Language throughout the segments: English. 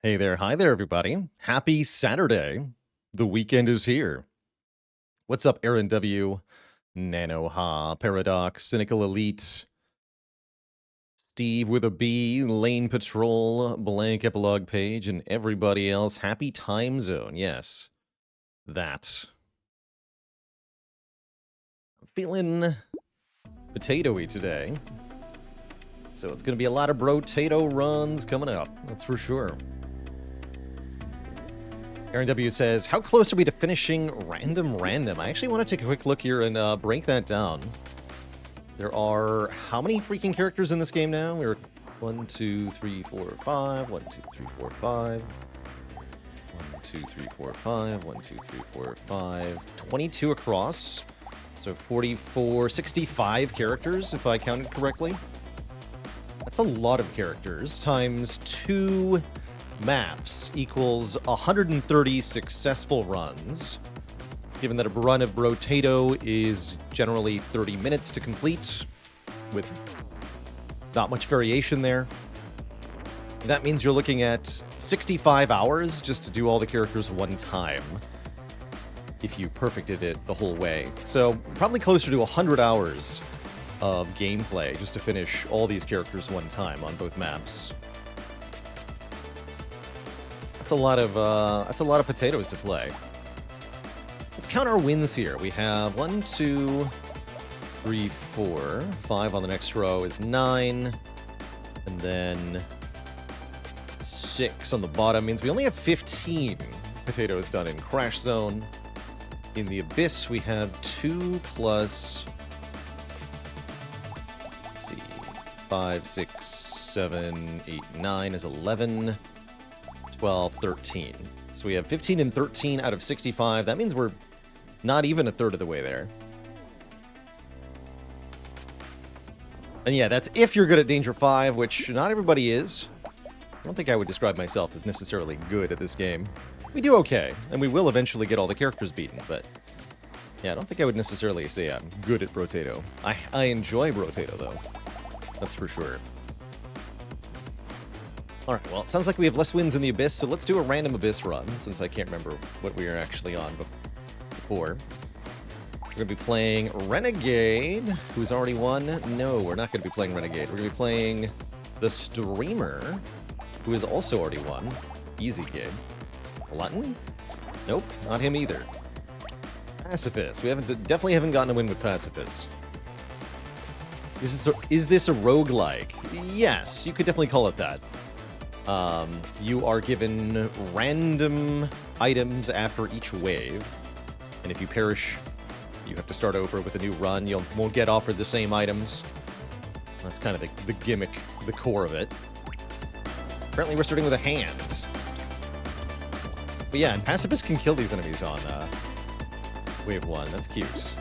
Hey there, hi there, everybody. Happy Saturday. The weekend is here. What's up, Aaron W, Nano Ha, Paradox, Cynical Elite, Steve with a B, Lane Patrol, Blank Epilogue Page, and everybody else? Happy time zone. Yes, that. I'm feeling potatoey today. So it's going to be a lot of Brotato runs coming up. That's for sure. Aaron W says, how close are we to finishing random? I actually want to take a quick look here and break that down. There are how many freaking characters in this game now? We're 1, 2, 3, 4, 5. 1, 2, 3, 4, 5. 1, 2, 3, 4, 5. 1, 2, 3, 4, 5. 22 across. So 44, 65 characters, if I counted correctly. That's a lot of characters, times 2 maps equals 130 successful runs. Given that a run of Brotato is generally 30 minutes to complete, with not much variation there, that means you're looking at 65 hours just to do all the characters one time, if you perfected it the whole way. So probably closer to 100 hours of gameplay just to finish all these characters one time on both maps. That's a lot of potatoes to play. Let's count our wins here. We have 1, 2, 3, 4, 5 on the next row is 9, and then 6 on the bottom means we only have 15 potatoes done in Crash Zone. In the Abyss, we have 2 plus, let's see, 5, 6, 7, 8, 9 is 11. 12, 13. So we have 15 and 13 out of 65. That means we're not even a third of the way there. And yeah, that's if you're good at Danger 5, which not everybody is. I don't think I would describe myself as necessarily good at this game. We do okay, and we will eventually get all the characters beaten, but yeah, I don't think I would necessarily say I'm good at Brotato. I enjoy Brotato, though. That's for sure. Alright, well, it sounds like we have less wins in the Abyss, so let's do a random Abyss run, since I can't remember what we were actually on before. We're going to be playing Renegade, who's already won. No, we're not going to be playing Renegade. We're going to be playing the Streamer, who has also already won. Easy game. Glutton? Nope, not him either. Pacifist. We definitely haven't gotten a win with Pacifist. Is this a roguelike? Yes, you could definitely call it that. You are given random items after each wave, and if you perish, you have to start over with a new run. You won't get offered the same items. That's kind of the gimmick, the core of it. Apparently we're starting with a hand. But yeah, and Pacifist can kill these enemies on wave 1. That's cute.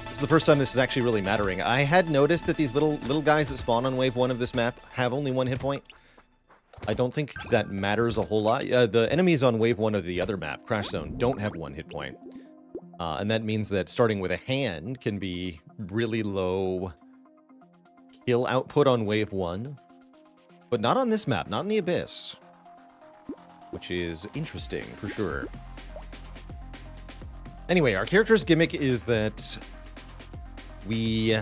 This is the first time this is actually really mattering. I had noticed that these little guys that spawn on wave 1 of this map have only 1 hit point. I don't think that matters a whole lot. The enemies on wave 1 of the other map, Crash Zone, don't have 1 hit point. And that means that starting with a hand can be really low kill output on wave 1. But not on this map, not in the Abyss. Which is interesting, for sure. Anyway, our character's gimmick is that we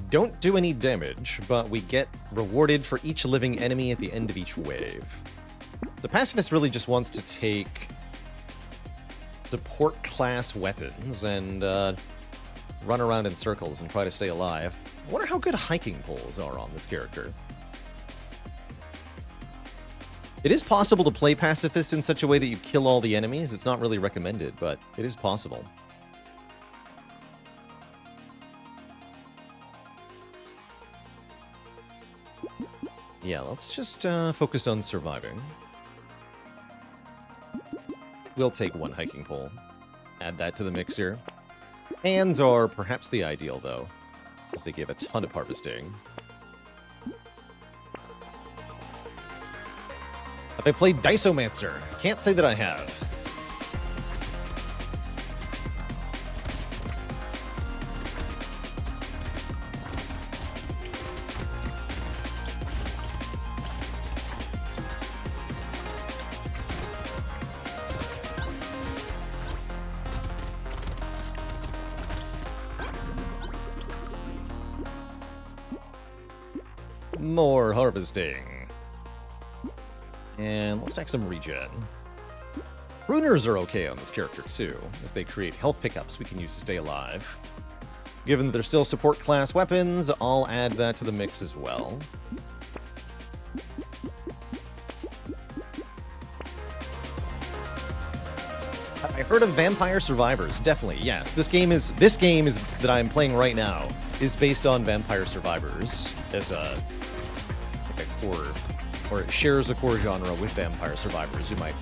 don't do any damage, but we get rewarded for each living enemy at the end of each wave. The Pacifist really just wants to take support class weapons and run around in circles and try to stay alive. I wonder how good hiking poles are on this character. It is possible to play Pacifist in such a way that you kill all the enemies. It's not really recommended, but it is possible. Yeah, let's just focus on surviving. We'll take 1 hiking pole. Add that to the mix here. Hands are perhaps the ideal, though, as they give a ton of harvesting. Have I played Diceomancer? Can't say that I have. More harvesting. And let's stack some regen. Runers are okay on this character too, as they create health pickups we can use to stay alive. Given that they're still support class weapons, I'll add that to the mix as well. I heard of Vampire Survivors. Definitely, yes. This game is that I'm playing right now is based on Vampire Survivors as a core, or it shares a core genre with Vampire Survivors. You might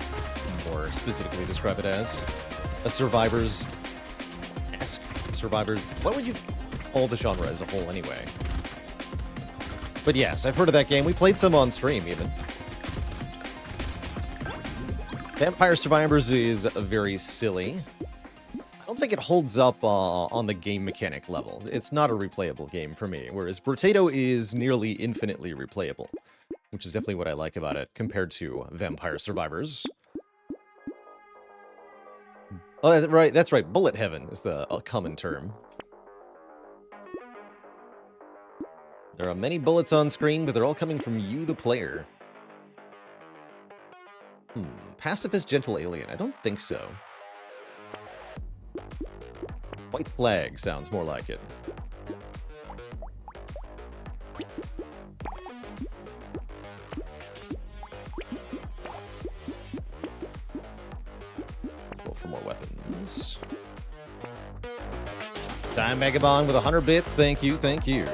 more specifically describe it as a Survivors-esque Survivors. What would you call the genre as a whole, anyway? But yes, I've heard of that game. We played some on stream, even. Vampire Survivors is very silly. I don't think it holds up on the game mechanic level. It's not a replayable game for me, whereas Brotato is nearly infinitely replayable, which is definitely what I like about it compared to Vampire Survivors. Oh, right, that's right. Bullet Heaven is the common term. There are many bullets on screen, but they're all coming from you, the player. Pacifist Gentle Alien. I don't think so. White Flag sounds more like it. Go for more weapons. Time Megabong with 100 bits. Thank you, thank you.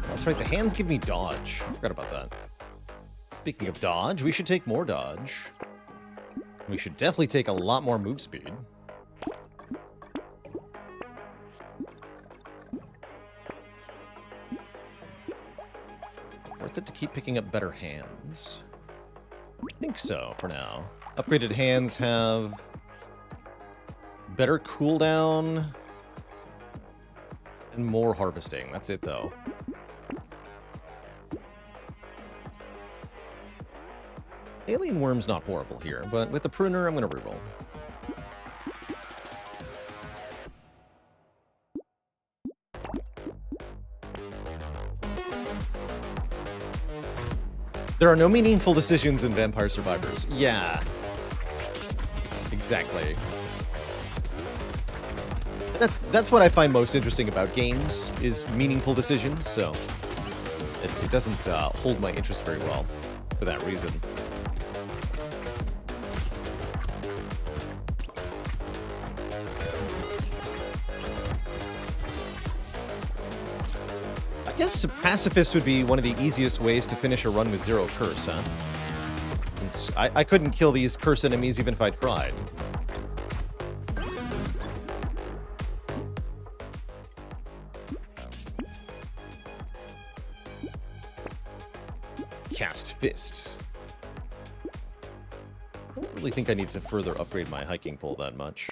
That's right, the hands give me dodge. I forgot about that. Speaking of dodge, we should take more dodge. We should definitely take a lot more move speed. Worth it to keep picking up better hands? I think so, for now. Upgraded hands have better cooldown and more harvesting. That's it, though. Alien Worm's not horrible here, but with the Pruner, I'm going to reroll. There are no meaningful decisions in Vampire Survivors. Yeah. Exactly. That's what I find most interesting about games, is meaningful decisions, so it doesn't hold my interest very well for that reason. I guess Pacifist would be one of the easiest ways to finish a run with 0 curse, huh? Since I couldn't kill these curse enemies even if I tried. Cast Fist. I don't really think I need to further upgrade my hiking pole that much.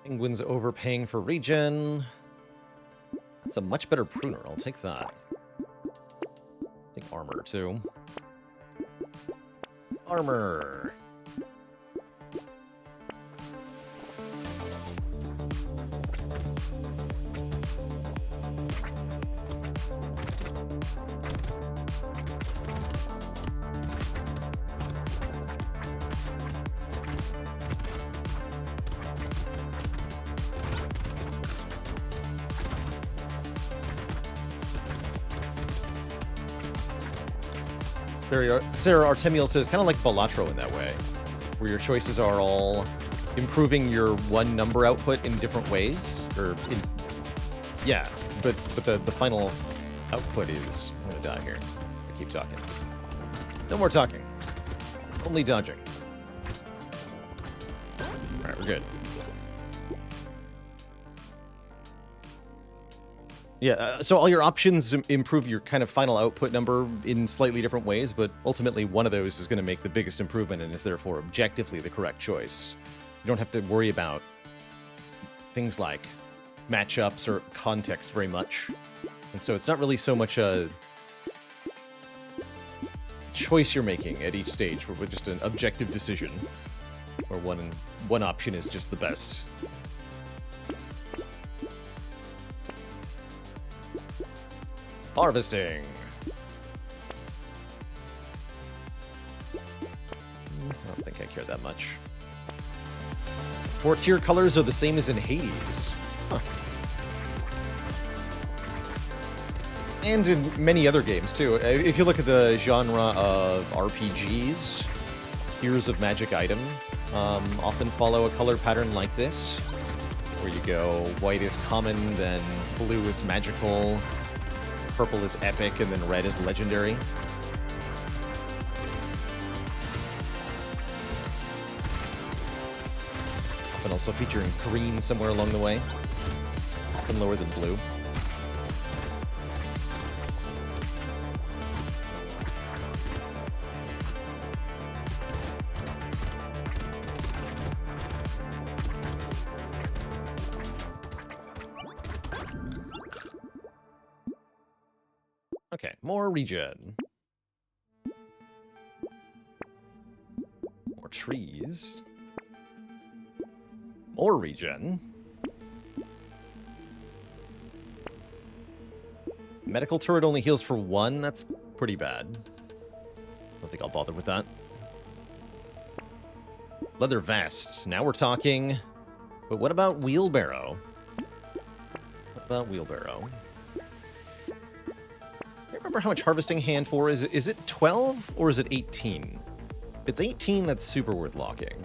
Penguin's overpaying for regen. That's a much better pruner. I'll take that. Take armor, too. Armor. Sarah Artemiel says, kind of like Balatro in that way, where your choices are all improving your one number output in different ways, yeah, but the final output is, I'm gonna die here. I keep talking. No more talking. Only dodging. Alright, we're good. Yeah, so all your options improve your kind of final output number in slightly different ways, but ultimately one of those is going to make the biggest improvement and is therefore objectively the correct choice. You don't have to worry about things like matchups or context very much. And so it's not really so much a choice you're making at each stage, but just an objective decision, where one option is just the best. Harvesting. I don't think I care that much. 4-tier colors are the same as in Hades. Huh. And in many other games, too. If you look at the genre of RPGs, tiers of magic item often follow a color pattern like this, where you go white is common, then blue is magical, purple is epic, and then red is legendary. Often also featuring green somewhere along the way. Often lower than blue. Okay, more regen. More trees. More regen. Medical turret only heals for 1. That's pretty bad. Don't think I'll bother with that. Leather vest. Now we're talking. But what about wheelbarrow? What about wheelbarrow? I remember how much harvesting hand for is. Is it 12 or is it 18? If it's 18, that's super worth locking.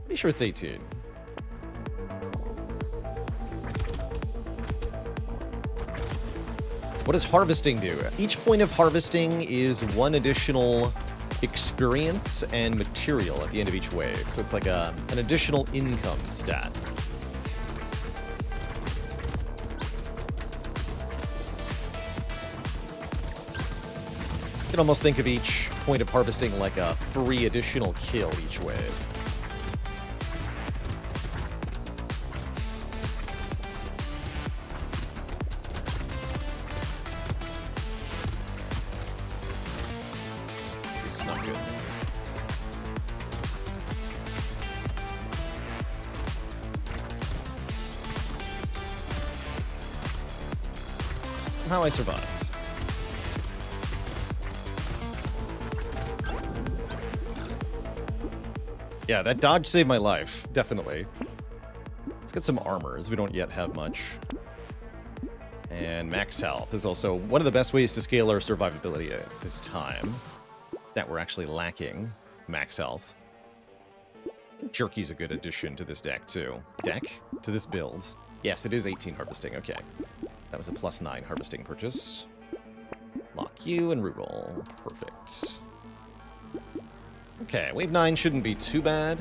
Be sure it's 18. What does harvesting do? Each point of harvesting is 1 additional experience and material at the end of each wave. So it's like an additional income stat. You can almost think of each point of harvesting like a free additional kill each wave. This is not good. Somehow I survived. Yeah, that dodge saved my life, definitely. Let's get some armor, as we don't yet have much. And max health is also one of the best ways to scale our survivability at this time. It's that we're actually lacking max health. Jerky's a good addition to this deck, too. Deck? To this build. Yes, it is 18 harvesting, okay. That was a +9 harvesting purchase. Lock you and reroll. Perfect. Okay, wave 9 shouldn't be too bad.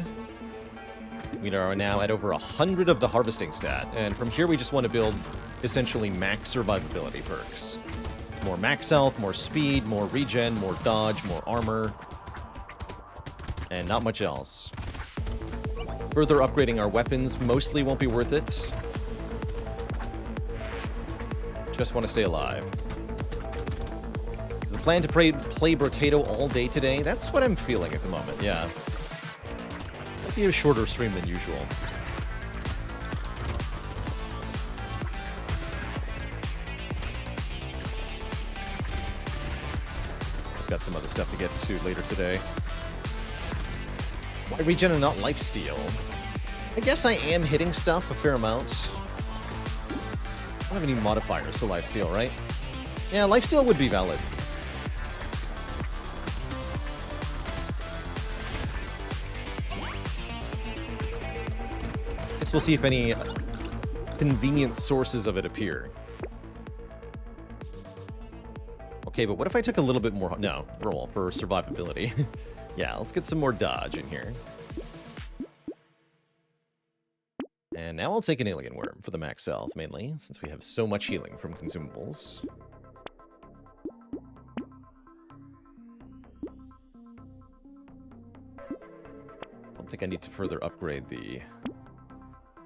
We are now at over 100 of the harvesting stat, and from here we just want to build essentially max survivability perks. More max health, more speed, more regen, more dodge, more armor, and not much else. Further upgrading our weapons mostly won't be worth it. Just want to stay alive. Plan to play Brotato all day today? That's what I'm feeling at the moment, yeah. Might be a shorter stream than usual. I've got some other stuff to get to later today. Why regen and not lifesteal? I guess I am hitting stuff a fair amount. I don't have any modifiers to lifesteal, right? Yeah, lifesteal would be valid. We'll see if any convenient sources of it appear. Okay, but what if I took a little bit more... No, roll for survivability. Yeah, let's get some more dodge in here. And now I'll take an alien worm for the max health, mainly, since we have so much healing from consumables. I don't think I need to further upgrade the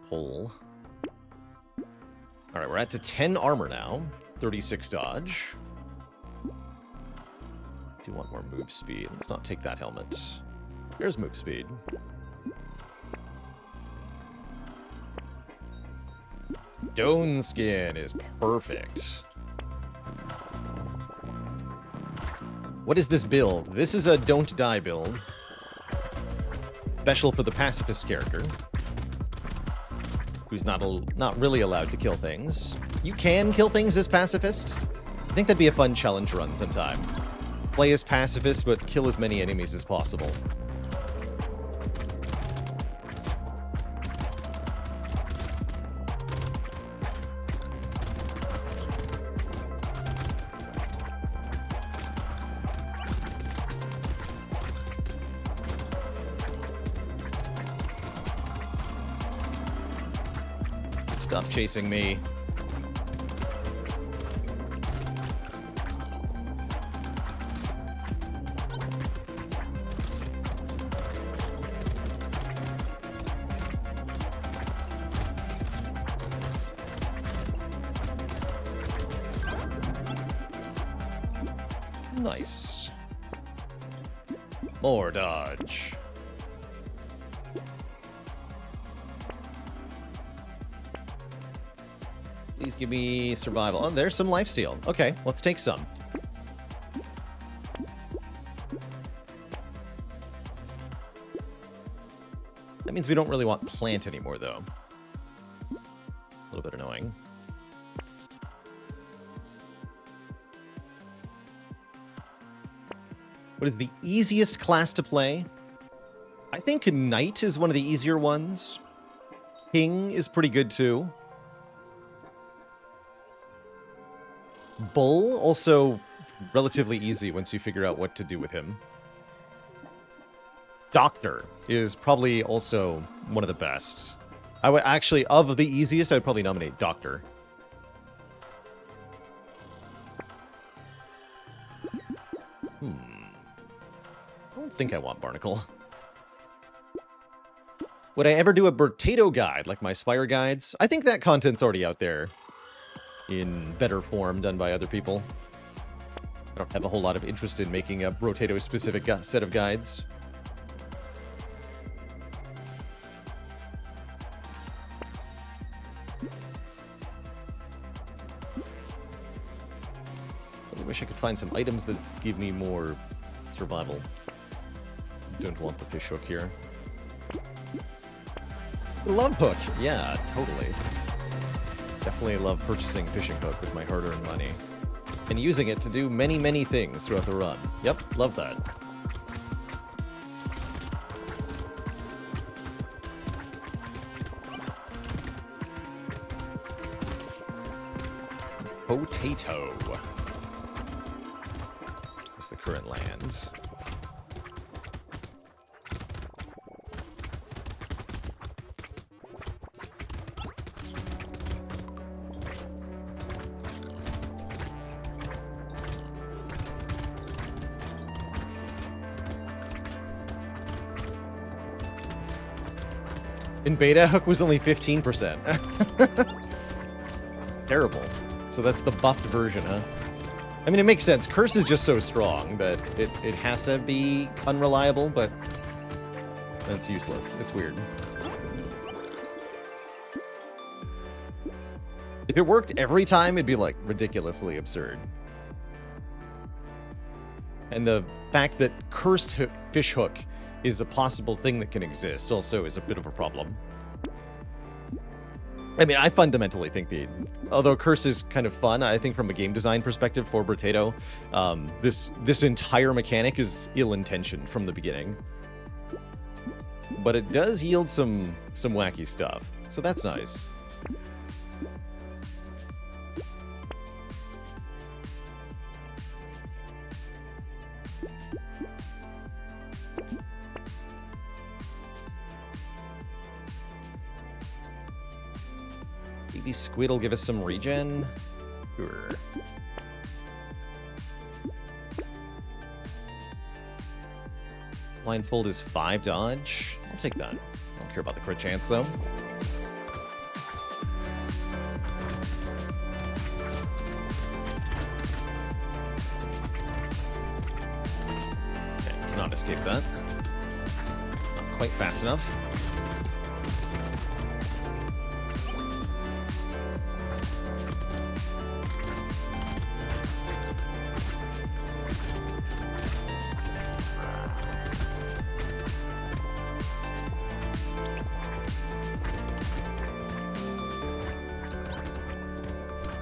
pole. Alright, we're at to 10 armor now. 36 dodge. Do want more move speed. Let's not take that helmet. There's move speed. Stone skin is perfect. What is this build? This is a don't die build. Special for the pacifist character, who's not really allowed to kill things. You can kill things as pacifist. I think that'd be a fun challenge run sometime. Play as pacifist, but kill as many enemies as possible. Stop chasing me. Nice. More dodge. Please give me survival. Oh, there's some lifesteal. Okay, let's take some. That means we don't really want plant anymore, though. A little bit annoying. What is the easiest class to play? I think Knight is one of the easier ones. King is pretty good, too. Bull, also relatively easy once you figure out what to do with him. Doctor is probably also one of the best. I would actually, of the easiest, I would probably nominate Doctor. I don't think I want Barnacle. Would I ever do a Brotato guide like my Spire guides? I think that content's already out there in better form done by other people. I don't have a whole lot of interest in making a Brotato-specific set of guides. I wish I could find some items that give me more survival. Don't want the fish hook here. Love hook! Yeah, totally. Definitely love purchasing fishing hook with my hard-earned money. And using it to do many, many things throughout the run. Yep, love that. Potato. What's the current lands? In beta, hook was only 15%. Terrible. So that's the buffed version, huh? I mean, it makes sense. Curse is just so strong that it has to be unreliable, but that's useless. It's weird. If it worked every time, it'd be, like, ridiculously absurd. And the fact that cursed fish hook is a possible thing that can exist also is a bit of a problem. I mean, I fundamentally think although curse is kind of fun, I think from a game design perspective for Brotato, this entire mechanic is ill-intentioned from the beginning. But it does yield some wacky stuff, so that's nice. Maybe Squid will give us some regen? Sure. Blindfold is 5 dodge. I'll take that. I don't care about the crit chance, though. Okay, cannot escape that. Not quite fast enough.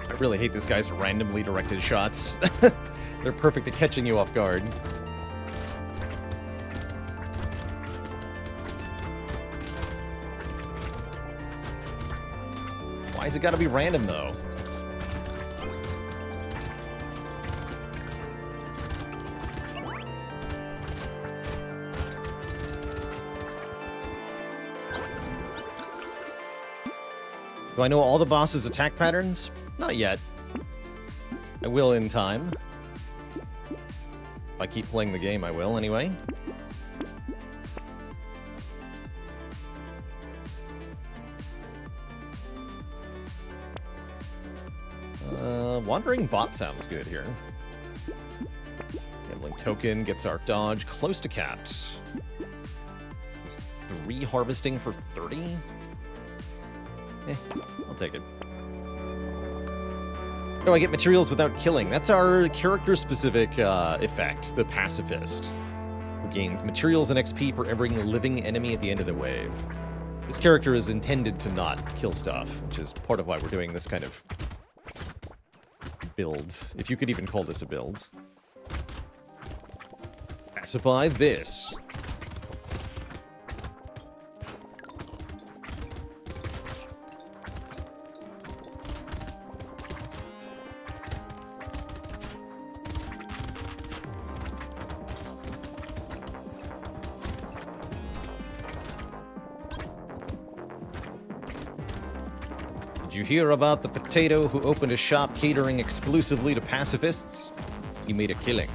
I really hate this guy's randomly directed shots. They're perfect at catching you off guard. Why's it gotta be random, though? Do I know all the boss's attack patterns? Not yet. I will in time. If I keep playing the game, I will anyway. Wandering bot sounds good here. Gambling token gets our dodge close to capped. It's 3 harvesting for 30? I'll take it. How do I get materials without killing? That's our character-specific effect, the Pacifist, who gains materials and XP for every living enemy at the end of the wave. This character is intended to not kill stuff, which is part of why we're doing this kind of build, if you could even call this a build. Pacify this. Did you hear about the potato who opened a shop catering exclusively to pacifists? He made a killing.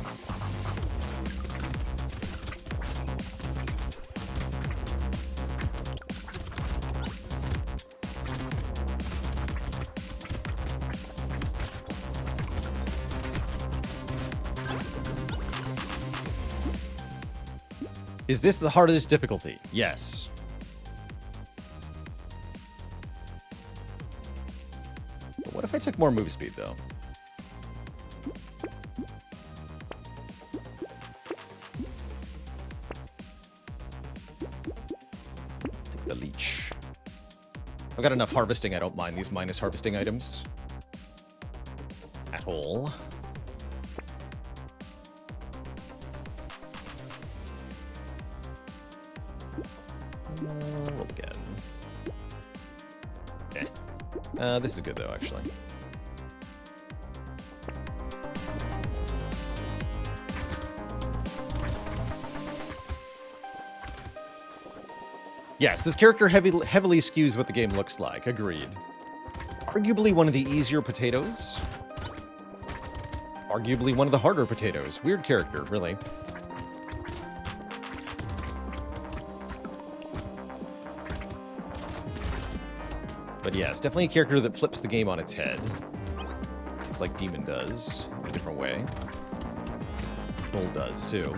Is this the hardest difficulty? Yes. What if I took more move speed, though? Take the leech. I've got enough harvesting, I don't mind these minus harvesting items. At all. Roll again. Okay. This is good, though, actually. Yes, this character heavily skews what the game looks like. Agreed. Arguably one of the easier potatoes. Arguably one of the harder potatoes. Weird character, really. But yes, definitely a character that flips the game on its head. Just like Demon does, in a different way. Bull does, too.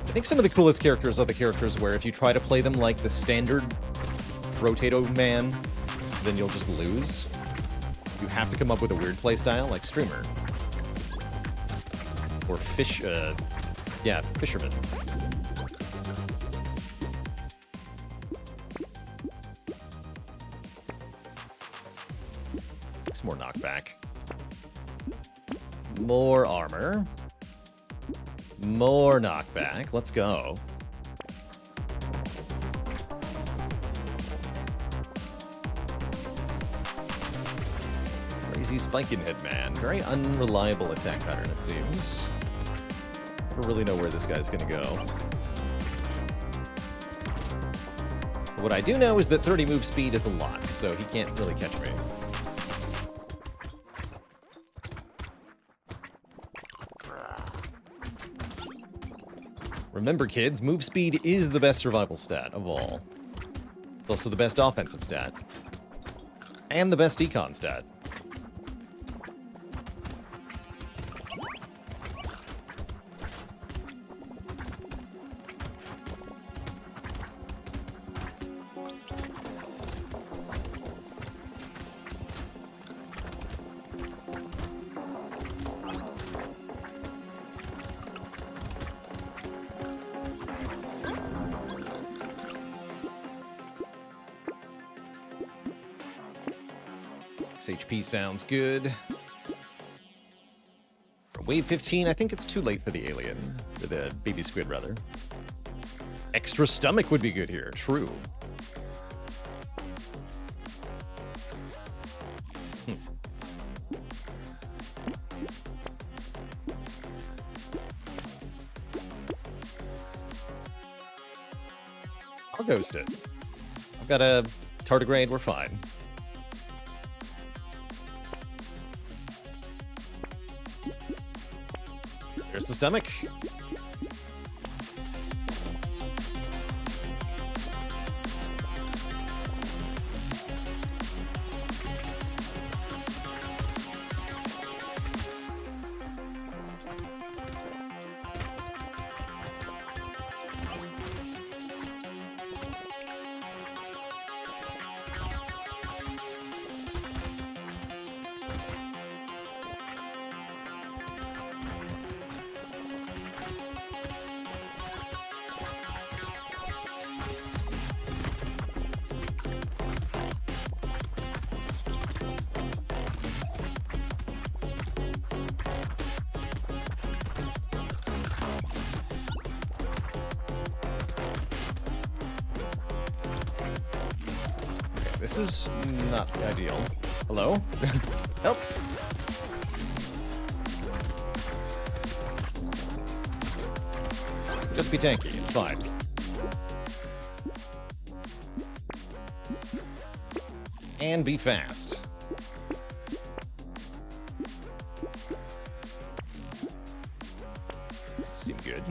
I think some of the coolest characters are the characters where if you try to play them like the standard Brotato man, then you'll just lose. You have to come up with a weird playstyle, like Streamer. Or Fisherman. Some more knockback. More armor. More knockback. Let's go. crazy spiking hitman. Very unreliable attack pattern, it seems. Don't really know where this guy's gonna go. What I do know is that 30 move speed is a lot, so he can't really catch me. Remember, kids, move speed is the best survival stat of all. It's also the best offensive stat. And the best decon stat. HP sounds good. For wave 15, I think it's too late for the alien. For the baby squid, rather. Extra stomach would be good here. True. I'll ghost it. I've got a tardigrade, we're fine. There's the stomach. This is not ideal. Hello? Help! Just be tanky, it's fine. And be fast. Seem good.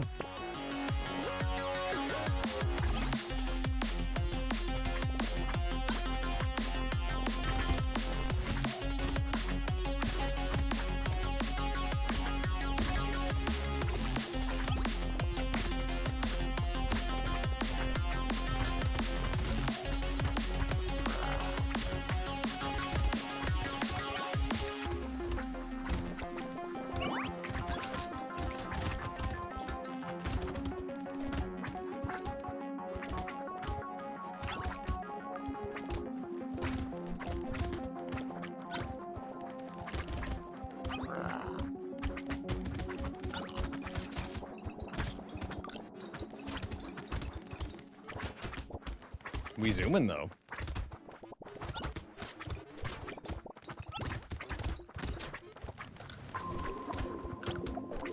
We zoom in, though.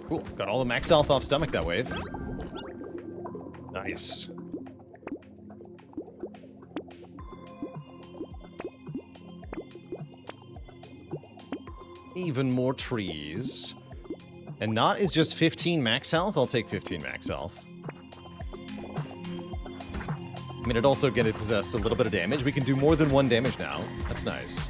Cool. Got all the max health off stomach that wave. Nice. Even more trees. And not is just 15 max health? I'll take 15 max health. I mean, it also gonna possess a little bit of damage. We can do more than 1 damage now. That's nice.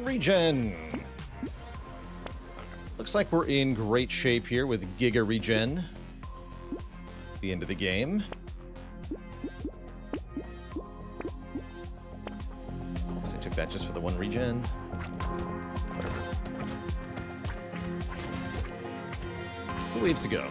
regen. Looks like we're in great shape here with Giga Regen. The end of the game. So I took that just for the one regen. Whatever. 2 waves to go.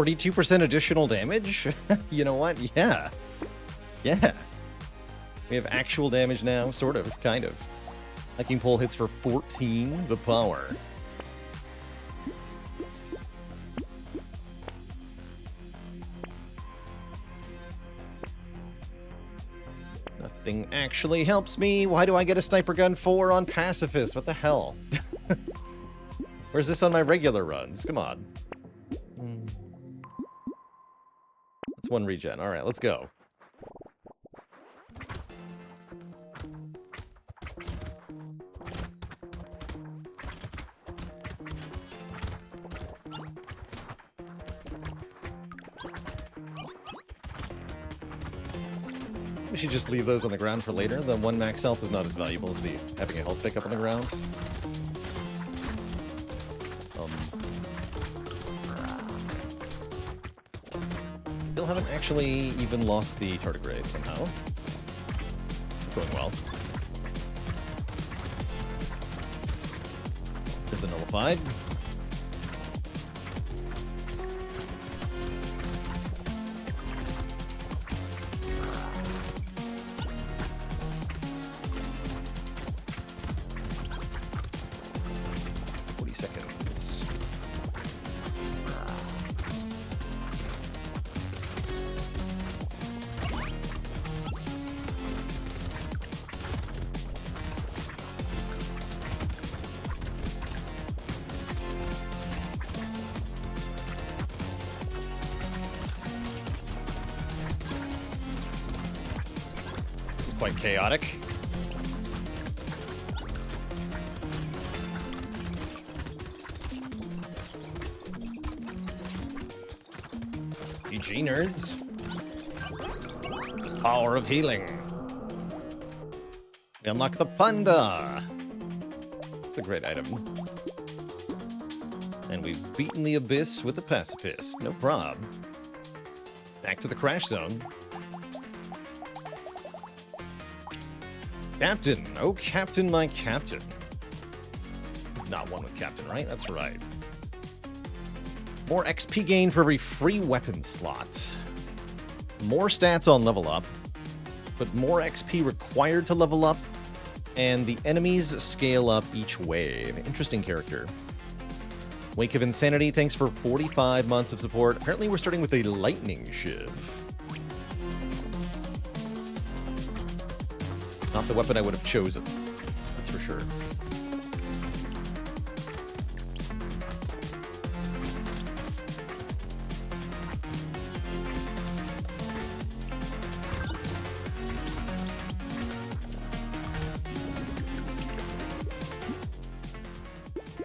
%, additional damage? You know what? Yeah. Yeah. We have actual damage now, sort of, kind of. Hiking pole hits for 14 the power. Nothing actually helps me. Why do I get a sniper gun 4 on pacifist? What the hell? Where's this on my regular runs? Come on. That's 1 regen. All right, let's go. We should just leave those on the ground for later. The 1 max health is not as valuable as the having a health pickup on the ground. Still haven't actually even lost the tardigrade somehow. Going well. There's the nullified. Quite chaotic. GG, nerds. Power of healing. We unlock the Panda. It's a great item. And we've beaten the Abyss with the Pacifist. No prob. Back to the crash zone. Captain! Oh, Captain, my Captain. Not one with Captain, right? That's right. More XP gain for every free weapon slot. More stats on level up, but more XP required to level up, and the enemies scale up each wave. Interesting character. Wake of Insanity, thanks for 45 months of support. Apparently we're starting with a Lightning Shiv. Not the weapon I would have chosen, that's for sure.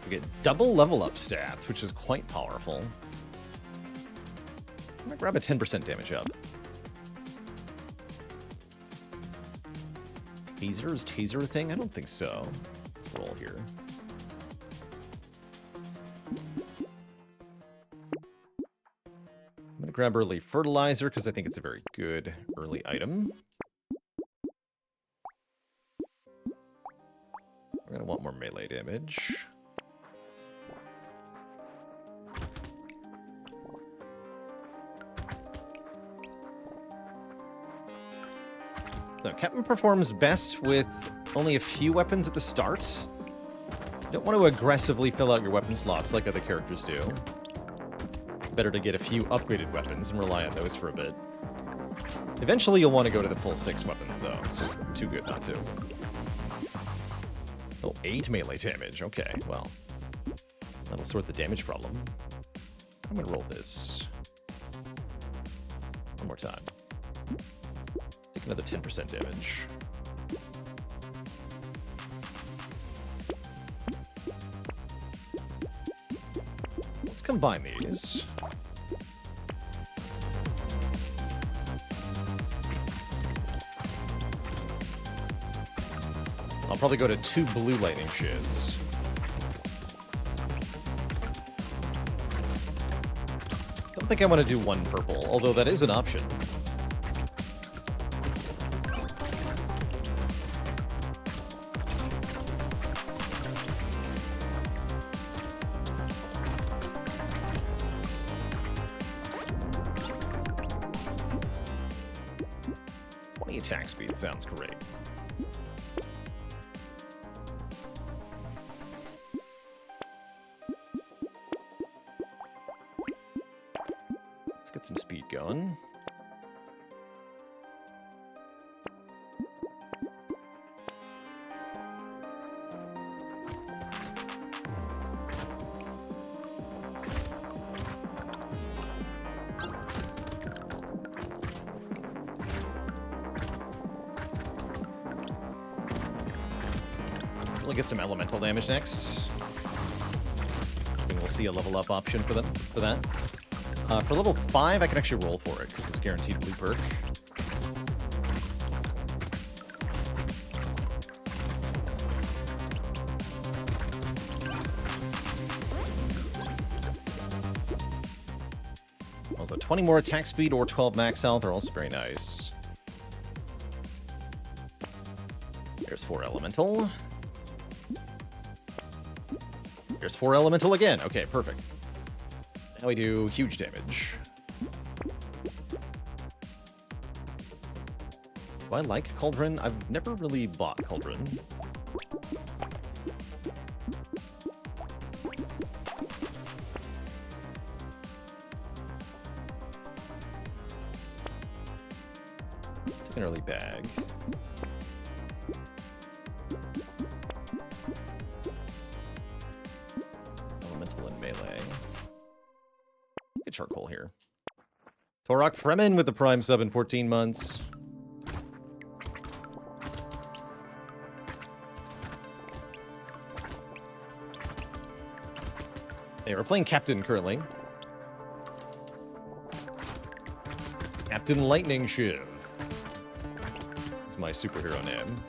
We get double level up stats, which is quite powerful. I'm gonna grab a 10% damage up. Taser? Is taser a thing? I don't think so. Let's roll here. I'm going to grab early fertilizer because I think it's a very good early item. We're going to want more melee damage. So Captain performs best with only a few weapons at the start. You don't want to aggressively fill out your weapon slots like other characters do. Better to get a few upgraded weapons and rely on those for a bit. Eventually you'll want to go to the full 6 weapons, though. It's just too good not to. Oh, 8 melee damage. Okay, well. That'll sort the damage problem. I'm going to roll this. One more time. Take another 10% damage. Let's combine these. I'll probably go to 2 blue lightning shivs. Don't think I want to do 1 purple, although that is an option. Attack speed sounds great. Let's get some speed going. We'll get some elemental damage next. And we'll see a level up option for that. For level 5, I can actually roll for it, because it's a guaranteed blue perk. Although 20 more attack speed or 12 max health are also very nice. There's 4 elemental. There's 4 elemental again. Okay, perfect. Now we do huge damage. Do I like Cauldron? I've never really bought Cauldron. Take an early bag. Charcoal here. Torok Fremen with the Prime sub in 14 months. Hey, we're playing Captain currently. Captain Lightning Shiv is my superhero name.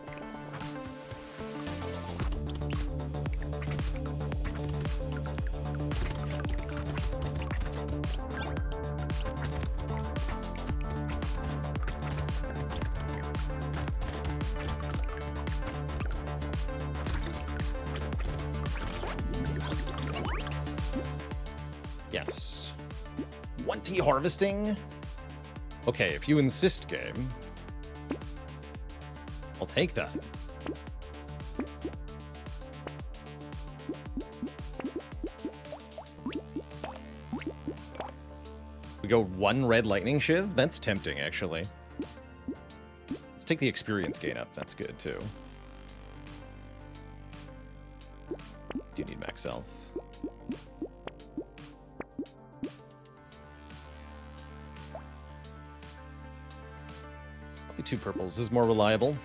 Yes. 20 harvesting? Okay, if you insist, game. I'll take that. We go 1 red lightning shiv? That's tempting, actually. Let's take the experience gain up. That's good, too. Do need max health. 2 purples is more reliable.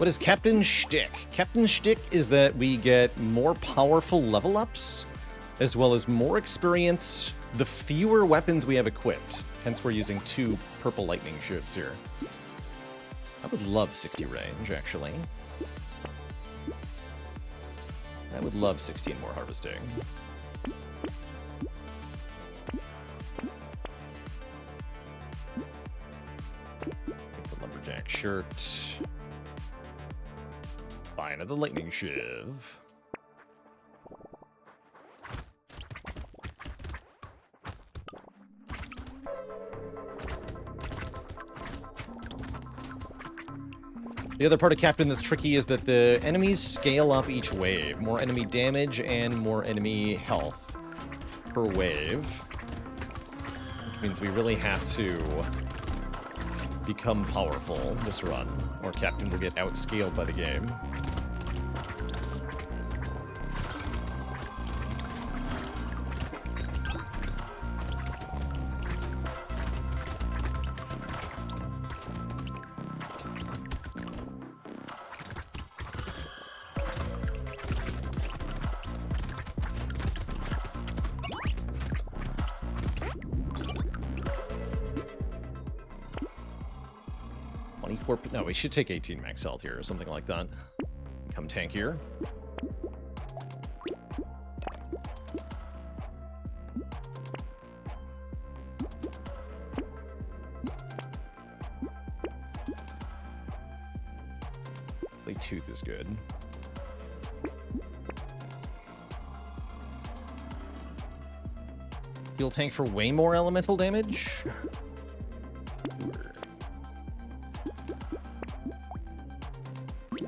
What is Captain Shtick? Captain Shtick is that we get more powerful level ups, as well as more experience the fewer weapons we have equipped. Hence, we're using 2 purple lightning shivs here. I would love 60 range, actually. I would love 16 more harvesting. The lumberjack shirt. Buy another lightning shiv. The other part of Captain that's tricky is that the enemies scale up each wave. More enemy damage and more enemy health per wave. Which means we really have to become powerful this run, or Captain will get outscaled by the game. No, we should take 18 max health here or something like that. Become tankier. Blade Tooth is good. Heal tank for way more elemental damage.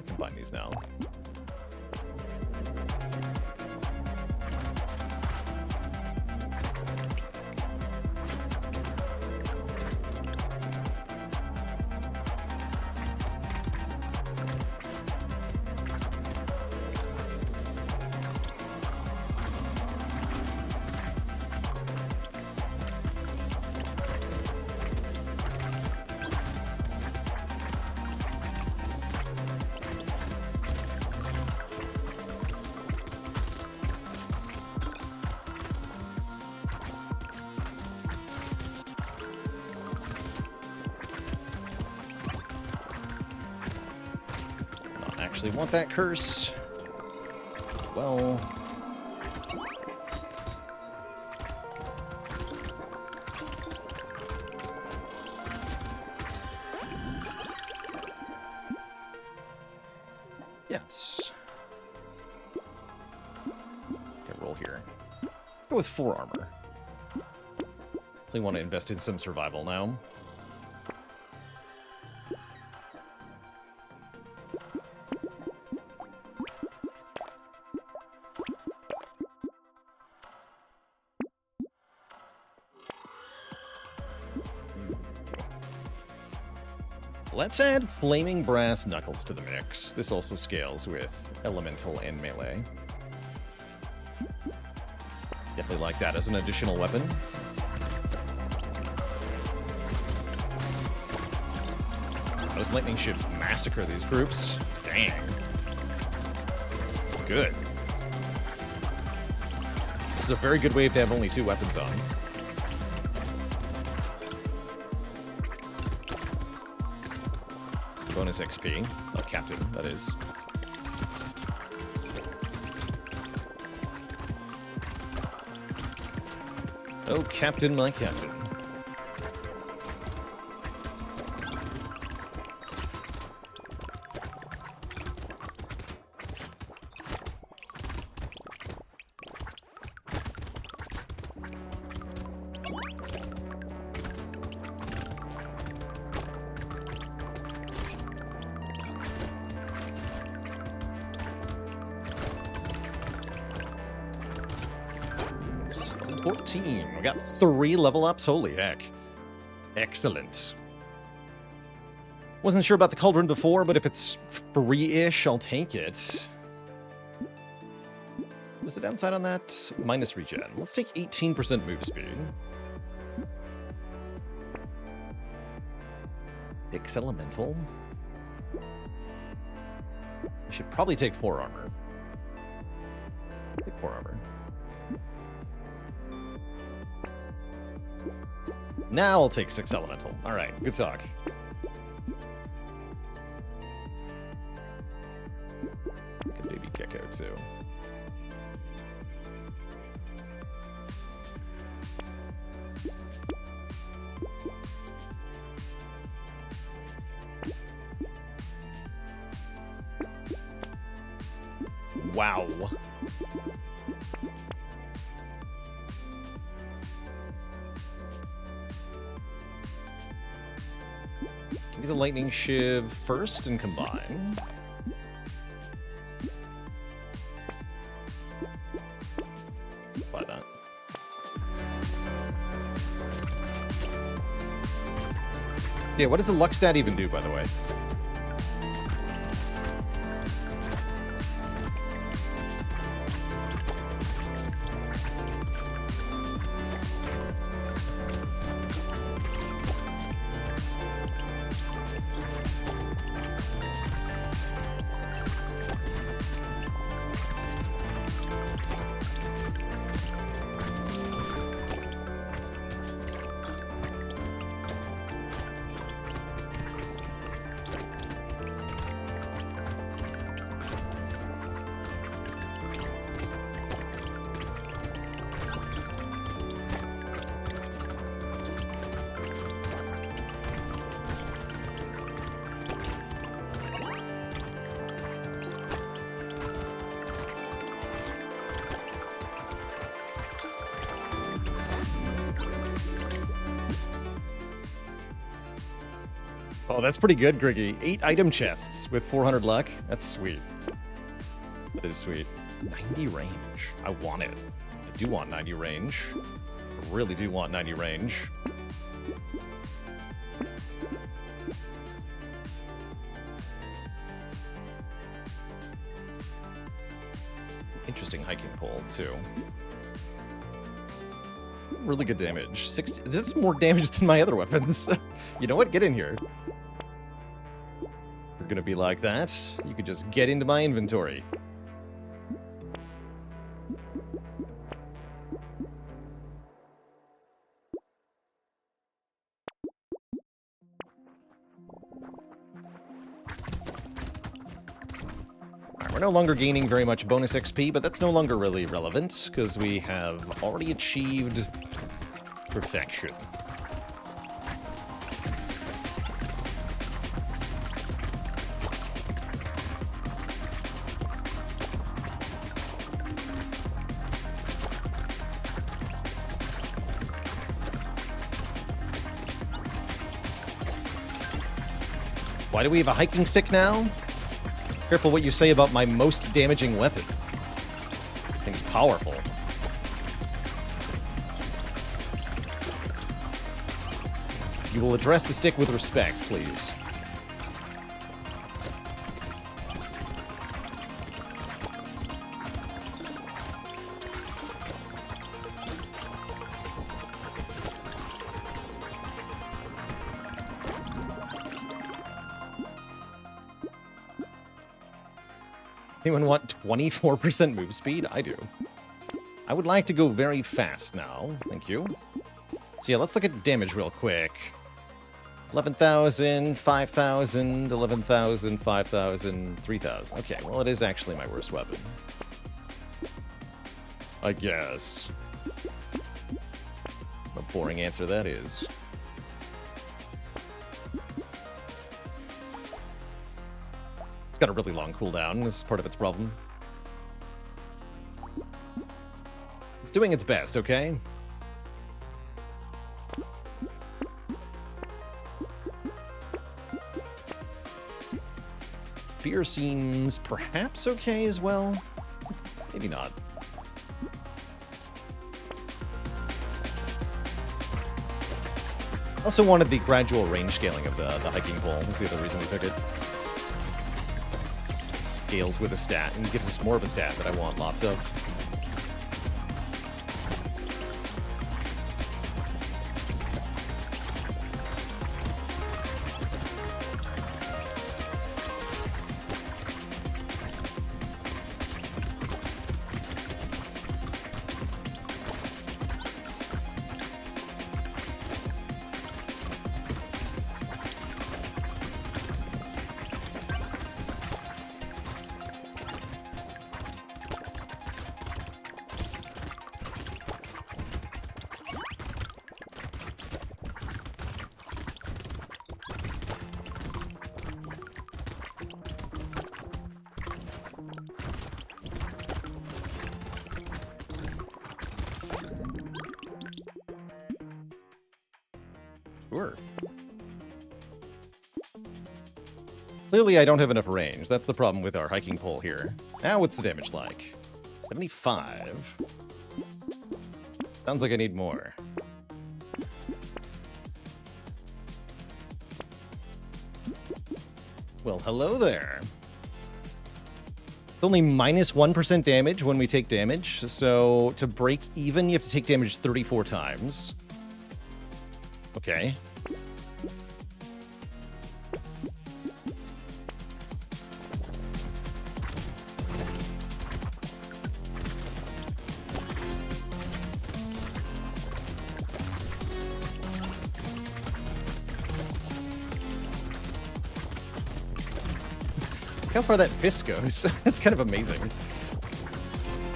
Combine these now. Actually want that curse. Well, yes. Okay, roll here. Let's go with 4 armor. Definitely want to invest in some survival now. Let's add Flaming Brass Knuckles to the mix. This also scales with Elemental and Melee. Definitely like that as an additional weapon. Those lightning ships massacre these groups. Dang. Good. This is a very good wave to have only 2 weapons on. Bonus XP. Oh, Captain, that is. Oh, Captain, my Captain. Level 14. We got 3 level ups. Holy heck. Excellent. Wasn't sure about the Cauldron before, but if it's free-ish, I'll take it. What's the downside on that? Minus regen. Let's take 18% move speed. X Elemental. should probably take 4 armor. Take 4 armor. Now I'll take 6 elemental. Alright, good talk. Good baby Gecko, too. Wow. Give me the lightning shiv first and combine. Buy that. Yeah, what does the luck stat even do, by the way? Oh, that's pretty good, Griggy. 8 item chests with 400 luck. That's sweet. That is sweet. 90 range. I want it. I do want 90 range. I really do want 90 range. Interesting hiking pole, too. Really good damage. 60. That's more damage than my other weapons. You know what? Get in here. We're gonna be like that. You could just get into my inventory. We're no longer gaining very much bonus XP, but that's no longer really relevant, because we have already achieved perfection. Why do we have a hiking stick now? Careful what you say about my most damaging weapon. Thing's powerful. You will address the stick with respect, please. Anyone want 24% move speed? I do. I would like to go very fast now. Thank you. So yeah, let's look at damage real quick. 11,000, 5,000, 11,000, 5,000, 3,000. Okay, well, it is actually my worst weapon. I guess. What a boring answer that is. It's got a really long cooldown. This is part of its problem. It's doing its best, okay? Fear seems perhaps okay as well. Maybe not. Also wanted the gradual range scaling of the hiking pole. That's the other reason we took it. Scales with a stat and gives us more of a stat that I want lots of. Sure. Clearly, I don't have enough range. That's the problem with our hiking pole here. Now, what's the damage like? 75. Sounds like I need more. Well, hello there. It's only minus 1% damage when we take damage, so to break even, you have to take damage 34 times. Okay. How far that fist goes. It's kind of amazing.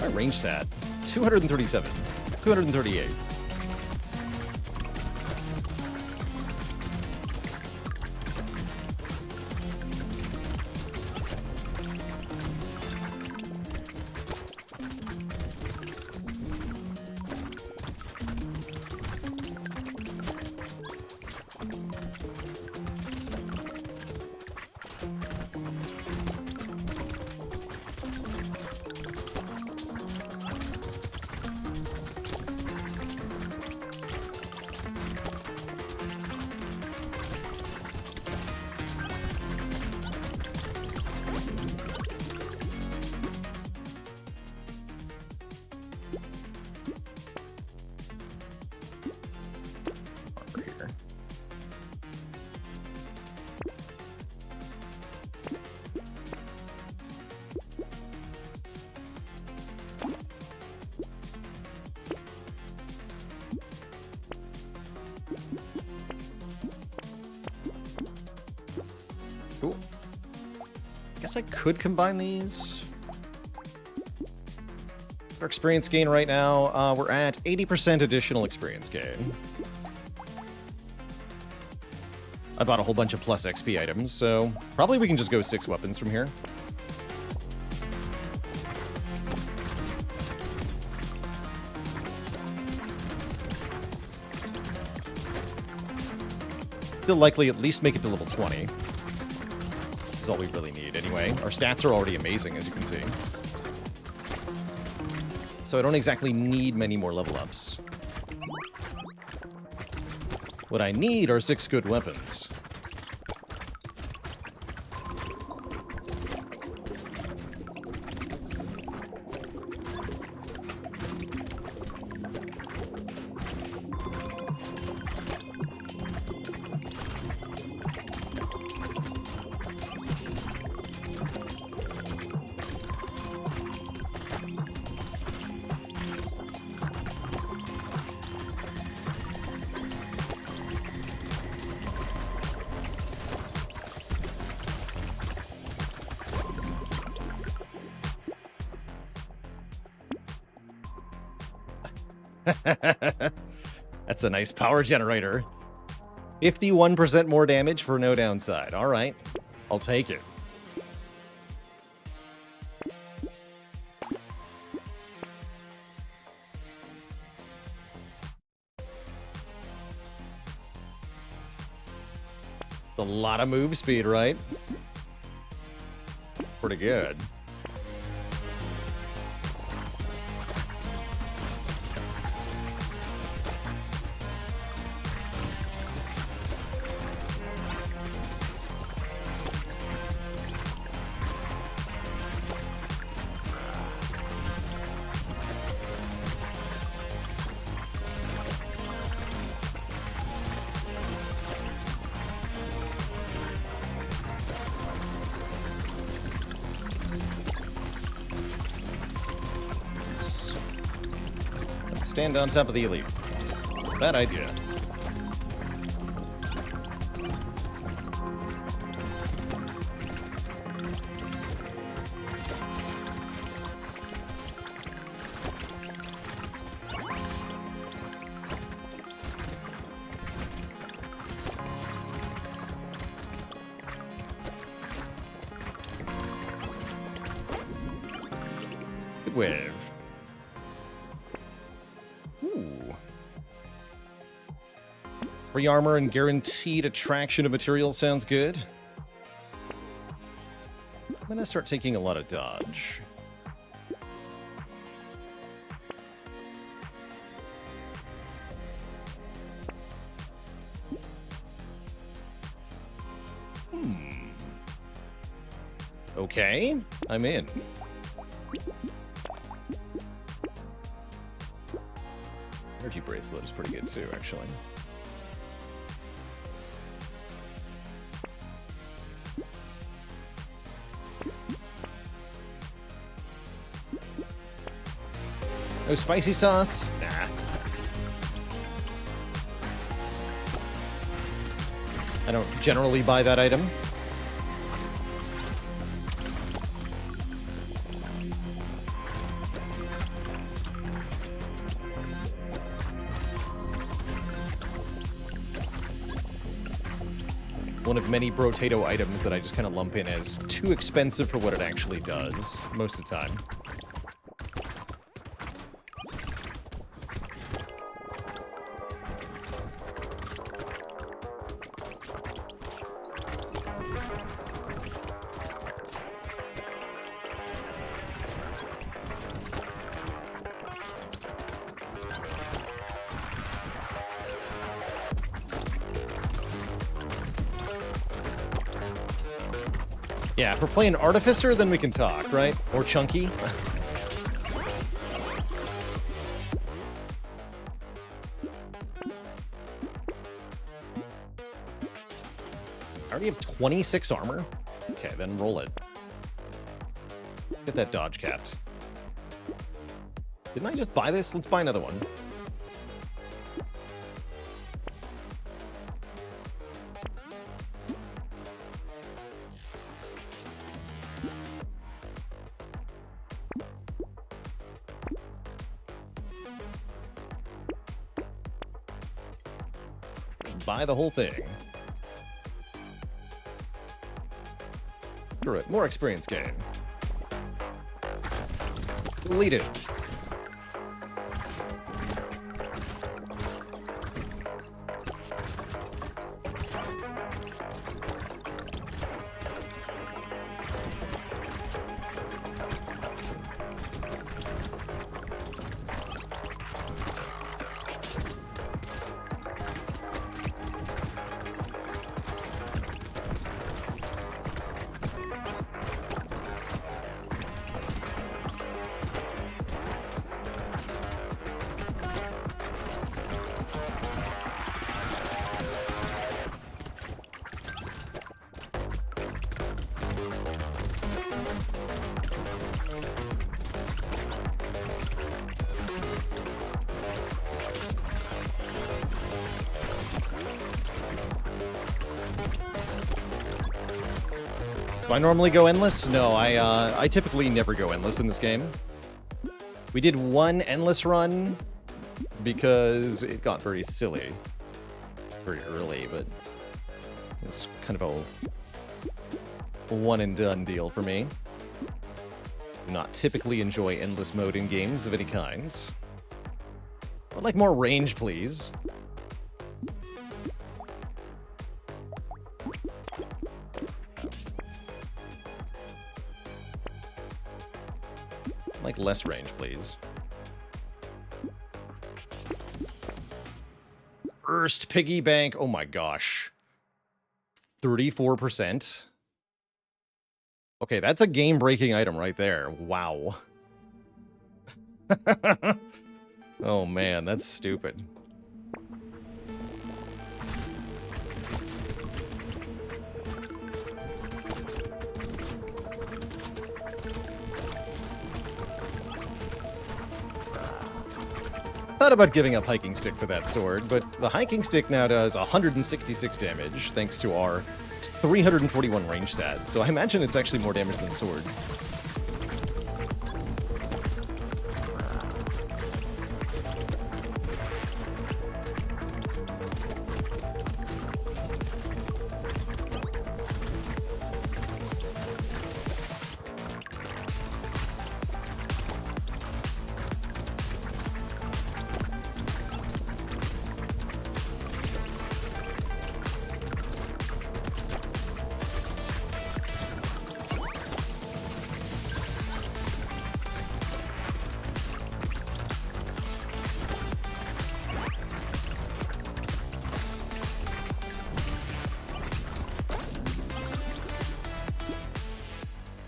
My range stat, 237, 238. Cool. Guess I could combine these. Our experience gain right now, we're at 80% additional experience gain. I bought a whole bunch of plus XP items, so probably we can just go 6 weapons from here. Still likely at least make it to level 20. All we really need anyway. Our stats are already amazing, as you can see. So I don't exactly need many more level ups. What I need are 6 good weapons. That's a nice power generator. 51% more damage for no downside. All right, I'll take it. It's a lot of move speed, right? Pretty good. Stand on top of the elite. Bad idea. Good wave. Free armor and guaranteed attraction of materials sounds good. I'm gonna start taking a lot of dodge. Okay, I'm in. Energy bracelet is pretty good too, actually. No spicy sauce? Nah. I don't generally buy that item. One of many Brotato items that I just kind of lump in as too expensive for what it actually does, most of the time. Yeah, if we're playing Artificer, then we can talk, right? Or Chunky. I already have 26 armor? Okay, then roll it. Get that dodge capped. Didn't I just buy this? Let's buy another one. Buy the whole thing. Screw it. More experience gain. Delete it. Do I normally go endless? No, I typically never go endless in this game. We did one endless run because it got very silly very early, but it's kind of a one and done deal for me. Do not typically enjoy endless mode in games of any kind. I'd like more range, please. Like less range, please. First piggy bank. Oh my gosh. 34%. Okay, that's a game-breaking item right there. Wow. Oh man, that's stupid. Thought about giving up hiking stick for that sword, but the hiking stick now does 166 damage thanks to our 341 range stat, so I imagine it's actually more damage than sword.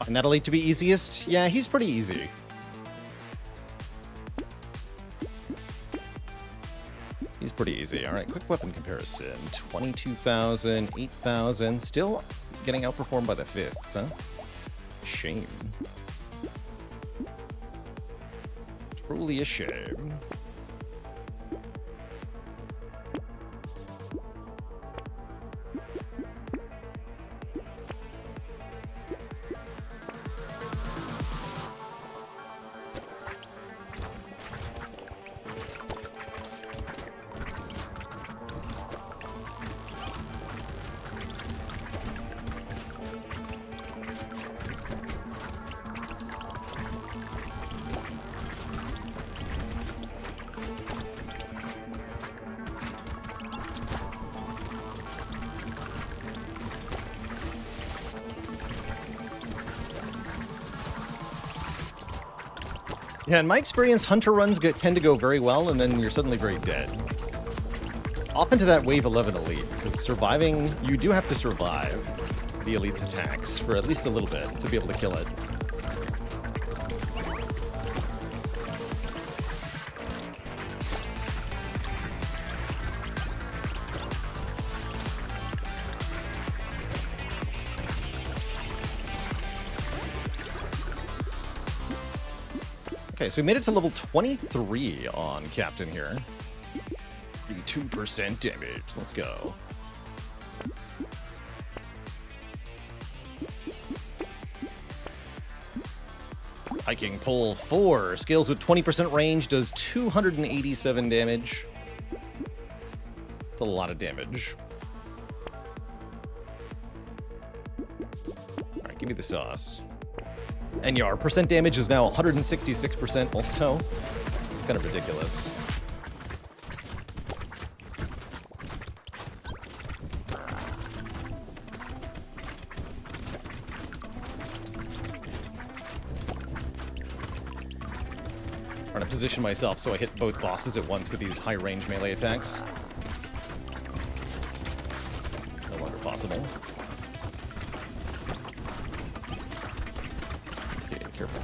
Find that elite to be easiest? Yeah, he's pretty easy. He's pretty easy. All right, quick weapon comparison. 22,000, 8,000. Still getting outperformed by the fists, huh? Shame. Truly a shame. Yeah, in my experience, hunter runs tend to go very well, and then you're suddenly very dead. Off into that wave 11 elite, because surviving, you do have to survive the elite's attacks for at least a little bit to be able to kill it. Okay, so we made it to level 23 on Captain here. 2% damage. Let's go. Hiking pole 4. Scales with 20% range, does 287 damage. That's a lot of damage. Alright, give me the sauce. And yeah, our percent damage is now 166% also. It's kind of ridiculous. Trying to position myself so I hit both bosses at once with these high-range melee attacks. No longer possible. Careful.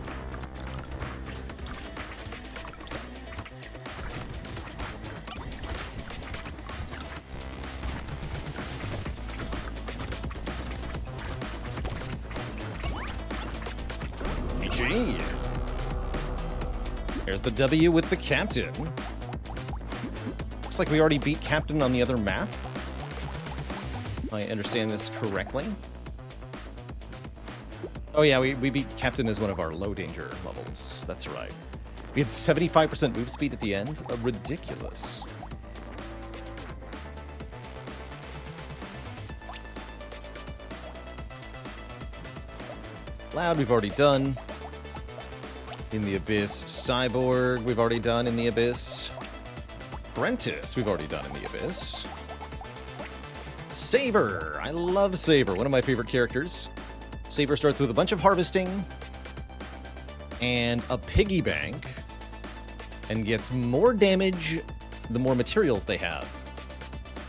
GG. There's the W with the Captain. Looks like we already beat Captain on the other map. If I understand this correctly. Oh yeah, we beat Captain as one of our low danger levels. That's right. We had 75% move speed at the end. Ridiculous. Loud, we've already done. In the Abyss. Cyborg, we've already done in the Abyss. Apprentice, we've already done in the Abyss. Saber! I love Saber, one of my favorite characters. Saber starts with a bunch of harvesting and a piggy bank and gets more damage the more materials they have.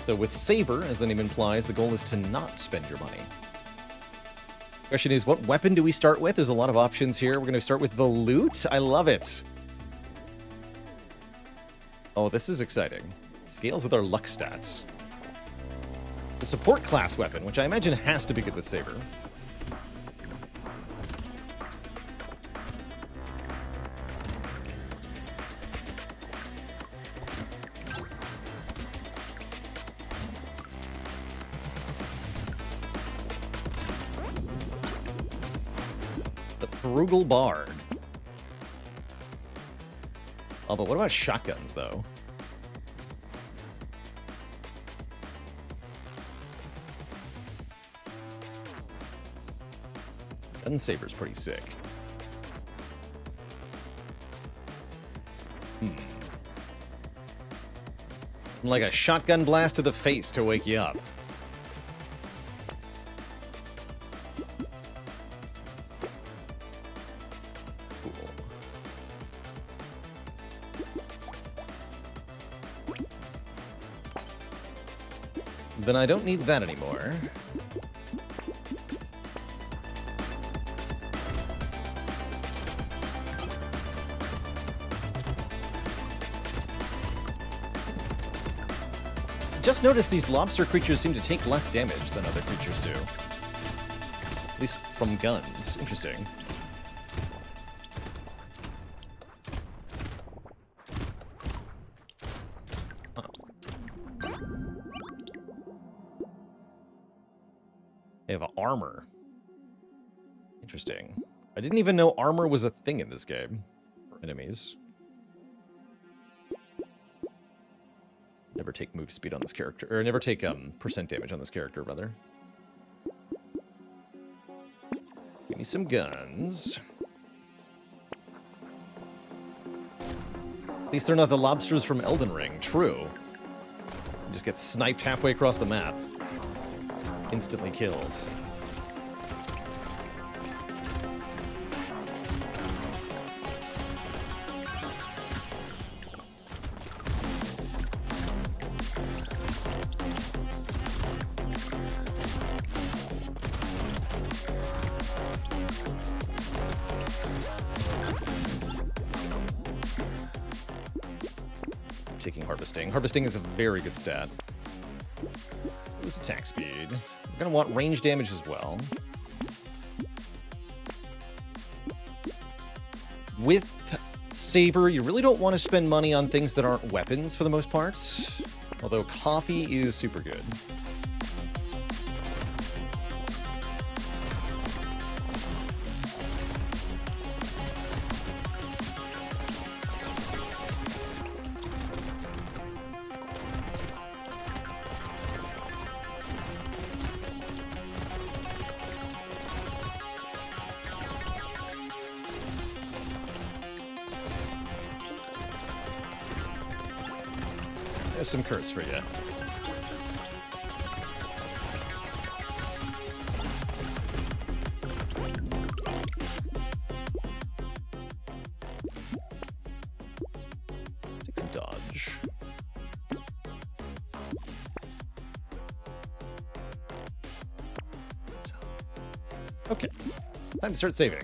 So with Saber, as the name implies, the goal is to not spend your money. Question is, what weapon do we start with? There's a lot of options here. We're going to start with the loot. I love it. Oh, this is exciting. Scales with our luck stats. It's a support class weapon, which I imagine has to be good with Saber. Frugal Bard. Oh, but what about shotguns, though? Gun Saber's pretty sick. Like a shotgun blast to the face to wake you up. Then I don't need that anymore. just noticed these lobster creatures seem to take less damage than other creatures do. At least from guns. Interesting. They have armor. Interesting. I didn't even know armor was a thing in this game for enemies. Never take move speed on this character, or never take percent damage on this character, rather. Give me some guns. At least they're not the lobsters from Elden Ring. True. You just get sniped halfway across the map. Instantly killed. Taking harvesting. Harvesting is a very good stat. This attack speed. We're gonna want range damage as well. With Saber, you really don't want to spend money on things that aren't weapons for the most part. Although coffee is super good. There's some curse for you. Take some dodge. Okay, time to start saving.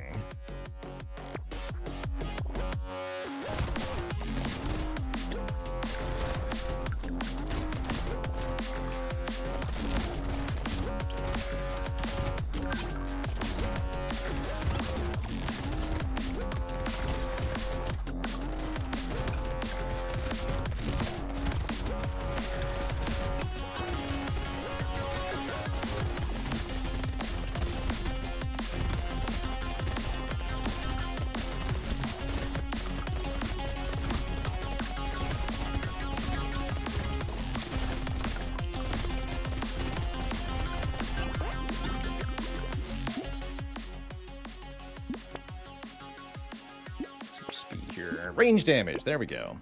Range damage, there we go.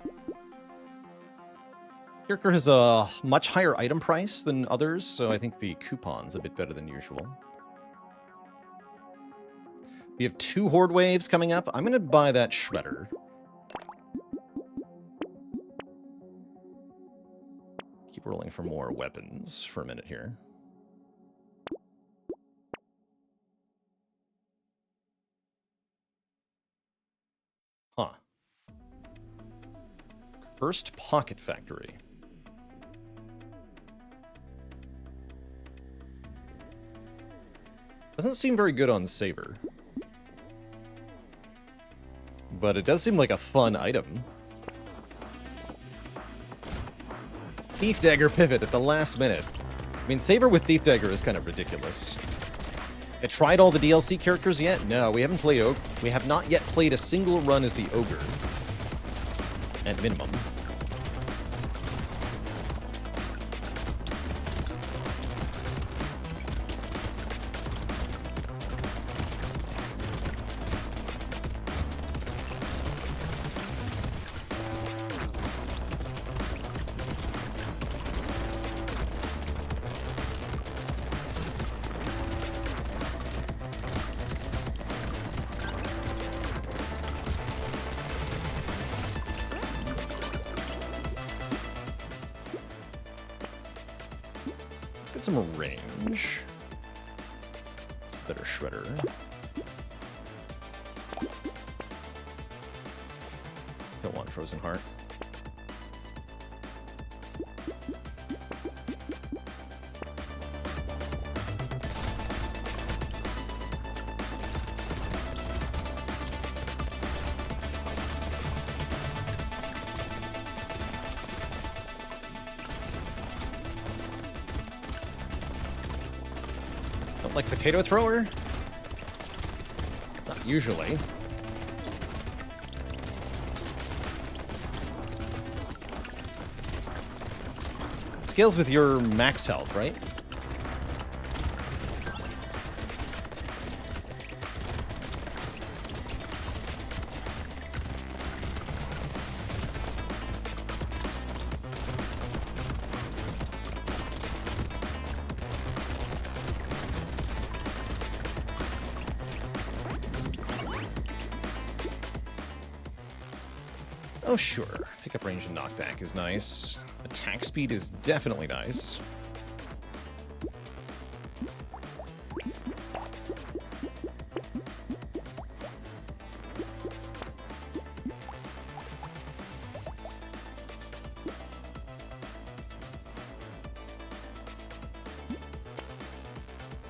This character has a much higher item price than others, so I think the coupon's a bit better than usual. We have 2 Horde Waves coming up. I'm going to buy that Shredder. Keep rolling for more weapons for a minute here. Huh. First Pocket Factory. Doesn't seem very good on Saber. But it does seem like a fun item. Thief Dagger pivot at the last minute. I mean, Saber with Thief Dagger is kind of ridiculous. I tried all the DLC characters yet? No, we haven't played we have not yet played a single run as the Ogre. At minimum. Some range. Better Shredder. Don't want Frozen Heart. Like potato thrower? Not usually. It scales with your max health, right? Oh, sure. Pickup range and knockback is nice. Attack speed is definitely nice.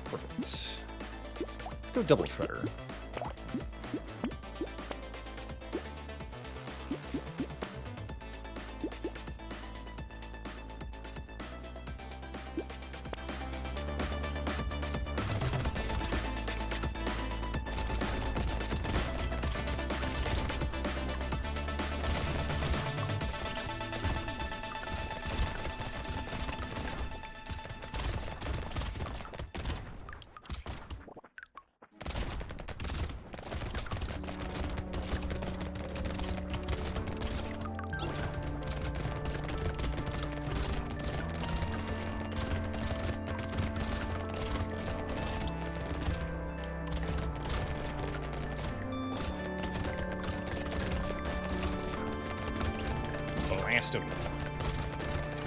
Perfect. Let's go double shredder. Blast him.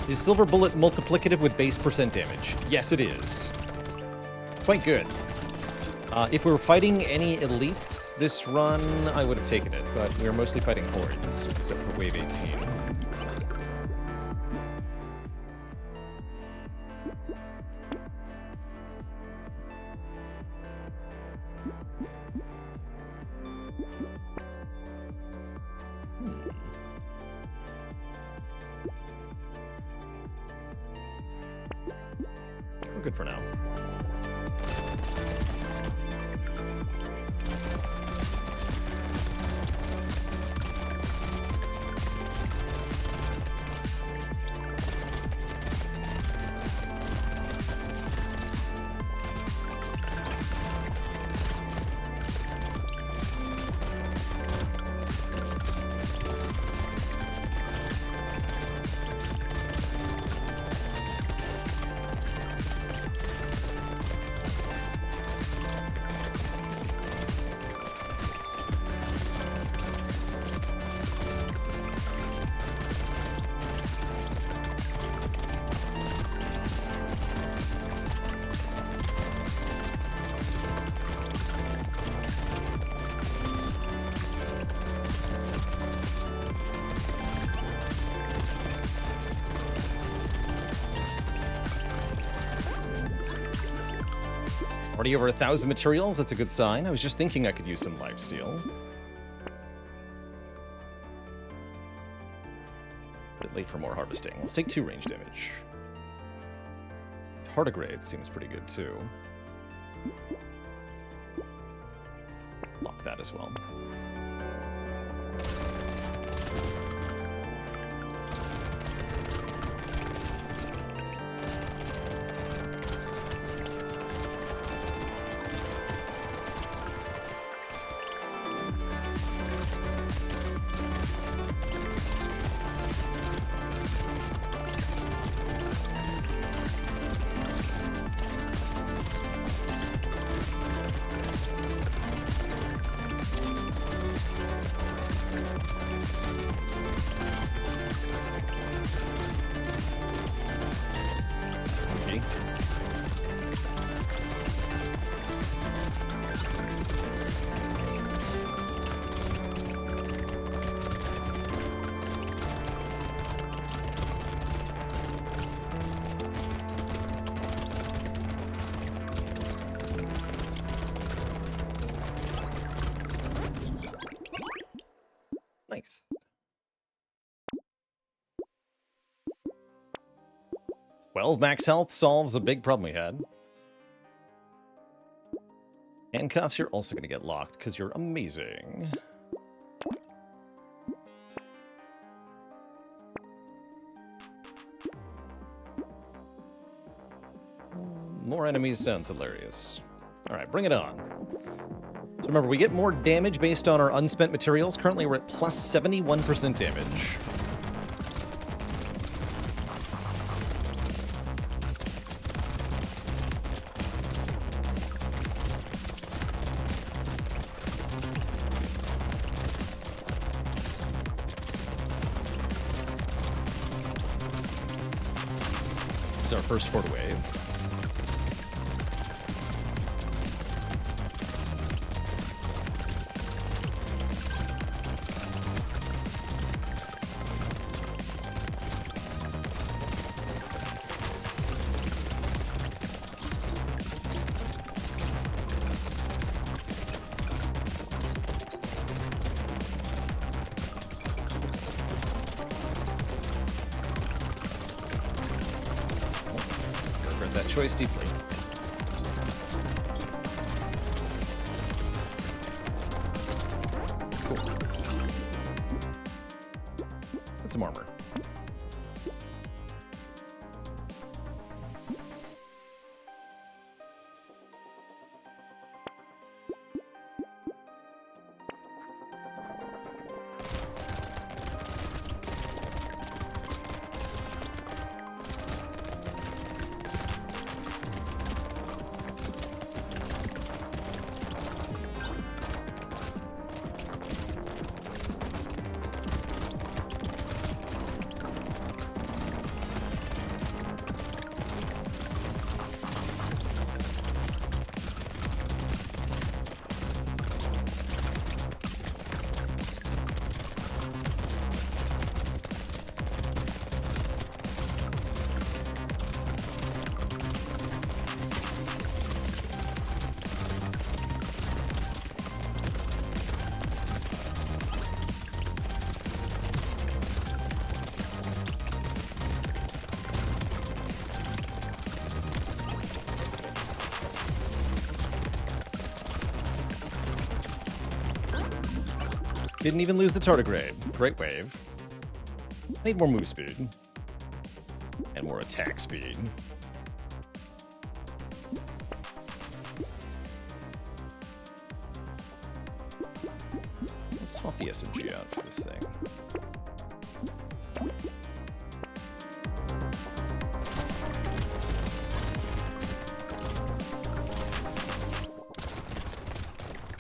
Is Silver Bullet multiplicative with base percent damage? Yes, it is. Quite good. If we were fighting any elites this run, I would have taken it, but we were mostly fighting hordes, except for wave 18. We're good for now. Already over 1,000 materials. That's a good sign. I was just thinking I could use some lifesteal. Bit late for more harvesting. Let's take 2 range damage. Tardigrade seems pretty good too. Lock that as well. Nice. Well, max health solves a big problem we had. Handcuffs, you're also going to get locked because you're amazing. More enemies sounds hilarious. All right, bring it on. So remember, we get more damage based on our unspent materials. Currently, we're at plus 71% damage. This is our first horde wave. That choice deeply. Cool. That's some armor. Didn't even lose the tardigrade. Great wave. Need more move speed. And more attack speed. Let's swap the SMG out for this thing.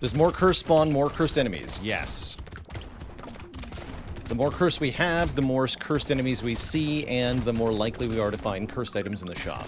Does more curse spawn more cursed enemies? Yes. The more curse we have, the more cursed enemies we see, and the more likely we are to find cursed items in the shop.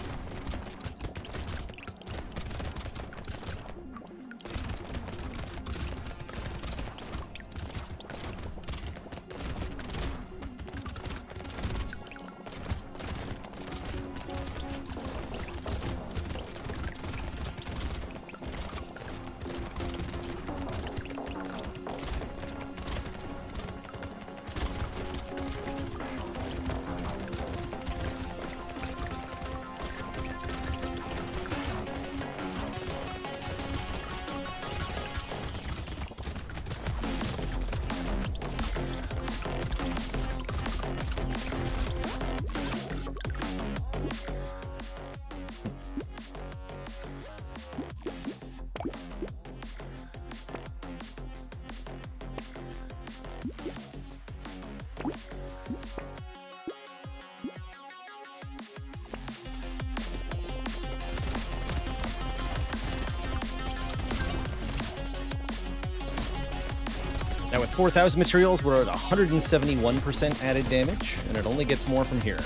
Now with 4,000 materials, we're at 171% added damage, and it only gets more from here.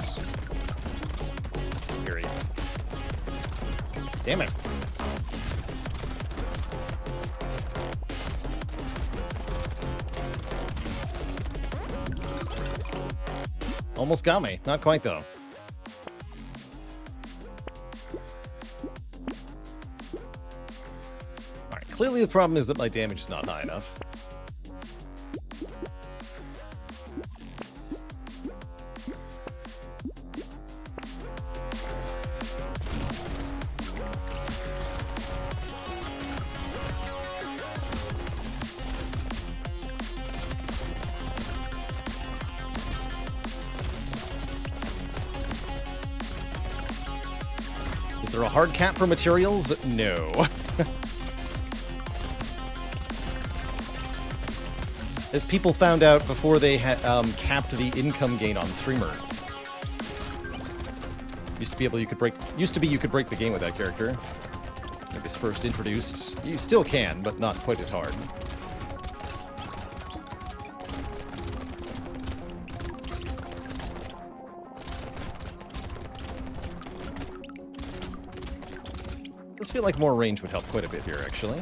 things. Period. Damn it. Almost got me. Not quite, though. Alright, clearly the problem is that my damage is not high enough. Is there a hard cap for materials? No. As people found out before they had capped the income gain on streamer. Used to be you could break the game with that character. When it was first introduced. You still can, but not quite as hard. I feel like more range would help quite a bit here, actually.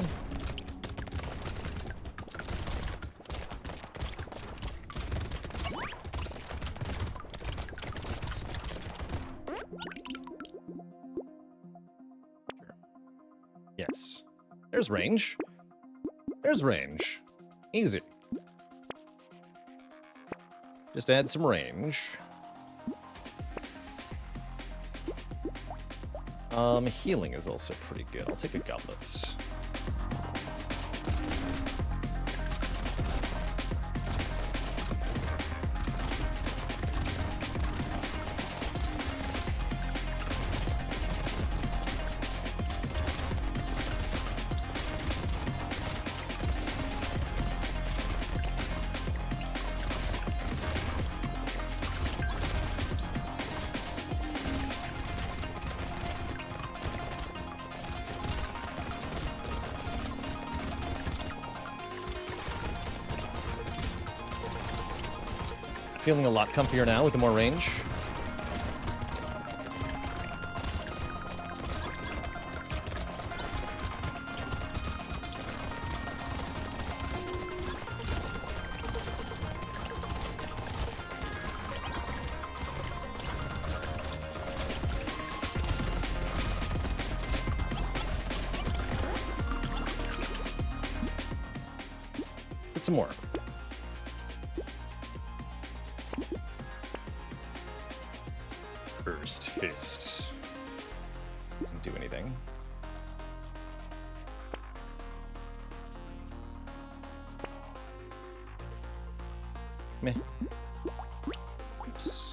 Yes. There's range. There's range. Easy. Just add some range. Healing is also pretty good. I'll take a goblet. Feeling a lot comfier now with the more range. Get some more. First fist. Doesn't do anything. Meh. Oops.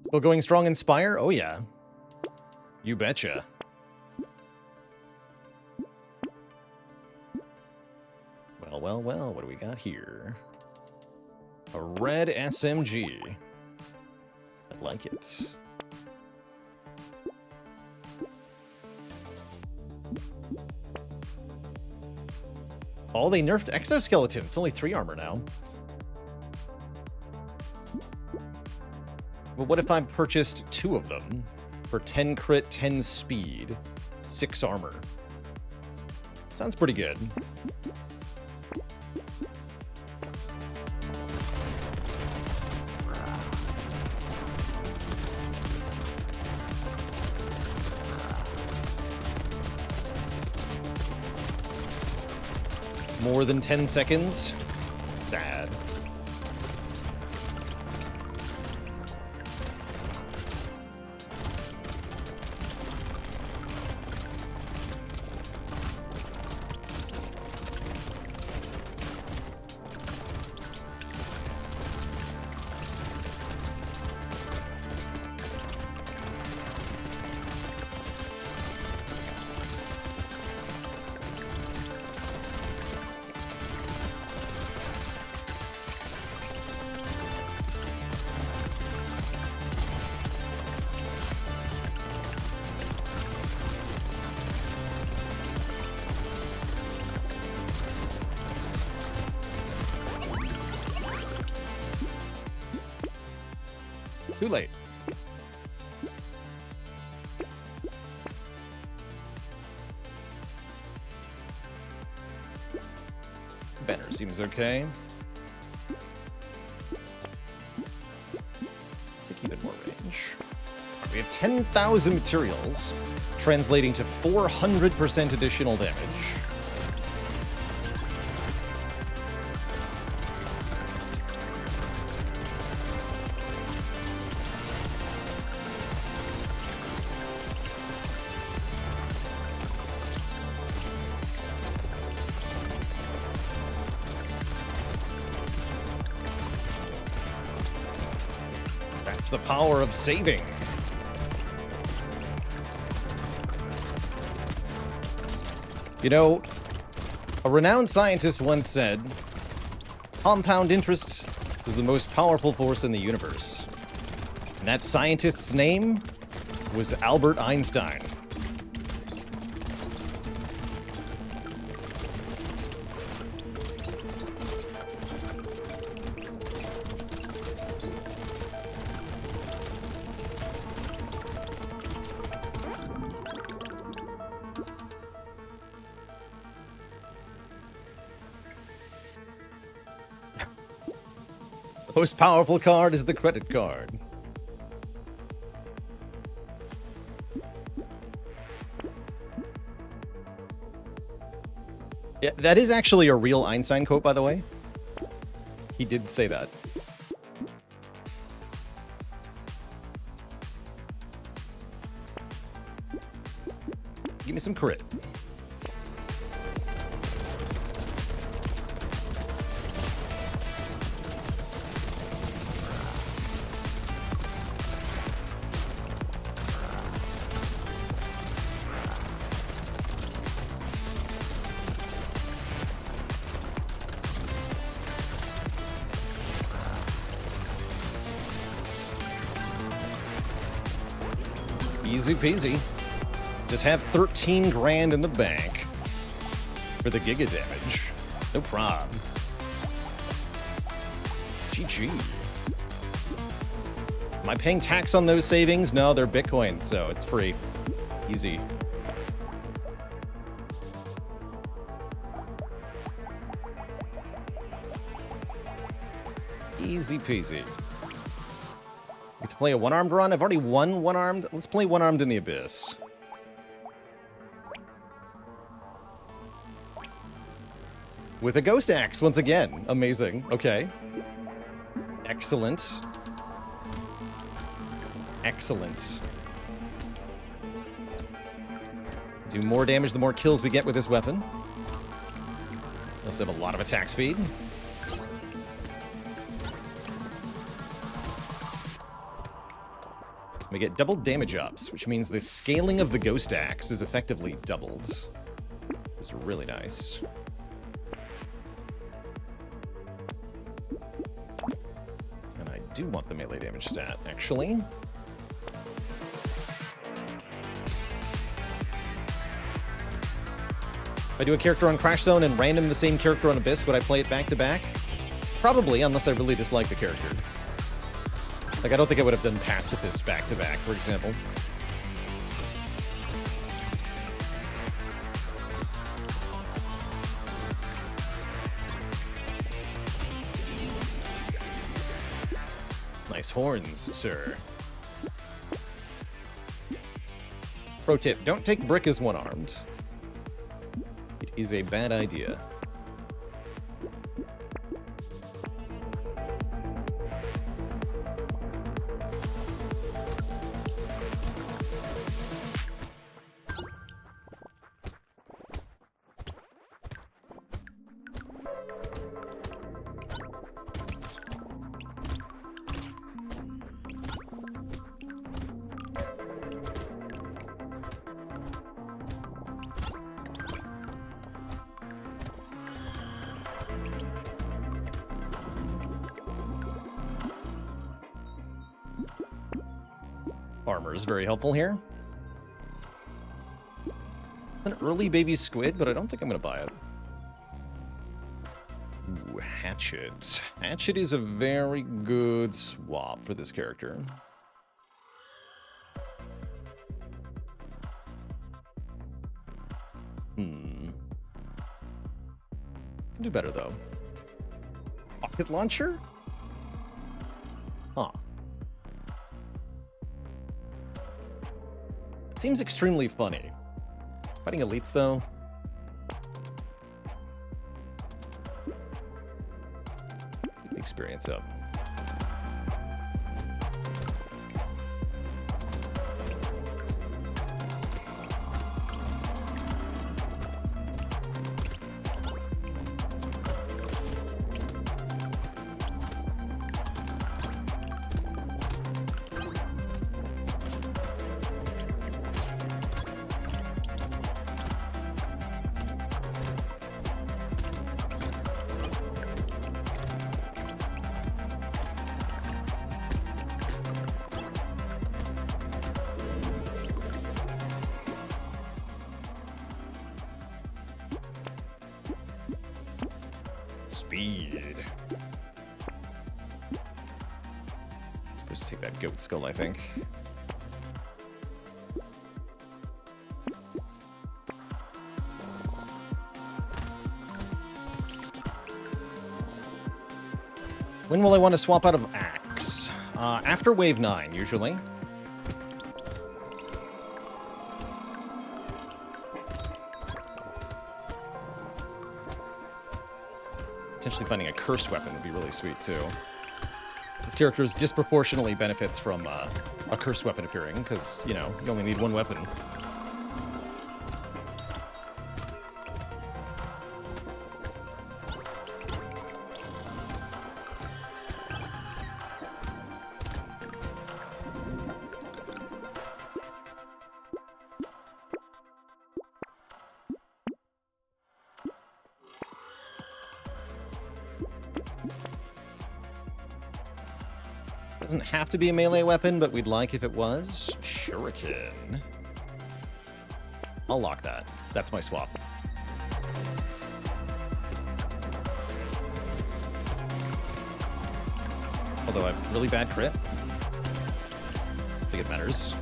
Still going strong in Spire? Oh, yeah. You betcha. Well, well, well, what do we got here? A red SMG. I like it. Oh, they nerfed Exoskeleton. It's only 3 armor now. But what if I purchased 2 of them for 10 crit, 10 speed, 6 armor? Sounds pretty good. More than 10 seconds? Sad. Too late. Banner seems okay. Take even more range. We have 10,000 materials, translating to 400% additional damage. That's the power of saving. You know, a renowned scientist once said, compound interest is the most powerful force in the universe. And that scientist's name was Albert Einstein. The most powerful card is the credit card. Yeah, that is actually a real Einstein quote, by the way. He did say that. Give me some crit. Easy peasy. Just have 13 grand in the bank for the giga damage. No problem. GG. Am I paying tax on those savings? No, they're Bitcoin, so it's free. Easy. Easy peasy. Get to play a one-armed run? I've already won one-armed. Let's play one-armed in the Abyss. With a Ghost Axe, once again. Amazing. Okay. Excellent. Excellent. Do more damage the more kills we get with this weapon. Also have a lot of attack speed. We get double damage ups, which means the scaling of the Ghost Axe is effectively doubled. It's really nice. And I do want the melee damage stat, actually. If I do a character on Crash Zone and random the same character on Abyss, would I play it back to back? Probably, unless I really dislike the character. Like, I don't think I would have done Pacifist back to back, for example. Nice horns, sir. Pro tip, don't take Brick as one-armed. It is a bad idea. Armor is very helpful here. It's an early baby squid, but I don't think I'm going to buy it. Ooh, Hatchet. Hatchet is a very good swap for this character. Can do better, though. Rocket launcher? Huh. It seems extremely funny. Fighting elites, though. Keep the experience up. Speed. Supposed to take that goat skull, I think. When will I want to swap out of Axe? After Wave 9, usually. Potentially finding a cursed weapon would be really sweet, too. This character disproportionately benefits from a cursed weapon appearing, because, you know, you only need one weapon. Doesn't have to be a melee weapon, but we'd like if it was. Shuriken. I'll lock that. That's my swap. Although I have really bad crit. I think it matters.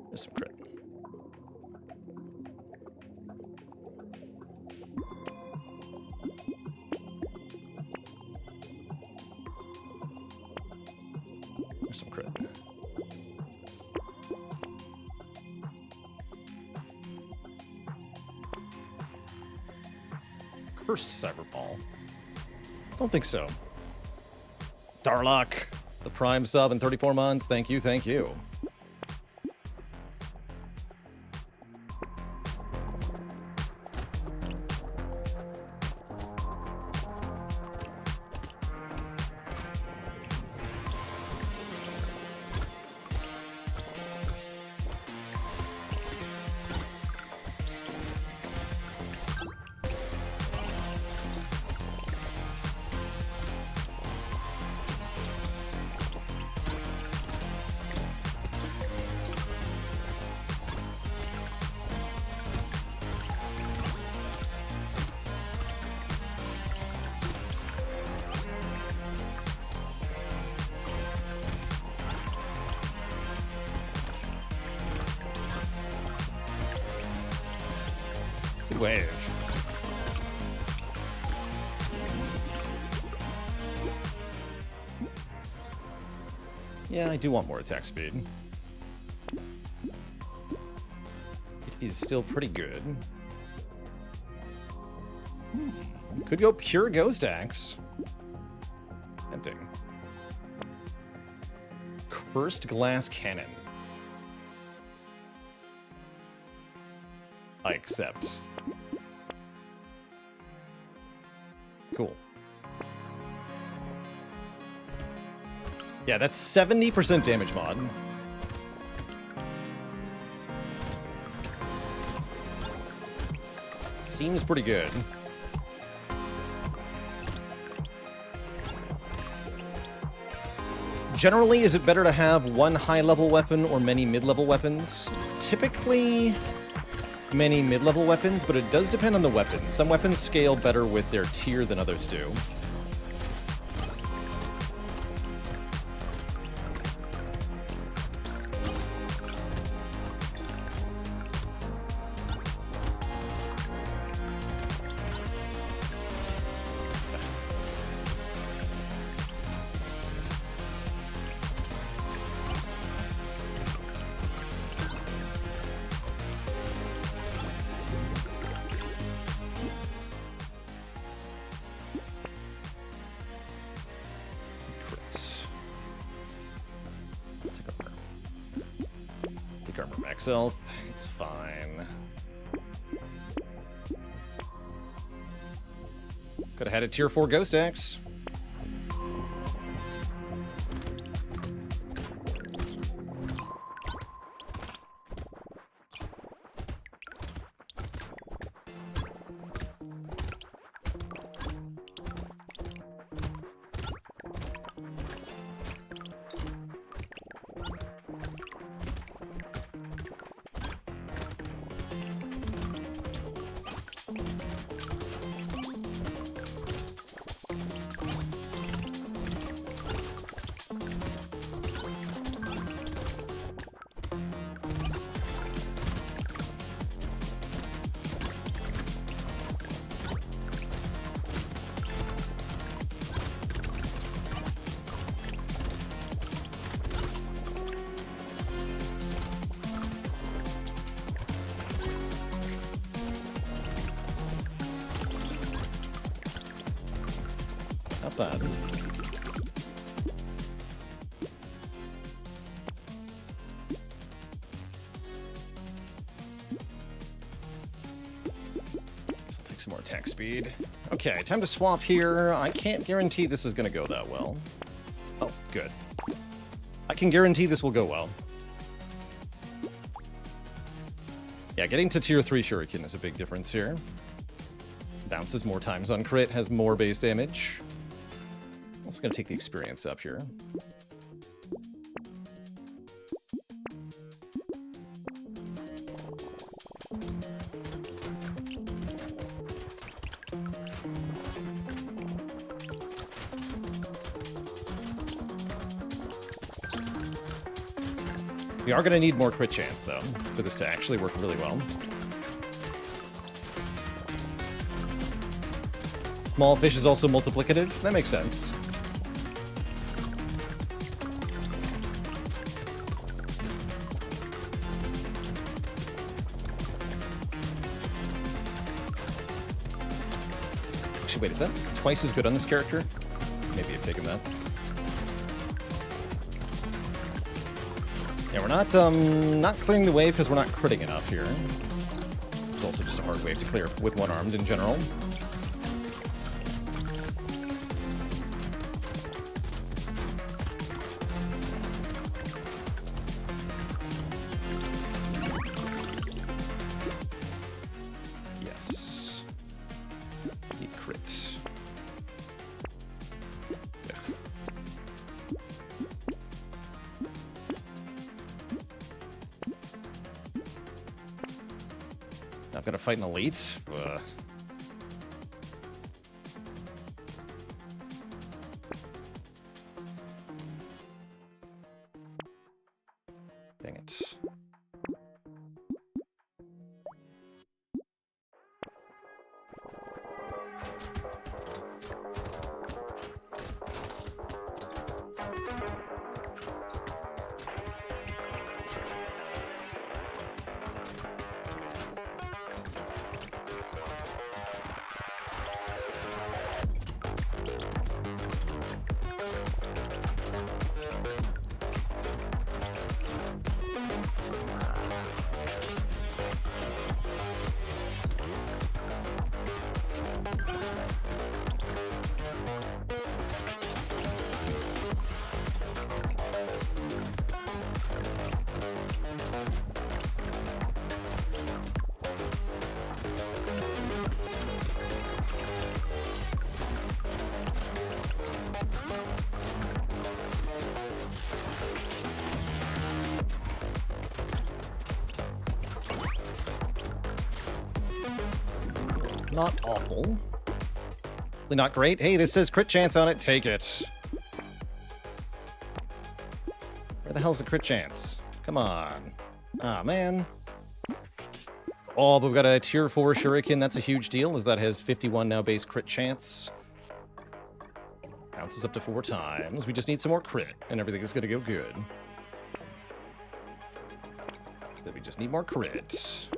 There's some crit. There's some crit. Cursed Cyberball. Don't think so. Darlock, the Prime sub in 34 months. Thank you, thank you. Wave. Yeah, I do want more attack speed. It is still pretty good. Could go pure Ghost Axe. Tempting. Cursed Glass Cannon. I accept. Cool. Yeah, that's 70% damage mod. Seems pretty good. Generally, is it better to have one high-level weapon or many mid-level weapons? Typically, many mid-level weapons, but it does depend on the weapon. Some weapons scale better with their tier than others do. Max health, it's fine. Could have had a tier 4 Ghost Axe. Not bad. Guess I'll take some more attack speed. Okay, time to swap here. I can't guarantee this is going to go that well. Oh, good. I can guarantee this will go well. Yeah, getting to tier 3 Shuriken is a big difference here. Bounces more times on crit, has more base damage. Also going to take the experience up here. We are going to need more crit chance, though, for this to actually work really well. Small fish is also multiplicative. That makes sense. Actually, wait, is that twice as good on this character? Maybe I've taken that. Yeah, we're not clearing the wave because we're not critting enough here. It's also just a hard wave to clear with one-armed in general. Yes. Need crit. Not gonna fight an elite. Dang it. Not awful. Not great. Hey, this says crit chance on it. Take it. Where the hell's the crit chance? Come on. Ah, man. Oh, but we've got a tier 4 shuriken. That's a huge deal, as that has 51 now base crit chance. Bounces up to 4 times. We just need some more crit, and everything is going to go good. So we just need more crit.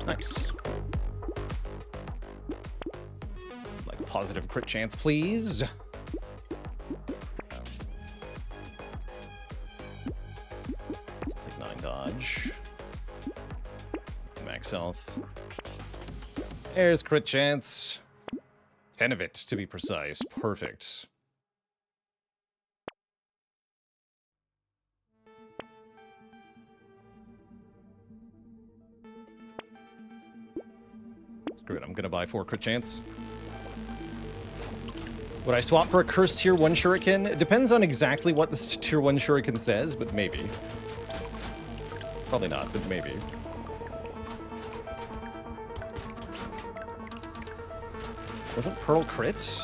Nice. Like positive crit chance, please. Take 9 dodge. Max health. There's crit chance. 10 of it, to be precise. Perfect. Screw it, I'm gonna buy 4 crit chance. Would I swap for a cursed tier 1 shuriken? It depends on exactly what this tier 1 shuriken says, but maybe. Probably not, but maybe. Wasn't Pearl crit?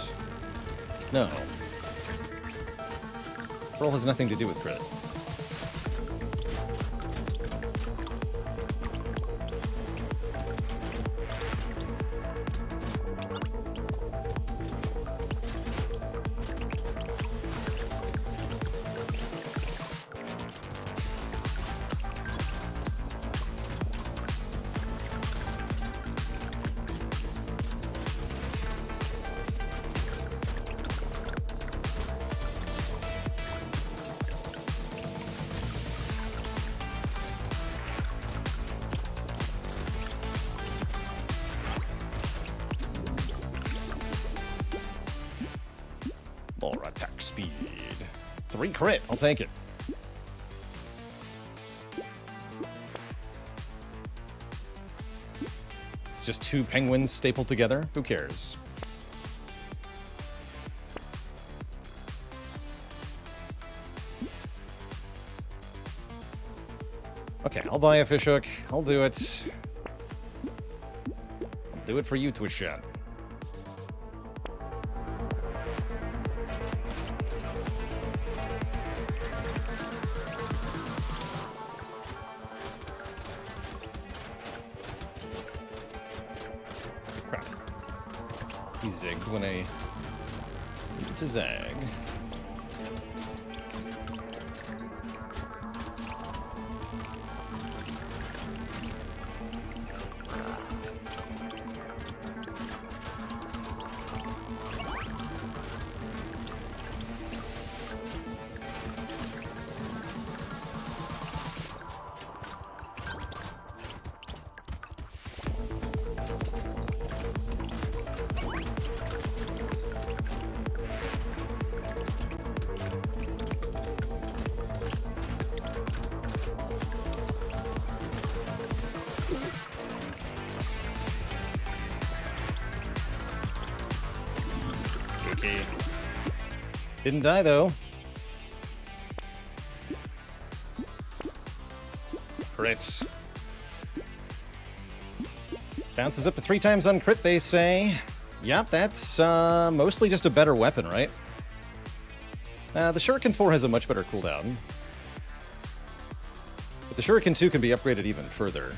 No. Pearl has nothing to do with crit. More attack speed. 3 crit. I'll take it. It's just 2 penguins stapled together. Who cares? Okay, I'll buy a fishhook. I'll do it. I'll do it for you, Twishat. He zigged when I needed to zag. Didn't die, though. Crit. Bounces up to 3 times on crit, they say. Yep, that's mostly just a better weapon, right? The Shuriken 4 has a much better cooldown. But the Shuriken 2 can be upgraded even further.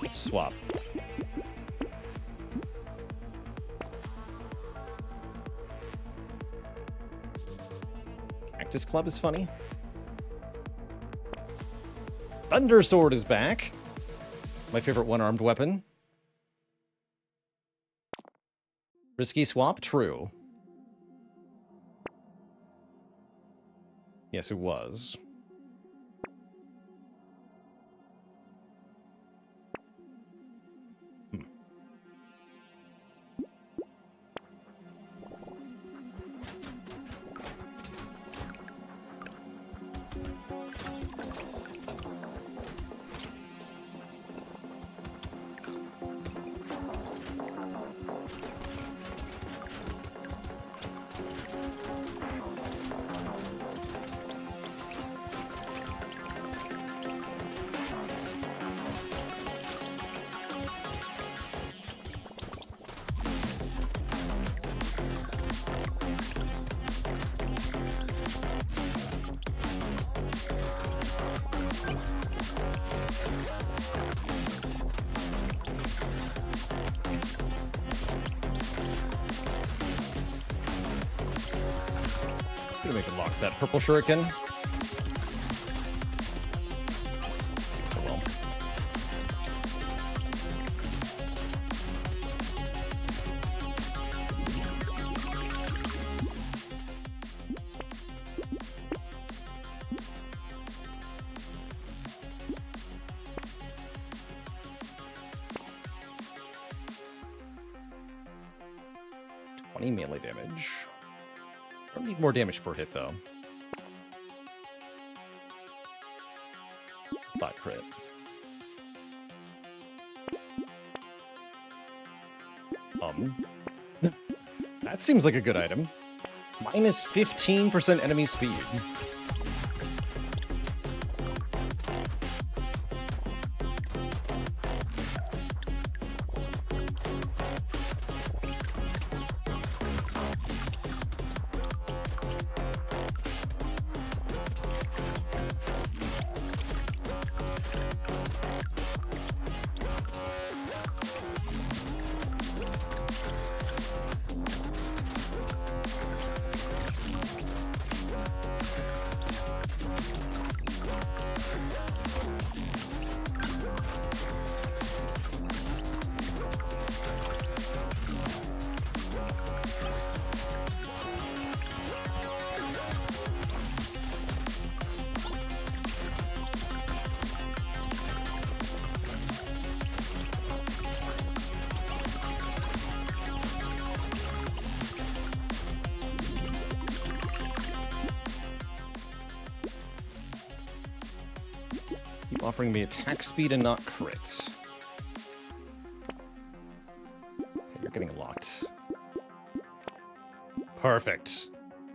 Let's swap. Cactus Club is funny. Thunder Sword is back. My favorite one-armed weapon. Risky swap? True. Yes, it was. Gonna make it lock that purple shuriken. Oh well. Melee damage. I don't need more damage per hit, though. Thought crit. That seems like a good item. Minus 15% enemy speed. Keep offering me attack speed and not crits. Okay, you're getting locked. Perfect.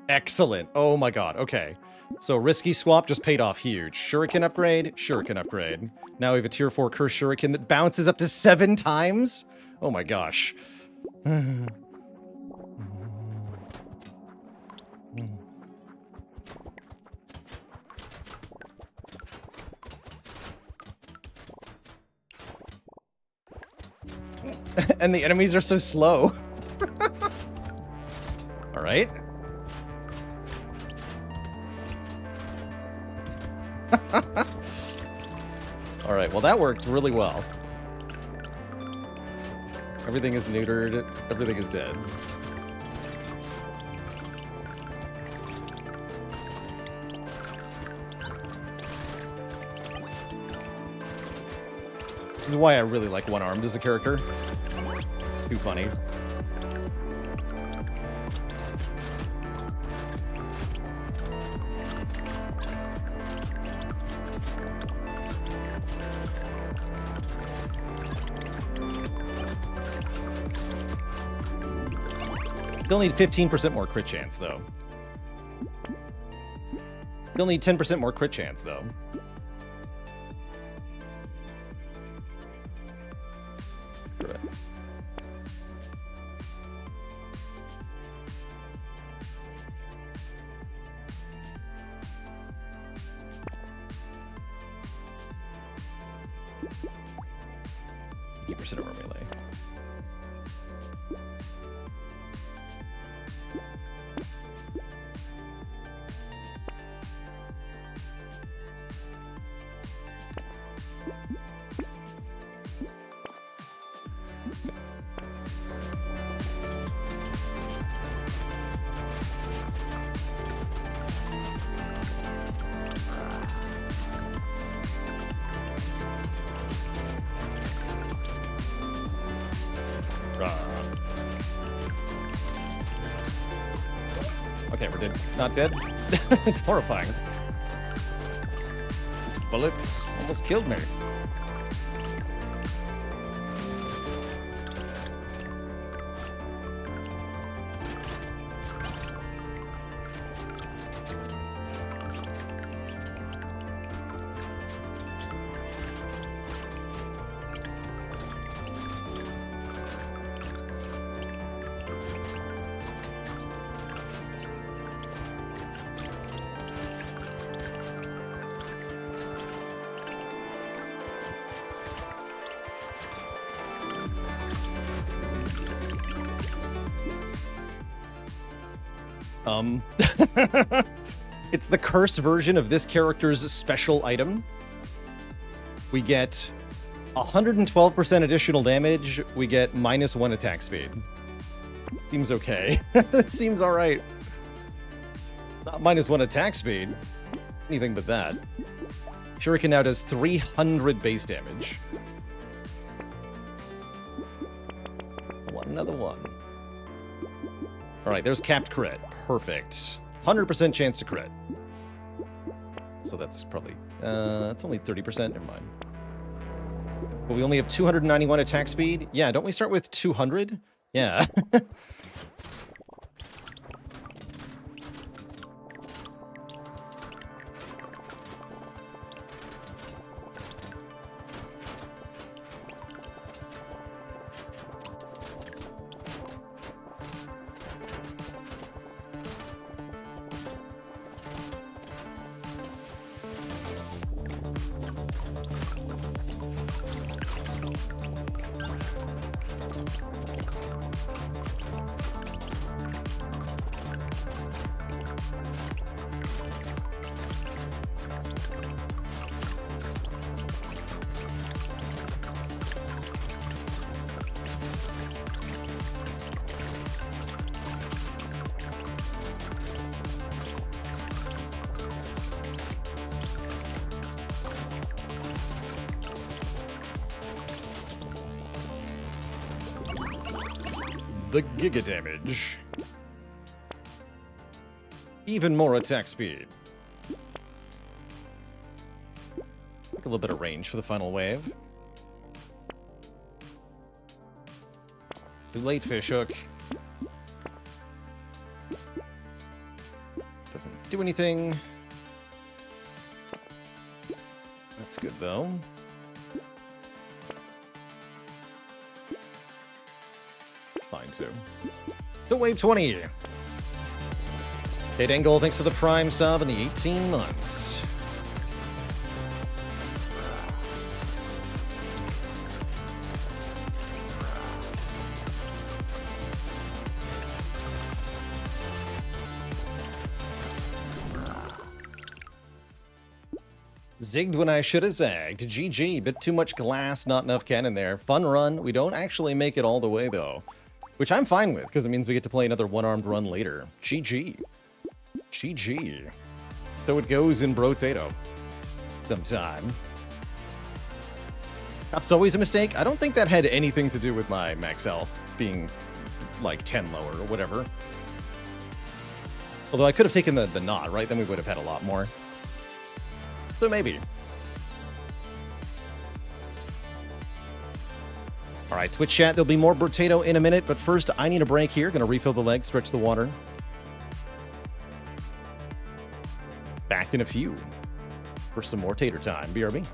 Excellent. Oh my god. Okay. So risky swap just paid off huge. Shuriken upgrade, Shuriken upgrade. Now we have a tier 4 Curse Shuriken that bounces up to 7 times? Oh my gosh. And the enemies are so slow. All right. All right, well, that worked really well. Everything is neutered. Everything is dead. This is why I really like one-armed as a character. It's too funny. Still need 15% more crit chance, though. Still need 10% more crit chance, though. 20% of our melee. Okay, we're dead. Not dead. It's horrifying. Bullets almost killed me. It's the cursed version of this character's special item. We get 112% additional damage. We get -1 attack speed. Seems okay. Seems alright. Not -1 attack speed. Anything but that. Shuriken now does 300 base damage. Another one. Alright, there's capped crit. Perfect. 100% chance to crit. So that's probably... that's only 30%. Never mind. But we only have 291 attack speed? Yeah, don't we start with 200? Yeah. The Giga damage. Even more attack speed. A little bit of range for the final wave. Too late, Fishhook. Doesn't do anything. That's good, though. Fine, too. So, wave 20. Kate Engel, thanks for the Prime sub and the 18 months. Zigged when I should have zagged. GG, bit too much glass, not enough cannon there. Fun run. We don't actually make it all the way, though. Which I'm fine with, because it means we get to play another one-armed run later. GG. GG. So it goes in Brotato. Sometime. That's always a mistake. I don't think that had anything to do with my max health being, like, 10 lower or whatever. Although I could have taken the knot, right? Then we would have had a lot more. So maybe. All right, Twitch chat, there'll be more Brotato in a minute, but first I need a break here. Gonna refill the leg, stretch the water. Back in a few for some more tater time. BRB.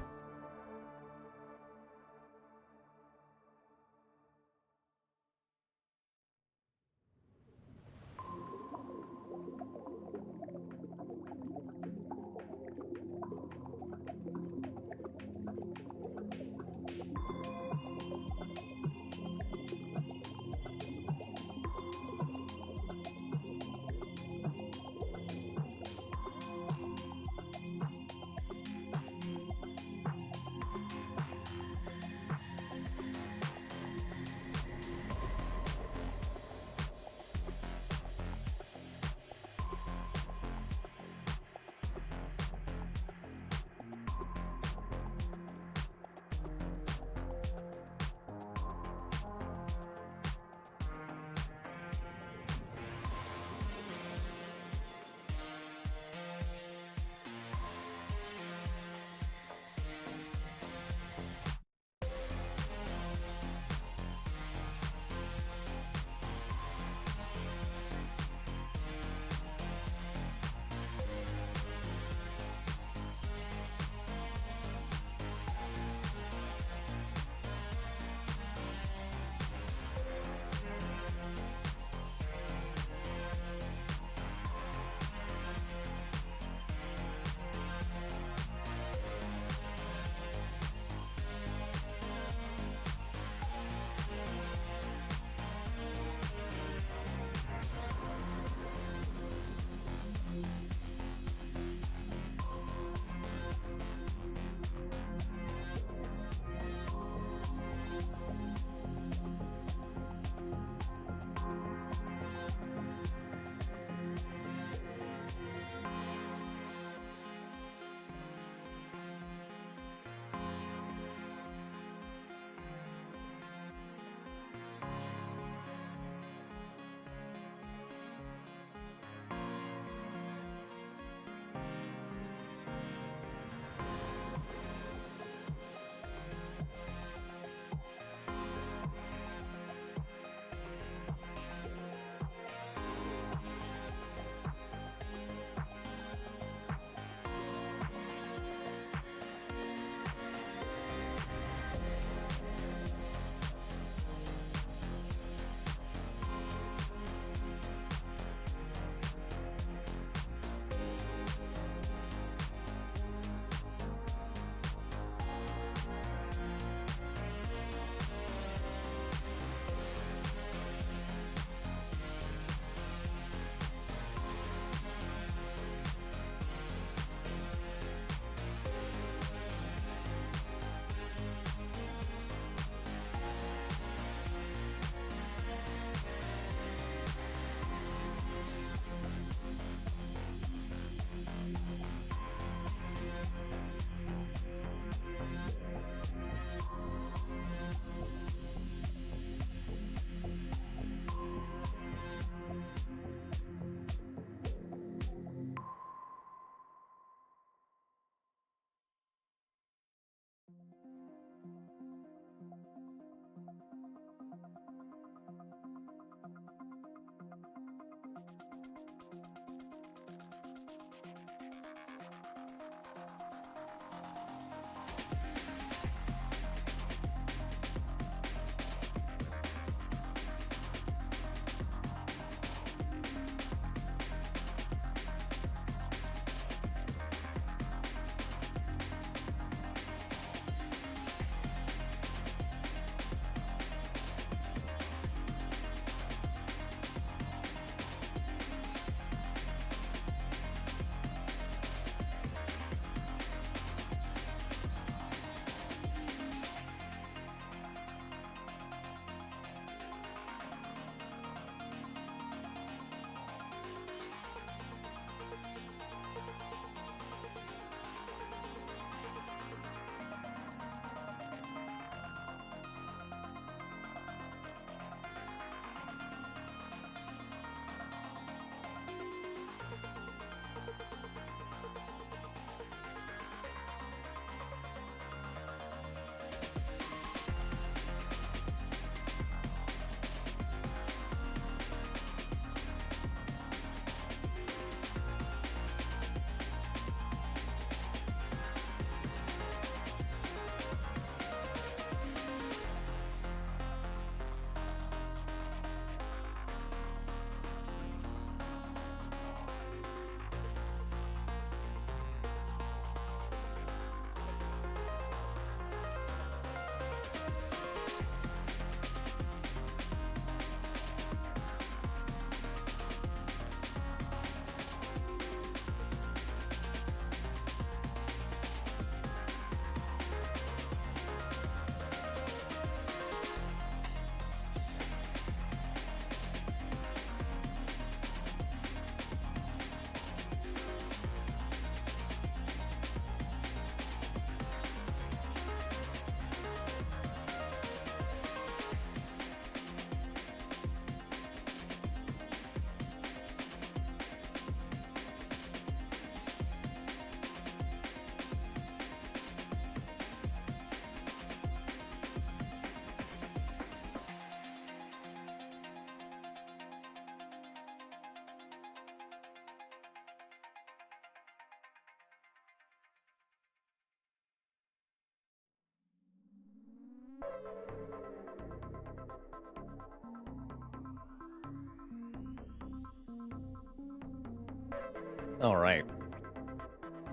All right.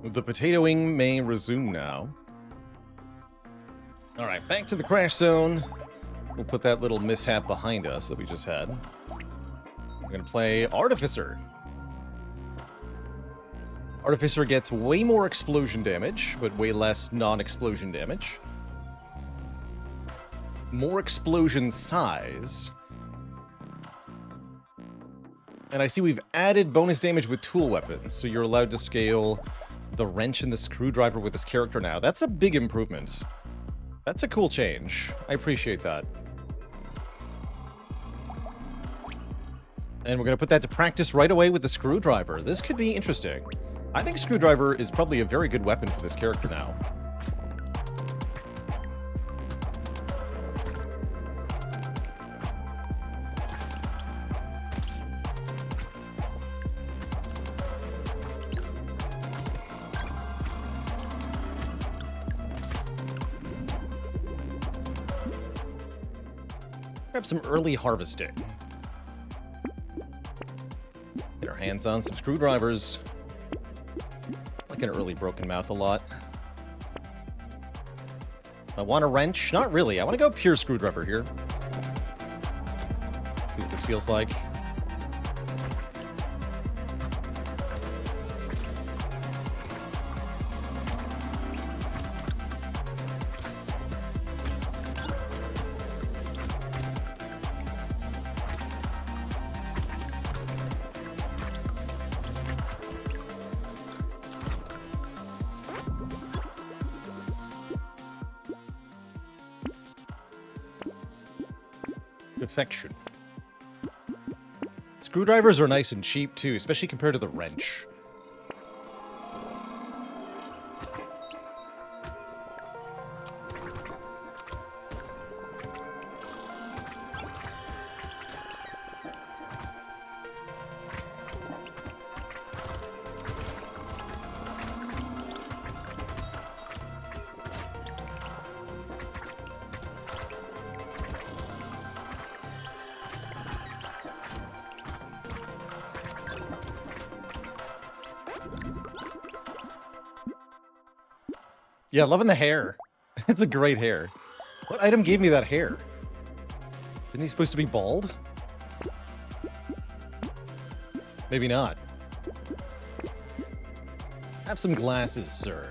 The potatoing may resume now. All right, back to the crash zone. We'll put that little mishap behind us that we just had. We're going to play Artificer. Artificer gets way more explosion damage, but way less non-explosion damage. More explosion size. And I see we've added bonus damage with tool weapons, so you're allowed to scale the wrench and the screwdriver with this character now. That's a big improvement. That's a cool change. I appreciate that. And we're going to put that to practice right away with the screwdriver. This could be interesting. I think screwdriver is probably a very good weapon for this character now. Grab some early harvesting. Get our hands on some screwdrivers. I like an early broken mouth a lot. I want a wrench? Not really. I want to go pure screwdriver here. Let's see what this feels like. Affection. Screwdrivers are nice and cheap too, especially compared to the wrench. Yeah, loving the hair. It's a great hair. What item gave me that hair? Isn't he supposed to be bald? Maybe not. Have some glasses, sir.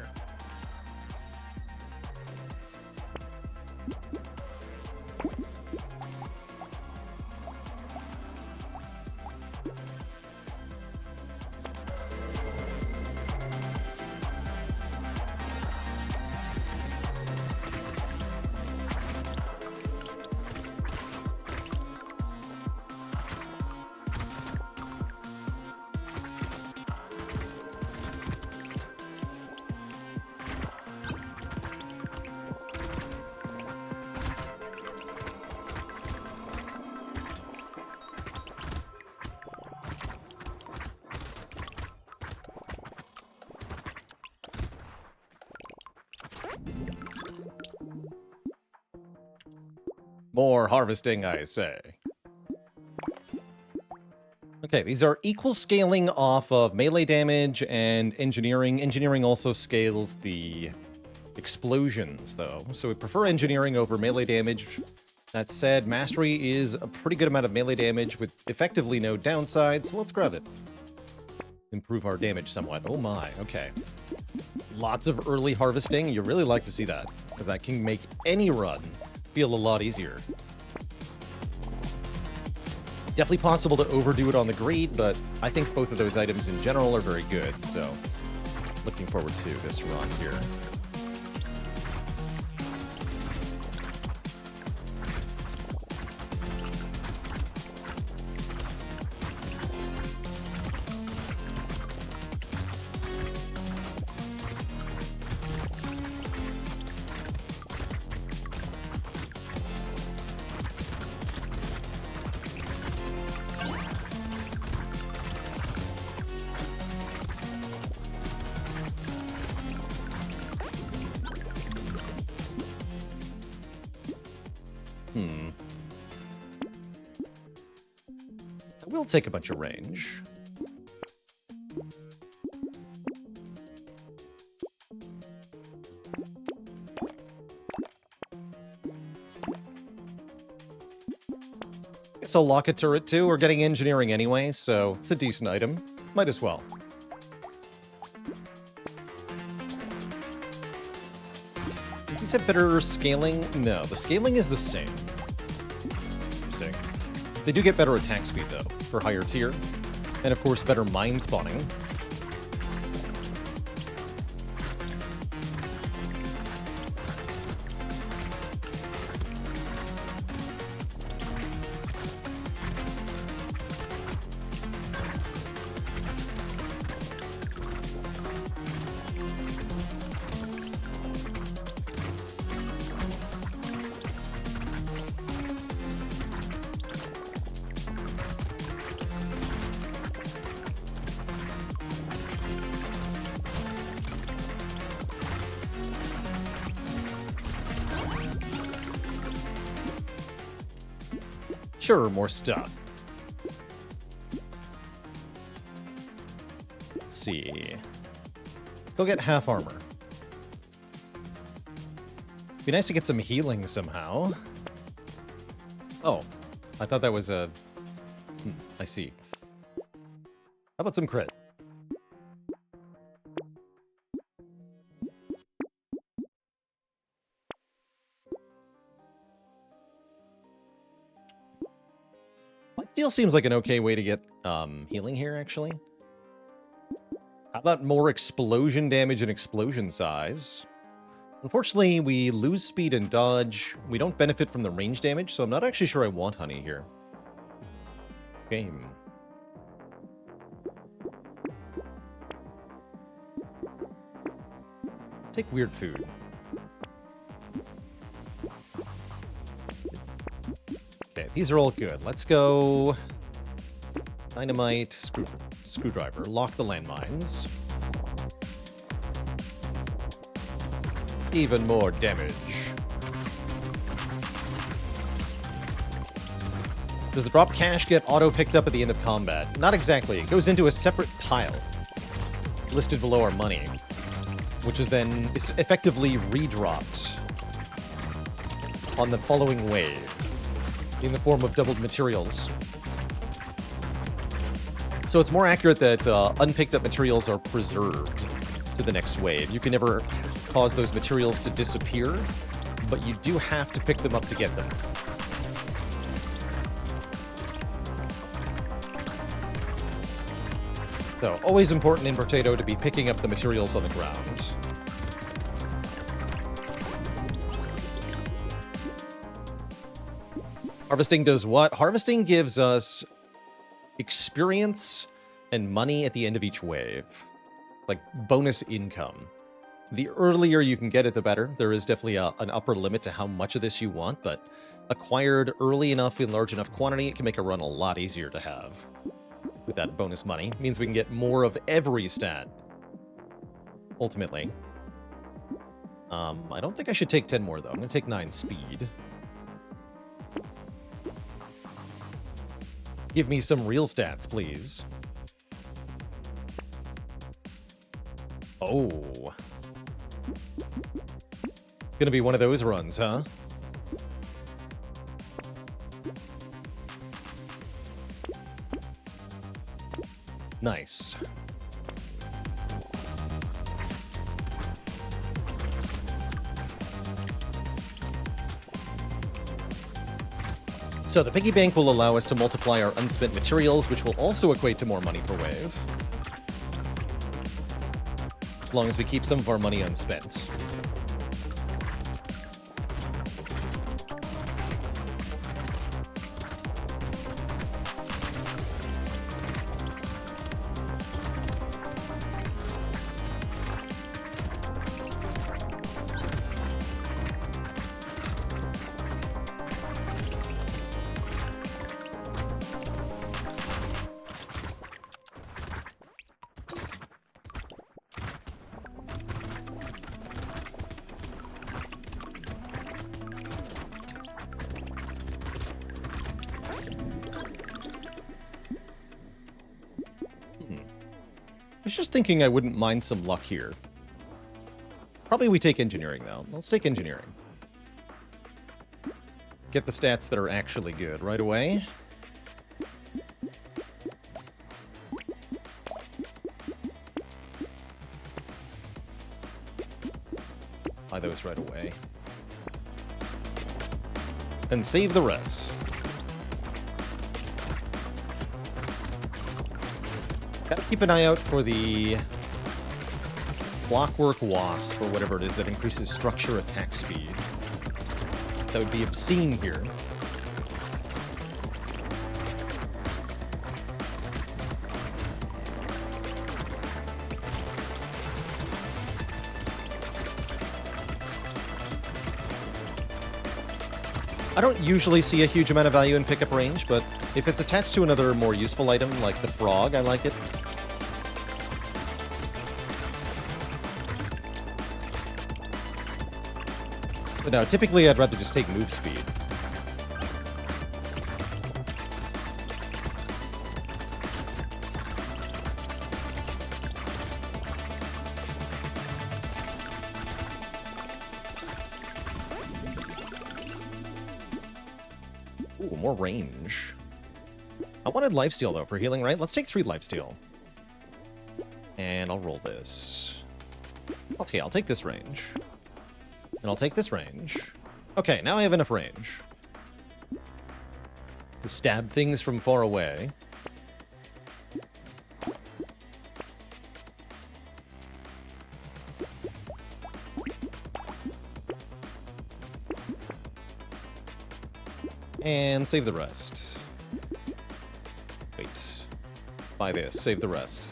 More harvesting, I say. Okay, these are equal scaling off of melee damage and engineering. Engineering also scales the explosions, though. So we prefer engineering over melee damage. That said, mastery is a pretty good amount of melee damage with effectively no downsides, so let's grab it. Improve our damage somewhat. Oh my, okay. Lots of early harvesting. You really like to see that, because that can make any run feel a lot easier. Definitely possible to overdo it on the greed, but I think both of those items in general are very good, so looking forward to this run here. We'll take a bunch of range. guess I'll lock a turret too. We're getting engineering anyway, so it's a decent item. Might as well. Do these have better scaling? No, the scaling is the same. Interesting. They do get better attack speed, though, for higher tier. And, of course, better mine spawning. Sure, more stuff. Let's see. Still get half armor. Be nice to get some healing somehow. Oh, I thought that was a... I see. How about some crit? Steel seems like an okay way to get healing here, actually. How about more explosion damage and explosion size? Unfortunately, we lose speed and dodge. We don't benefit from the range damage, so I'm not actually sure I want honey here. Game. Take weird food. Okay, these are all good. Let's go... Dynamite, screwdriver. Lock the landmines. Even more damage. Does the drop cash get auto-picked up at the end of combat? Not exactly. It goes into a separate pile, listed below our money, which is then effectively redropped on the following wave in the form of doubled materials. So it's more accurate that unpicked up materials are preserved to the next wave. You can never cause those materials to disappear, but you do have to pick them up to get them. So, always important in Brotato to be picking up the materials on the ground. Harvesting does what? Harvesting gives us experience and money at the end of each wave. It's like bonus income. The earlier you can get it, the better. There is definitely an upper limit to how much of this you want, but acquired early enough in large enough quantity, it can make a run a lot easier to have. With that bonus money. It means we can get more of every stat. Ultimately. I don't think I should take 10 more, though. I'm going to take 9 speed. Give me some real stats, please. Oh. It's going to be one of those runs, huh? Nice. So the piggy bank will allow us to multiply our unspent materials, which will also equate to more money per wave. As long as we keep some of our money unspent. I was just thinking I wouldn't mind some luck here. Probably we take engineering, though. Let's take engineering. Get the stats that are actually good right away. this right away. And save the rest. Gotta keep an eye out for the Clockwork Wasp, or whatever it is that increases structure attack speed. That would be obscene here. I don't usually see a huge amount of value in pickup range, but if it's attached to another more useful item, like the frog, I like it. But no, typically I'd rather just take move speed. Ooh, more range. I wanted lifesteal, though, for healing, right? Let's take 3 lifesteal. And I'll roll this. Okay, I'll take this range. And I'll take this range. Okay, now I have enough range to stab things from far away. And save the rest. Wait. Buy this. Save the rest.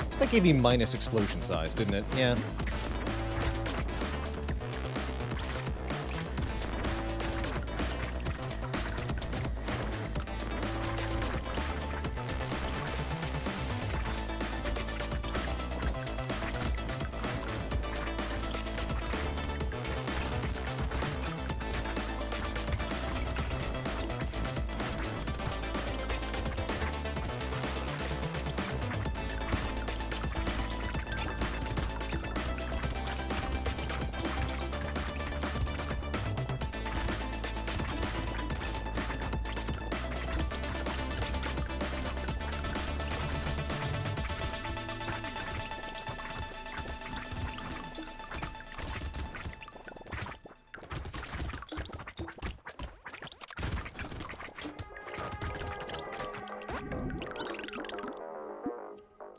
So that gave me minus explosion size, didn't it? Yeah.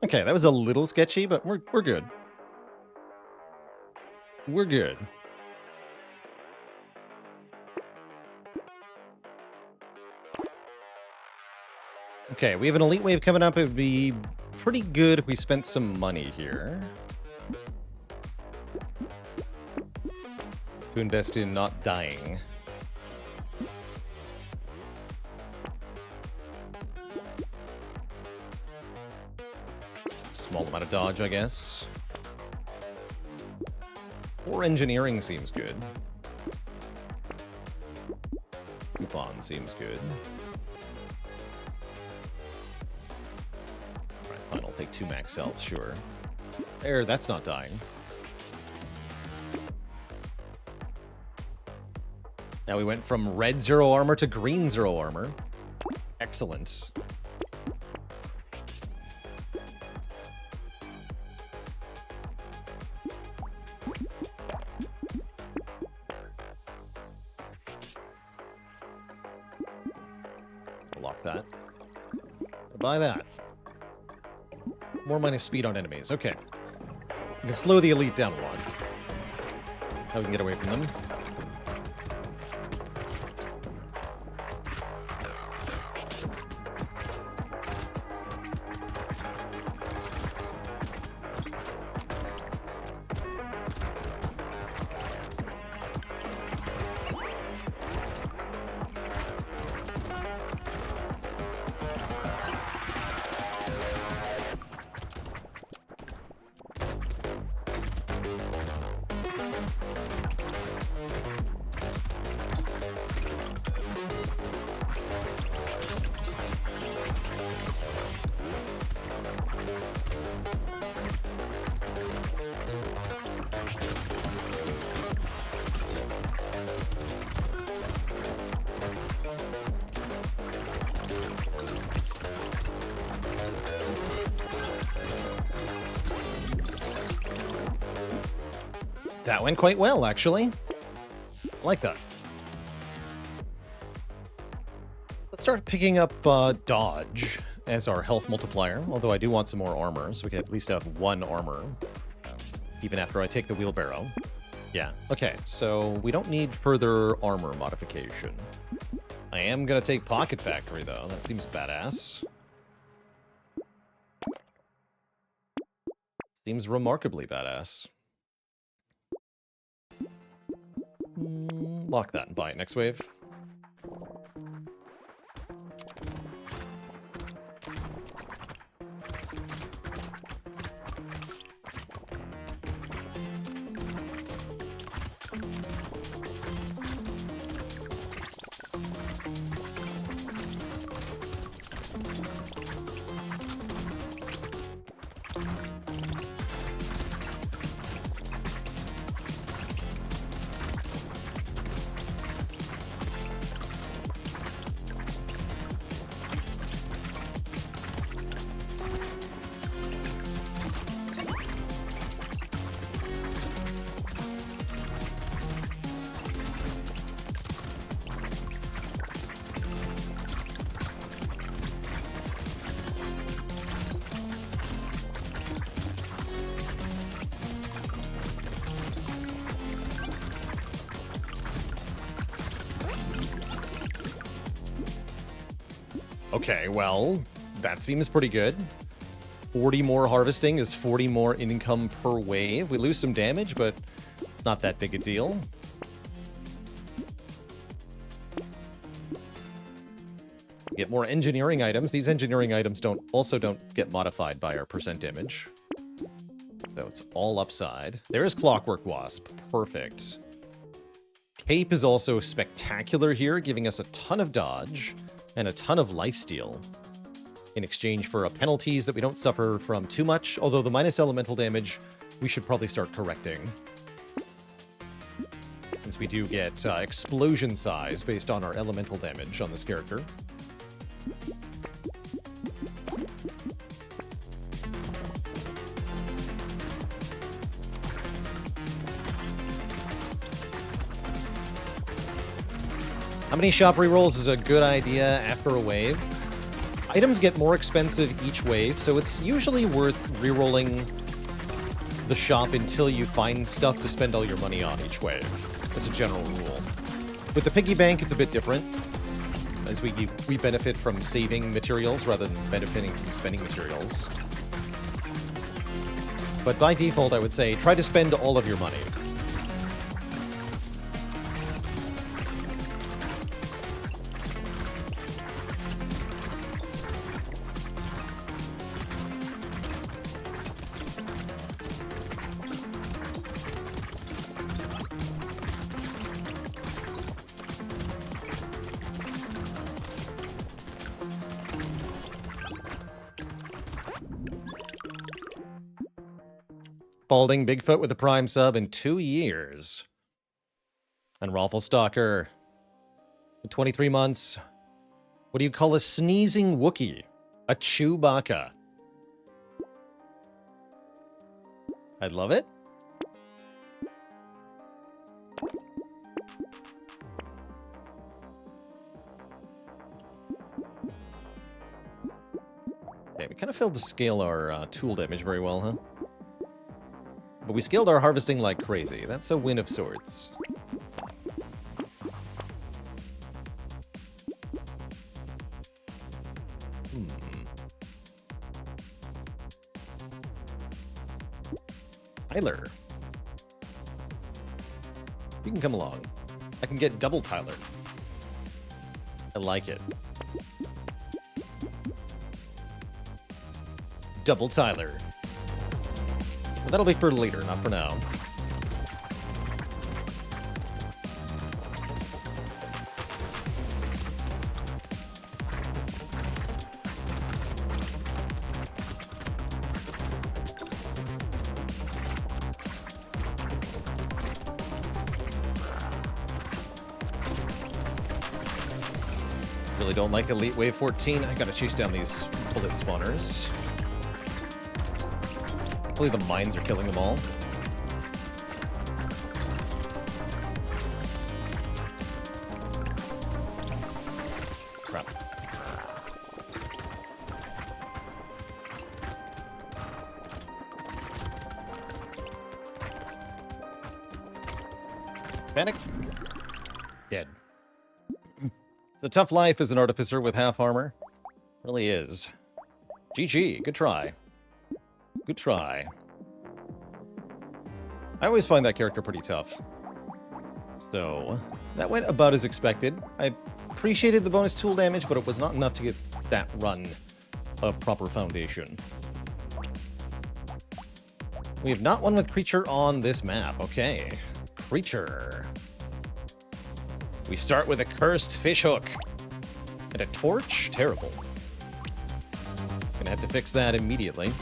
Okay, that was a little sketchy, but we're good. We're good. Okay, we have an elite wave coming up. It would be pretty good if we spent some money here to invest in not dying. Small amount of dodge, I guess. Or engineering seems good. Coupon seems good. Alright, fine, I'll take 2 max health, sure. There, that's not dying. Now we went from red 0 armor to green 0 armor. Excellent. Lock that. Buy that. More minus speed on enemies. Okay. We can slow the elite down a lot. Now we can get away from them. That went quite well, actually. I like that. Let's start picking up dodge as our health multiplier, although I do want some more armor, so we can at least have 1 armor, even after I take the wheelbarrow. Yeah, okay, so we don't need further armor modification. I am going to take Pocket Factory, though. That seems badass. Seems remarkably badass. Lock that and buy it next wave. Okay, well, that seems pretty good. 40 more harvesting is 40 more income per wave. We lose some damage, but it's not that big a deal. We get more engineering items. These engineering items also don't get modified by our percent damage. So it's all upside. There is Clockwork Wasp. Perfect. Cape is also spectacular here, giving us a ton of dodge and a ton of lifesteal in exchange for penalties that we don't suffer from too much, although the minus elemental damage we should probably start correcting, since we do get explosion size based on our elemental damage on this character. How many shop rerolls is a good idea after a wave? Items get more expensive each wave, so it's usually worth rerolling the shop until you find stuff to spend all your money on each wave. That's a general rule. With the piggy bank, it's a bit different, as we benefit from saving materials rather than benefiting from spending materials. But by default, I would say try to spend all of your money. Balding Bigfoot with a Prime sub in 2 years. And Raffle Stalker, 23 months. What do you call a sneezing Wookiee? A Chewbacca. I love it. Okay, we kind of failed to scale our tool damage very well, huh? But we scaled our harvesting like crazy. That's a win of sorts. Tyler. You can come along. I can get double Tyler. I like it. Double Tyler. Well, that'll be for later, not for now. Really don't like Elite Wave 14. I gotta chase down these bullet spawners. Hopefully the mines are killing them all. Panicked. Dead. It's a tough life as an artificer with half armor. Really is. GG. Good try. Good try. I always find that character pretty tough. So, that went about as expected. I appreciated the bonus tool damage, but it was not enough to get that run of proper foundation. We have not won with creature on this map. Okay. Creature. We start with a cursed fishhook. And a torch? Terrible. Gonna have to fix that immediately.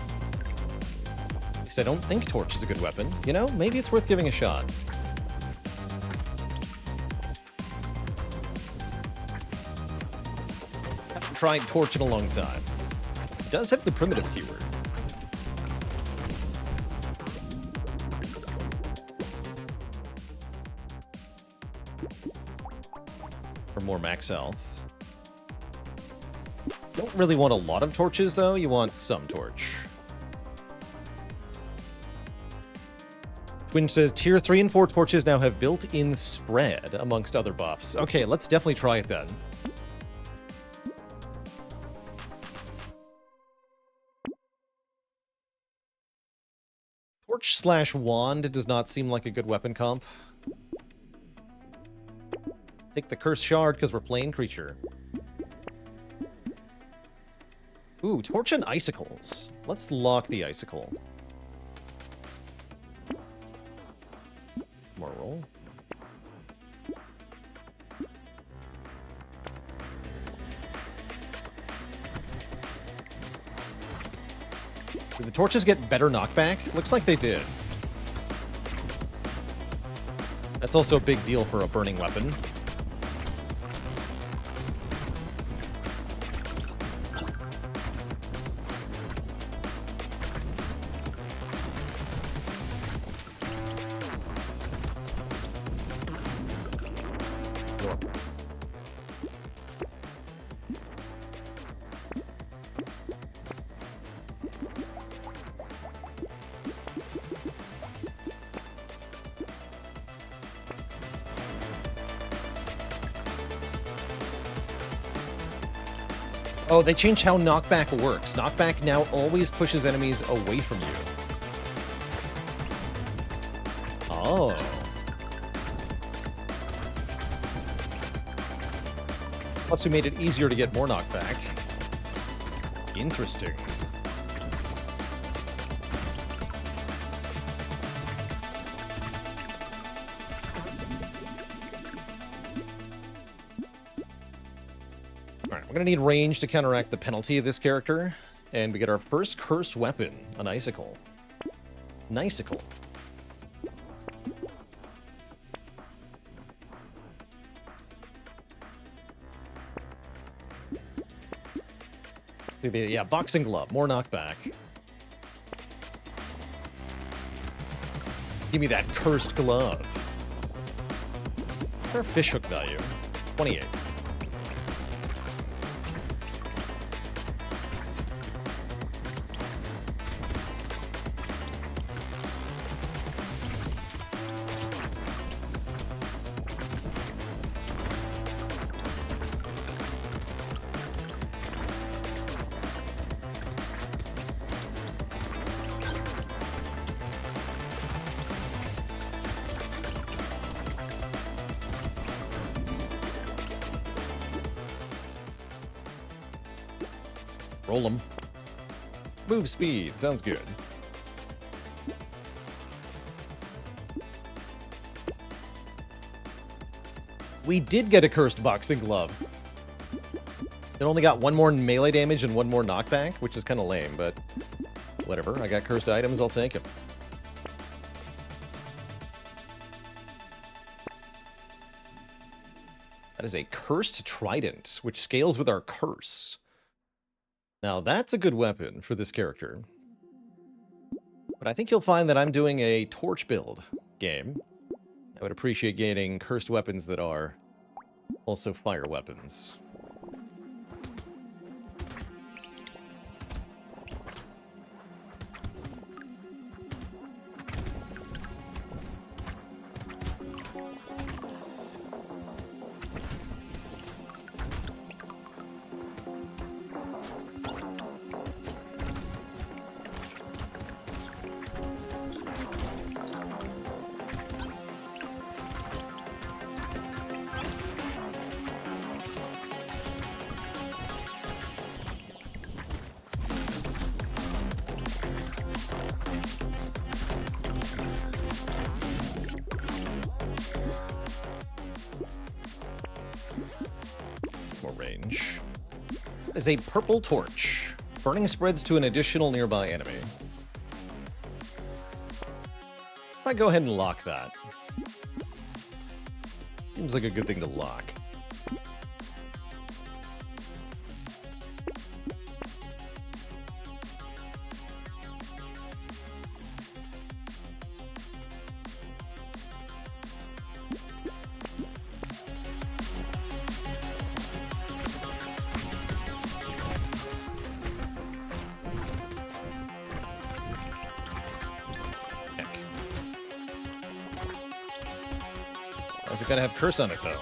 At least I don't think torch is a good weapon. You know, maybe it's worth giving a shot. Haven't tried torch in a long time. It does have the primitive keyword. For more max health. Don't really want a lot of torches, though. You want some torch. Twinge says, Tier 3 and 4 torches now have built-in spread, amongst other buffs. Okay, let's definitely try it then. Torch/wand does not seem like a good weapon comp. Take the cursed shard because we're playing creature. Ooh, torch and icicles. Let's lock the icicle. More roll. Did the torches get better knockback? Looks like they did. That's also a big deal for a burning weapon. Oh, they changed how knockback works. Knockback now always pushes enemies away from you. Oh. Plus, we made it easier to get more knockback. Interesting. We're going to need range to counteract the penalty of this character, and we get our first cursed weapon, an icicle. An icicle. Yeah, boxing glove, more knockback. Give me that cursed glove. What's our fishhook value? 28. Roll them. Move speed. Sounds good. We did get a cursed boxing glove. It only got one more melee damage and one more knockback, which is kind of lame, but whatever. I got cursed items. I'll take them. That is a cursed trident, which scales with our curse. Now, that's a good weapon for this character. But I think you'll find that I'm doing a torch build game. I would appreciate getting cursed weapons that are also fire weapons. Is a purple torch. Burning spreads to an additional nearby enemy. If I go ahead and lock that. Seems like a good thing to lock. Why's it gotta have curse on it, though?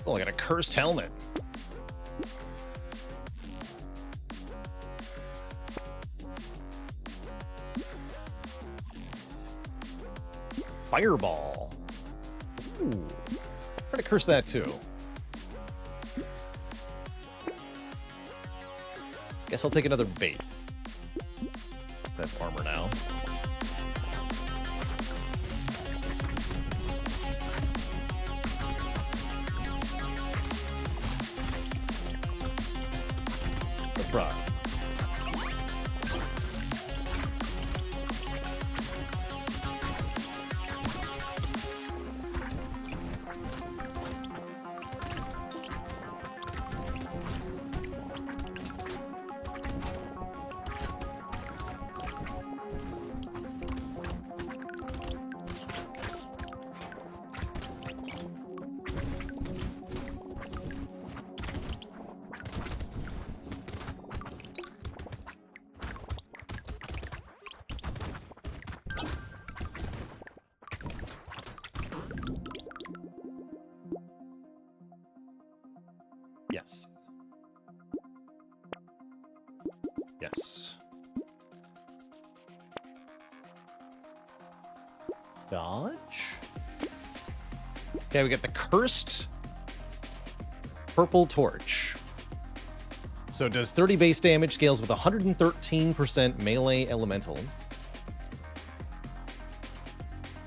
Oh, I got a cursed helmet. Fireball. Ooh. Try to curse that too. Guess I'll take another bait. That armor now. Bruh. Yes. Yes. Dodge? Okay, we got the cursed purple torch. So it does 30 base damage, scales with 113% melee elemental.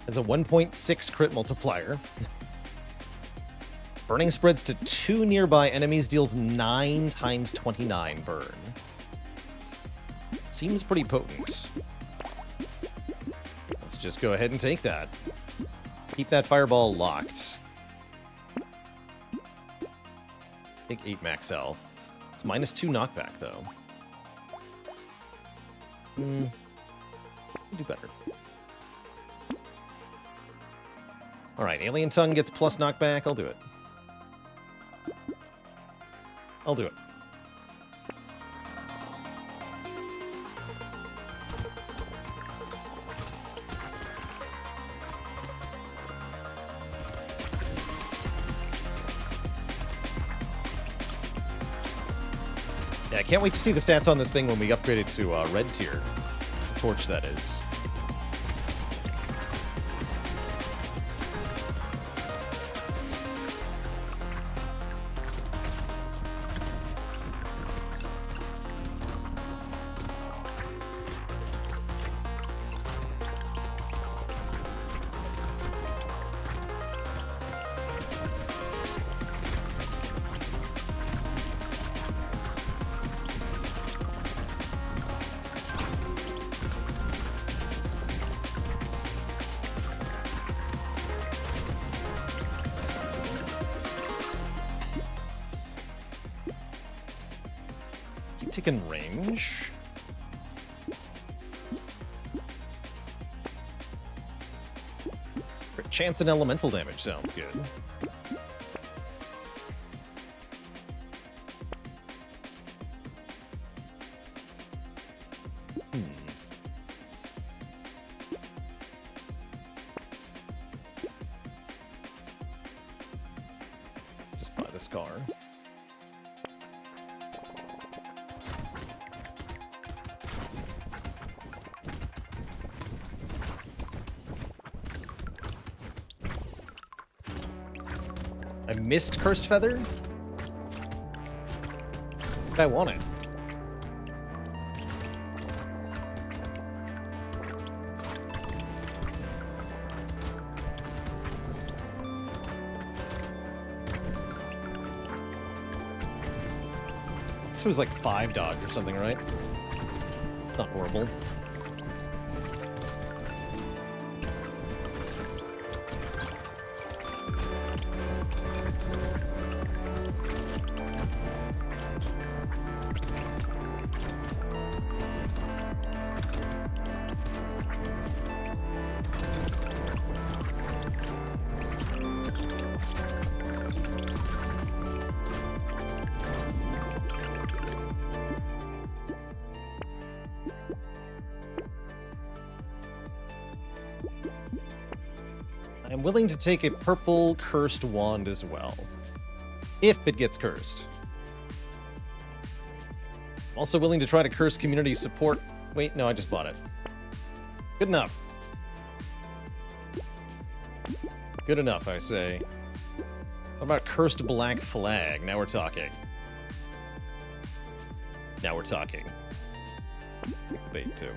Has a 1.6 crit multiplier. Burning spreads to 2 nearby enemies, deals 9 times 29 burn. Seems pretty potent. Let's just go ahead and take that. Keep that fireball locked. Take 8 max health. It's -2 knockback, though. Do better. Alright, Alien Tongue gets plus knockback. I'll do it. I'll do it. Yeah, I can't wait to see the stats on this thing when we upgrade it to red tier. The torch, that is. Taking range. Crit chance and elemental damage sounds good. car. I missed Cursed Feather? But I want it. So it was like 5 dodge or something, right? Not horrible. I'm willing to take a purple cursed wand as well, if it gets cursed. I'm also willing to try to curse community support. Wait, no, I just bought it. Good enough. Good enough, I say. What about cursed black flag? Now we're talking. Now we're talking. Bait too.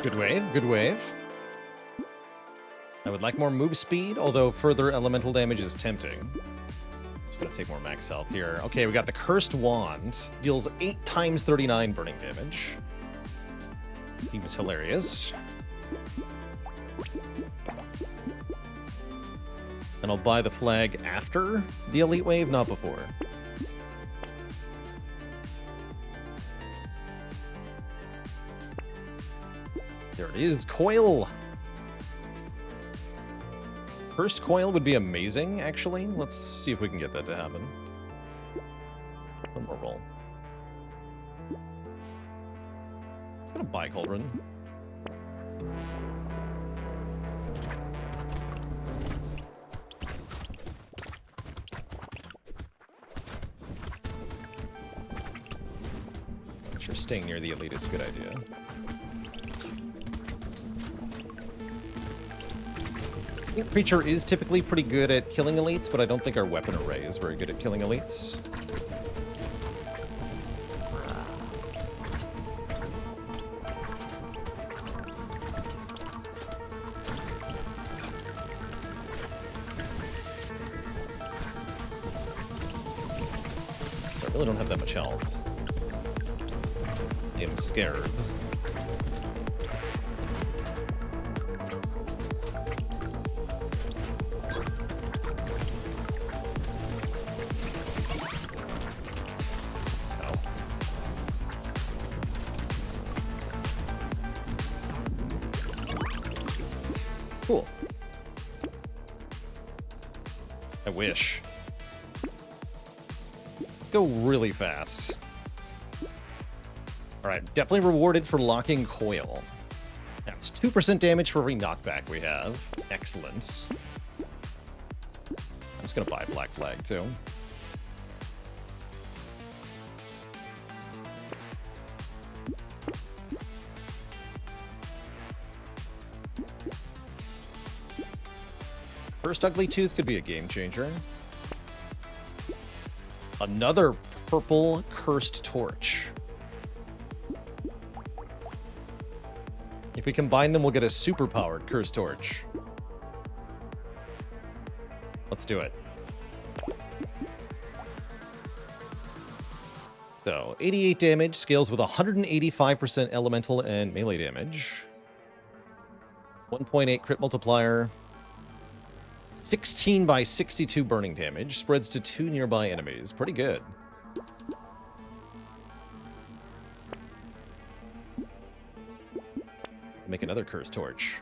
Good wave, good wave. I would like more move speed, although further elemental damage is tempting. It's gonna take more max health here. Okay, we got the Cursed Wand. Deals 8 times 39 burning damage. Seems hilarious. And I'll buy the flag after the Elite Wave, not before. There it is, Coil! First Coil would be amazing, actually. Let's see if we can get that to happen. One more roll. I'm gonna buy Cauldron. Sure, staying near the Elite is a good idea. I think Preacher is typically pretty good at killing elites, but I don't think our weapon array is very good at killing elites. So I really don't have that much health. I am scared. Cool. I wish. Let's go really fast. Alright, definitely rewarded for locking Coil. That's 2% damage for every knockback we have. Excellent. I'm just gonna buy Black Flag, too. First Ugly Tooth could be a game changer. Another purple cursed torch. If we combine them, we'll get a super-powered cursed torch. Let's do it. So, 88 damage, scales with 185% elemental and melee damage. 1.8 crit multiplier. 16 by 62 burning damage. Spreads to 2 nearby enemies. Pretty good. Make another cursed torch.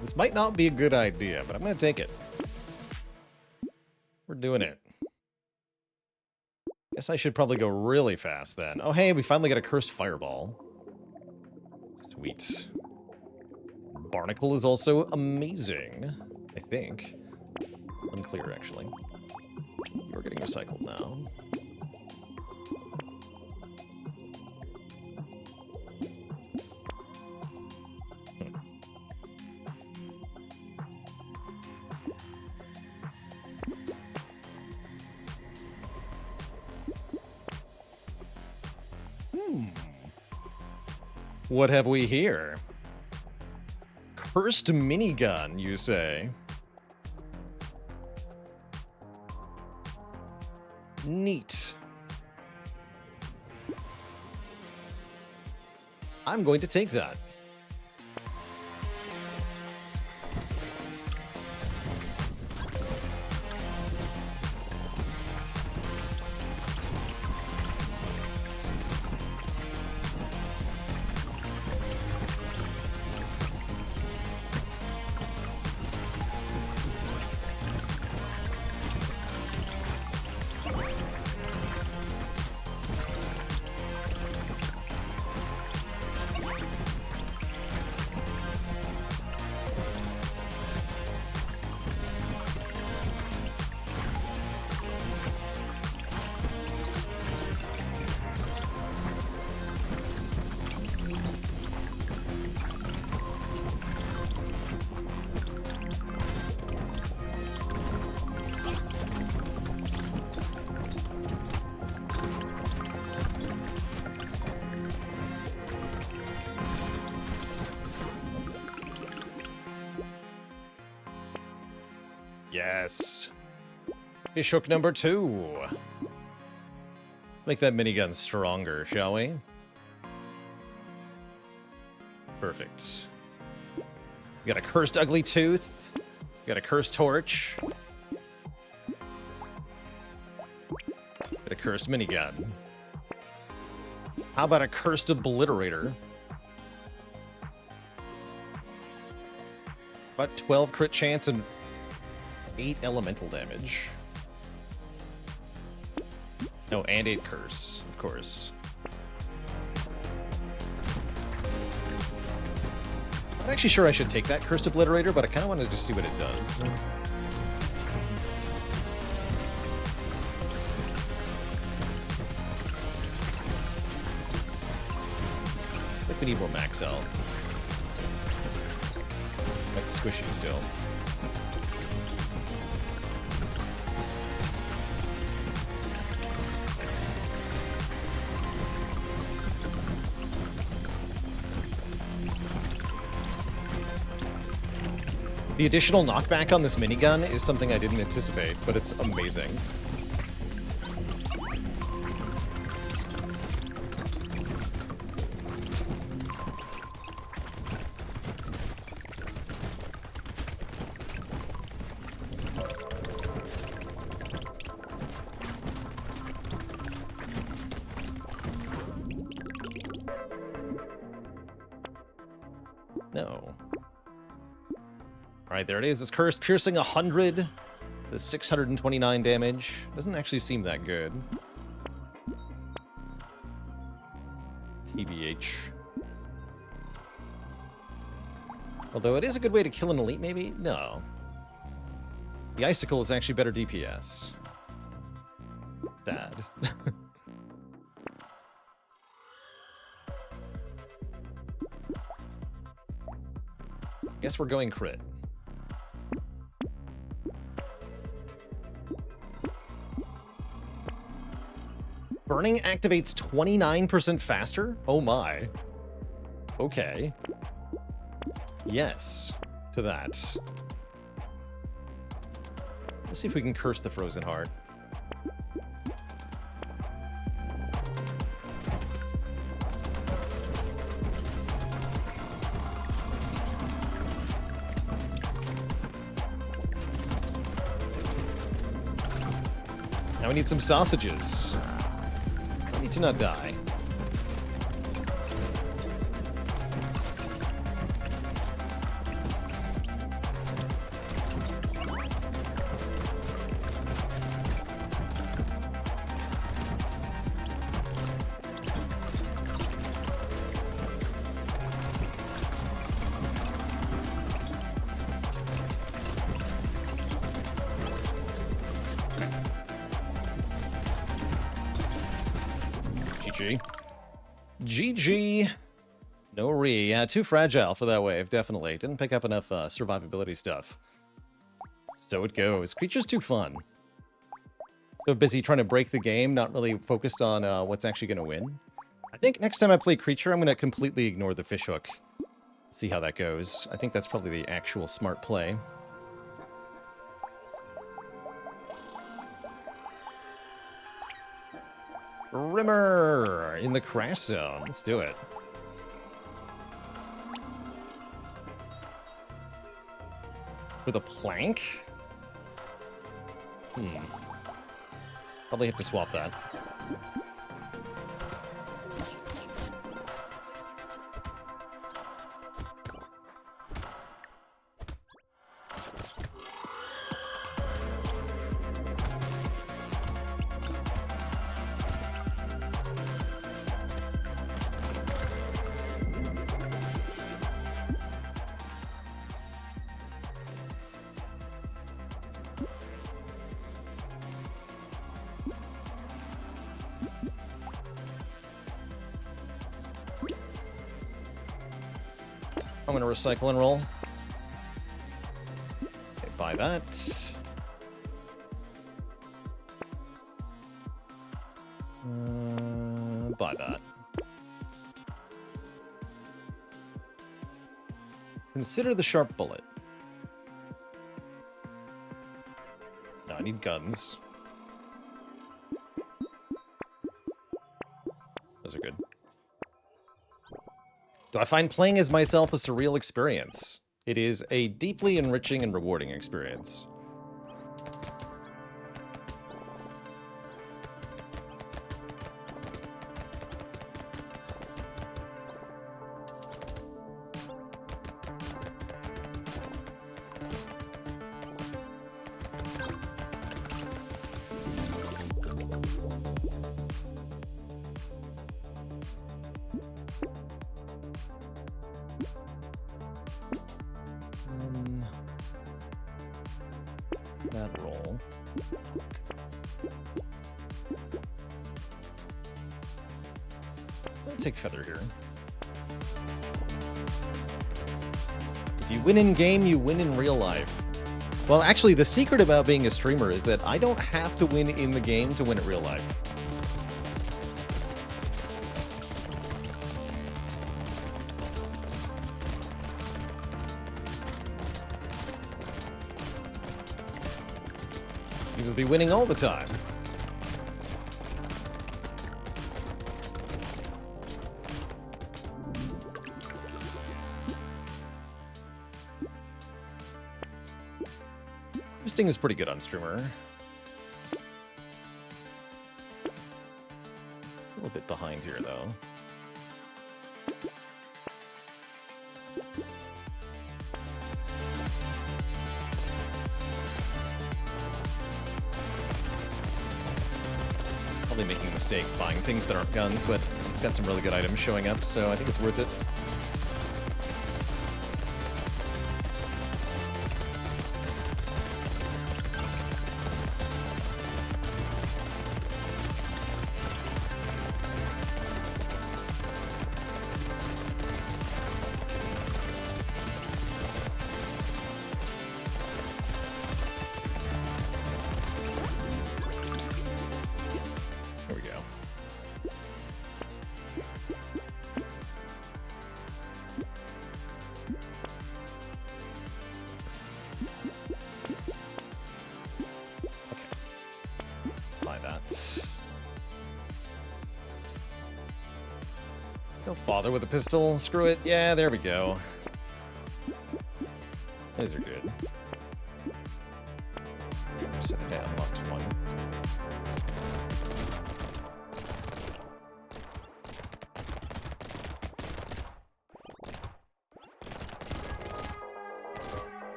This might not be a good idea, but I'm going to take it. We're doing it. Guess I should probably go really fast then. Oh, hey, we finally got a cursed fireball. Sweet. Barnacle is also amazing, I think. Unclear, actually. We're getting recycled now. What have we here? Cursed minigun, you say? Neat. I'm going to take that. Yes. Fish hook number 2. Let's make that minigun stronger, shall we? Perfect. We got a cursed ugly tooth. We got a cursed torch. Got a cursed minigun. How about a cursed obliterator? About 12 crit chance and 8 elemental damage. No, and 8 curse, of course. I'm not actually sure I should take that cursed obliterator, but I kind of wanted to see what it does. I think we need more max health. That's squishy still. The additional knockback on this minigun is something I didn't anticipate, but it's amazing. No. Alright, there it is. It's cursed, piercing 100. The 629 damage. Doesn't actually seem that good. TBH. Although it is a good way to kill an elite, maybe? No. The icicle is actually better DPS. Sad. Guess we're going crit. Burning activates 29% faster? Oh my. Okay. Yes, to that. Let's see if we can curse the Frozen Heart. Now we need some sausages. I need to not die. GG. GG. No re. Yeah, too fragile for that wave, definitely. Didn't pick up enough survivability stuff. So it goes. Creature's too fun. So busy trying to break the game, not really focused on what's actually going to win. I think next time I play Creature, I'm going to completely ignore the fishhook. See how that goes. I think that's probably the actual smart play. Rimmer in the crash zone. Let's do it. With a plank? Probably have to swap that. I'm going to recycle and roll. Okay, buy that. Buy that. Consider the sharp bullet. No, I need guns. Those are good. Do I find playing as myself a surreal experience? It is a deeply enriching and rewarding experience. That roll. I'll take Feather here. If you win in game, you win in real life. Well, actually, the secret about being a streamer is that I don't have to win in the game to win at real life. Seems to be winning all the time. Sting is pretty good on streamer. A little bit behind here, though. Probably making a mistake buying things that aren't guns, but got some really good items showing up, so I think it's worth it. Don't bother with a pistol. Screw it. Yeah, there we go. Those are good. Set it down. Unlocked one.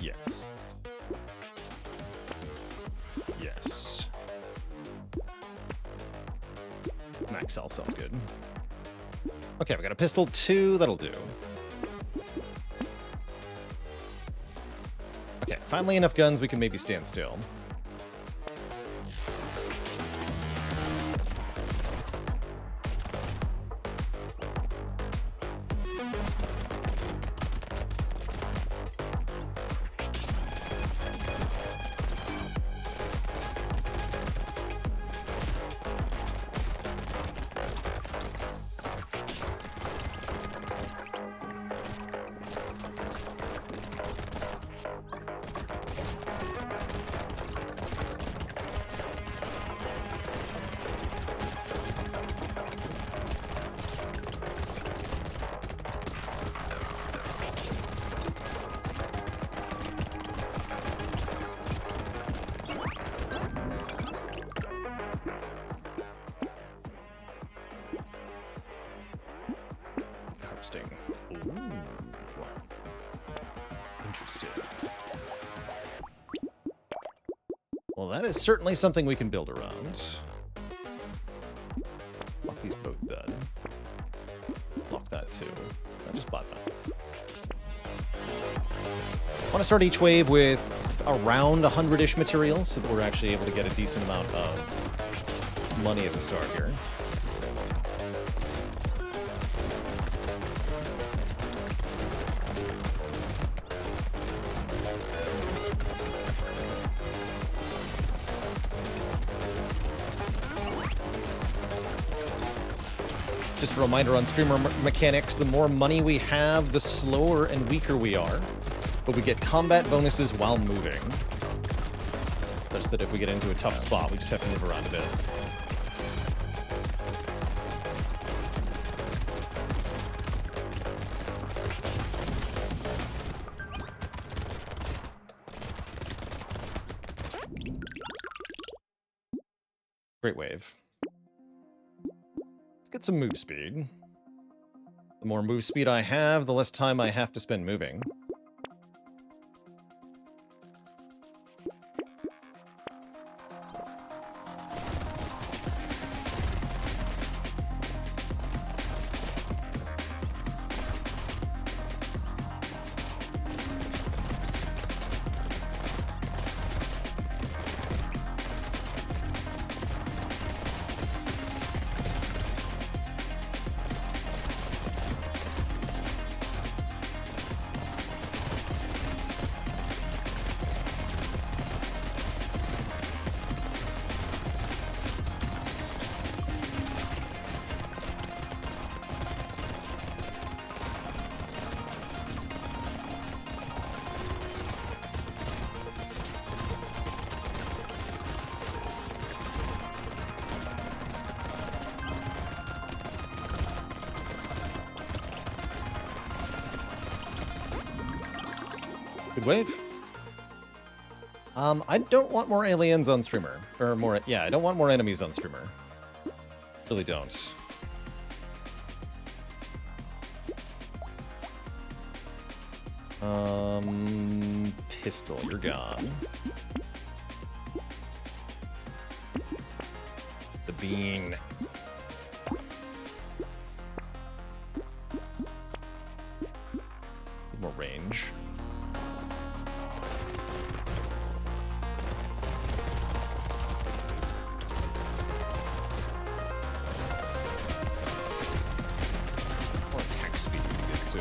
Yes. Yes. Max health sounds good. Okay, we got a pistol 2. That'll do. Okay, finally enough guns we can maybe stand still. Ooh. Interesting. Well, that is certainly something we can build around. Lock these both then. Lock that too. I just bought that. I want to start each wave with around 100-ish materials so that we're actually able to get a decent amount of money at the start here. Just a reminder on streamer mechanics, the more money we have, the slower and weaker we are. But we get combat bonuses while moving. Such that if we get into a tough spot, we just have to move around a bit. Great wave. Get some move speed. The more move speed I have, the less time I have to spend moving. Good wave. I don't want more aliens on streamer. Or more, yeah, I don't want more enemies on streamer. Really don't. Pistol, you're gone. The bean. More range. More attack speed would be good too.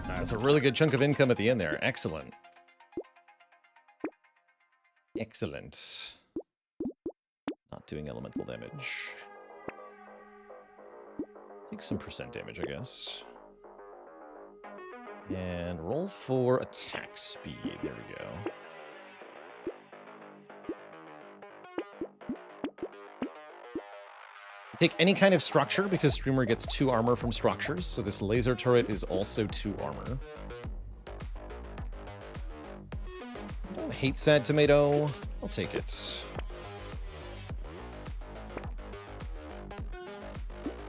That's a really good chunk of income at the end there. Excellent. Excellent. Not doing elemental damage. Take some percent damage, I guess. And roll for attack speed. There we go. Take any kind of structure because streamer gets 2 armor from structures, so this laser turret is also 2 armor. I don't hate sad tomato. I'll take it.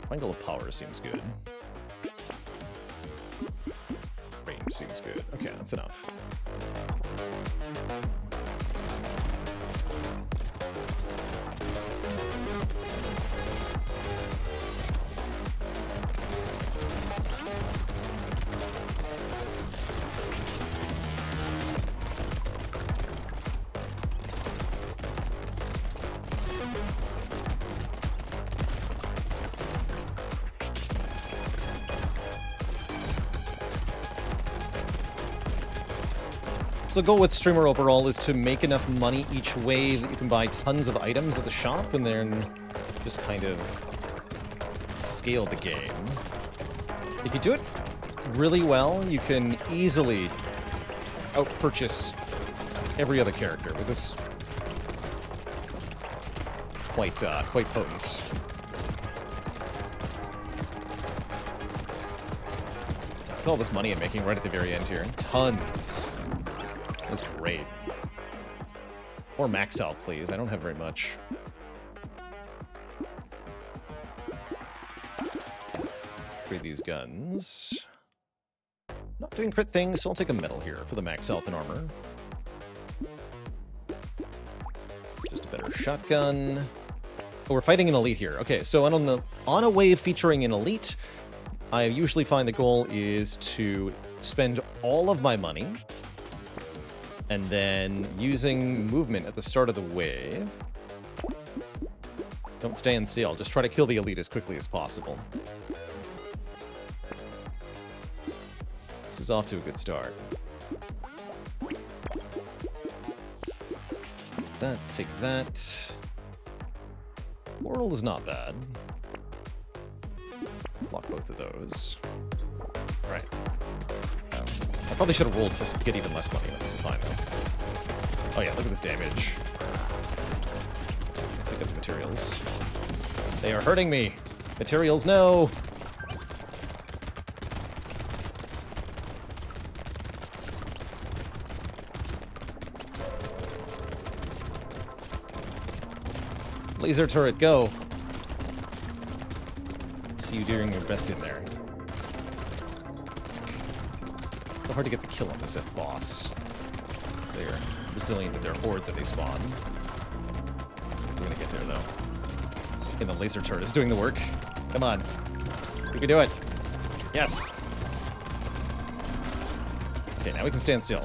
Triangle of power seems good. Range seems good. Okay, that's enough. The goal with streamer overall is to make enough money each wave that you can buy tons of items at the shop and then just kind of scale the game. If you do it really well, you can easily out-purchase every other character with this quite potent. Look at all this money I'm making right at the very end here. Tons. That's great. Or max health, please. I don't have very much. Upgrade these guns. Not doing crit things, so I'll take a medal here for the max health and armor. It's just a better shotgun. Oh, we're fighting an elite here. Okay, so on a wave featuring an elite, I usually find the goal is to spend all of my money and then using movement at the start of the wave. Don't stand still. Just try to kill the elite as quickly as possible. This is off to a good start. Take that. Oral is not bad. Block both of those. Alright. I probably should have rolled to get even less money. That's fine, though. Oh yeah, look at this damage. Pick up the materials. They are hurting me! Materials, no! Laser turret, go! See you doing your best in there. So hard to get the kill on this boss. They're resilient to their horde that they spawn. We're gonna get there, though. And the laser turret is doing the work. Come on. You can do it. Yes! Okay, now we can stand still.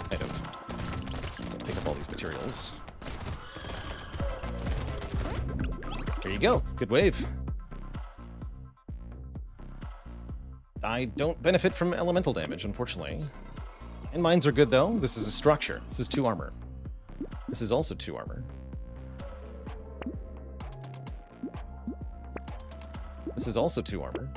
Kind of. So pick up all these materials. There you go. Good wave. I don't benefit from elemental damage, unfortunately. And mines are good, though. This is a structure. This is 2 armor. This is also 2 armor. This is also 2 armor.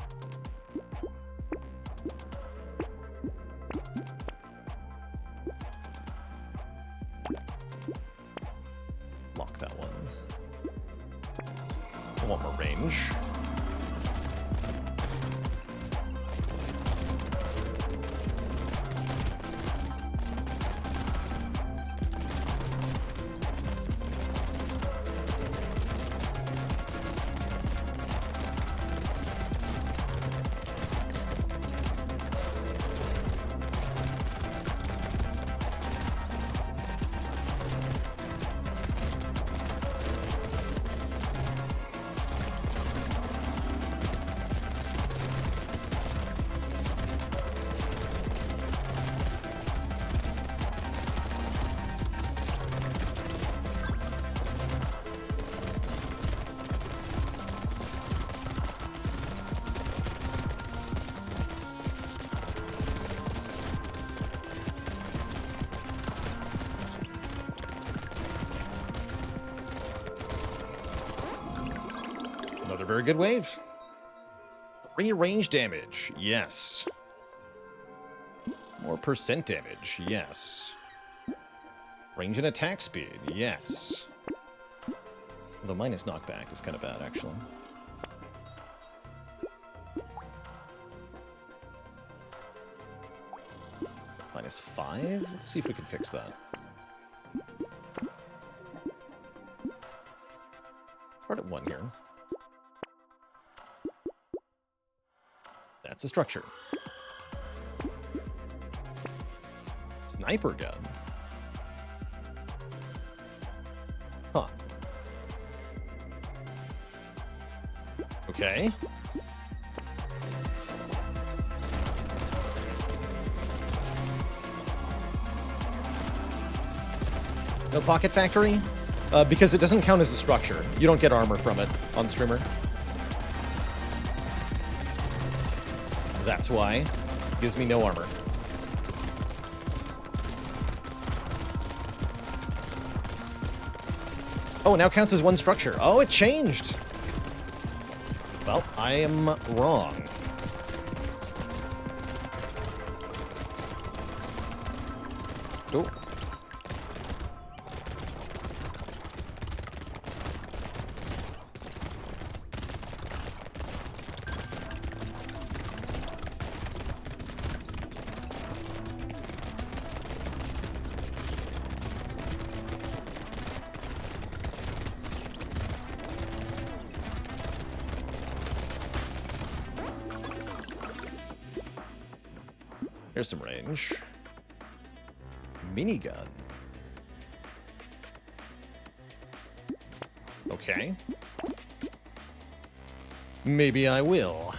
Lock that one. I want more range. Another very good wave. 3 range damage, yes. More percent damage, yes. Range and attack speed, yes. Although minus knockback is kind of bad, actually. -5? Let's see if we can fix that. Let's start at 1 here. That's a structure. Sniper gun. Huh. Okay. No pocket factory? Because it doesn't count as a structure. You don't get armor from it on streamer. That's why. It gives me no armor. Oh, it now counts as 1 structure. Oh, it changed. Well, I am wrong. Oh. Here's some range. Minigun. Okay. Maybe I will.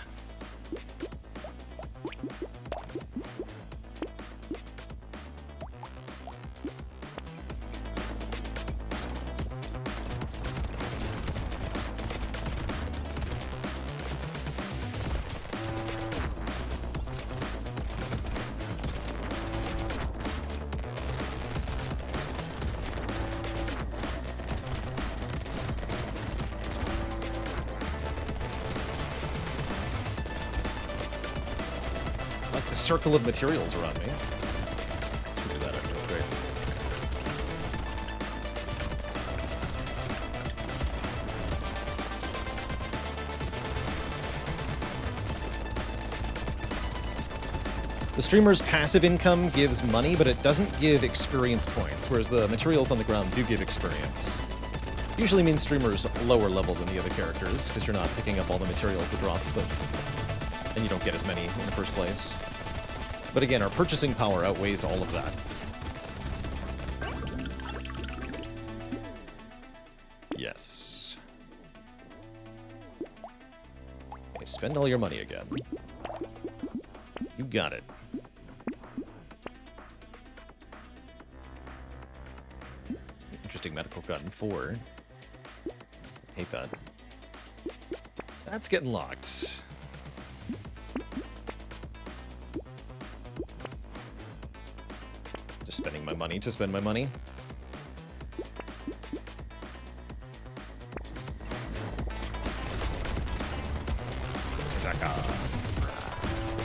Circle of materials around me. Let's figure that out real quick. The streamer's passive income gives money, but it doesn't give experience points, whereas the materials on the ground do give experience. Usually means streamer's lower level than the other characters, because you're not picking up all the materials that drop, and you don't get as many in the first place. But again, our purchasing power outweighs all of that. Yes. Okay, Spend all your money again. You got it. Interesting medical gun 4. Hate that. That's getting locked. Just spending my money to spend my money.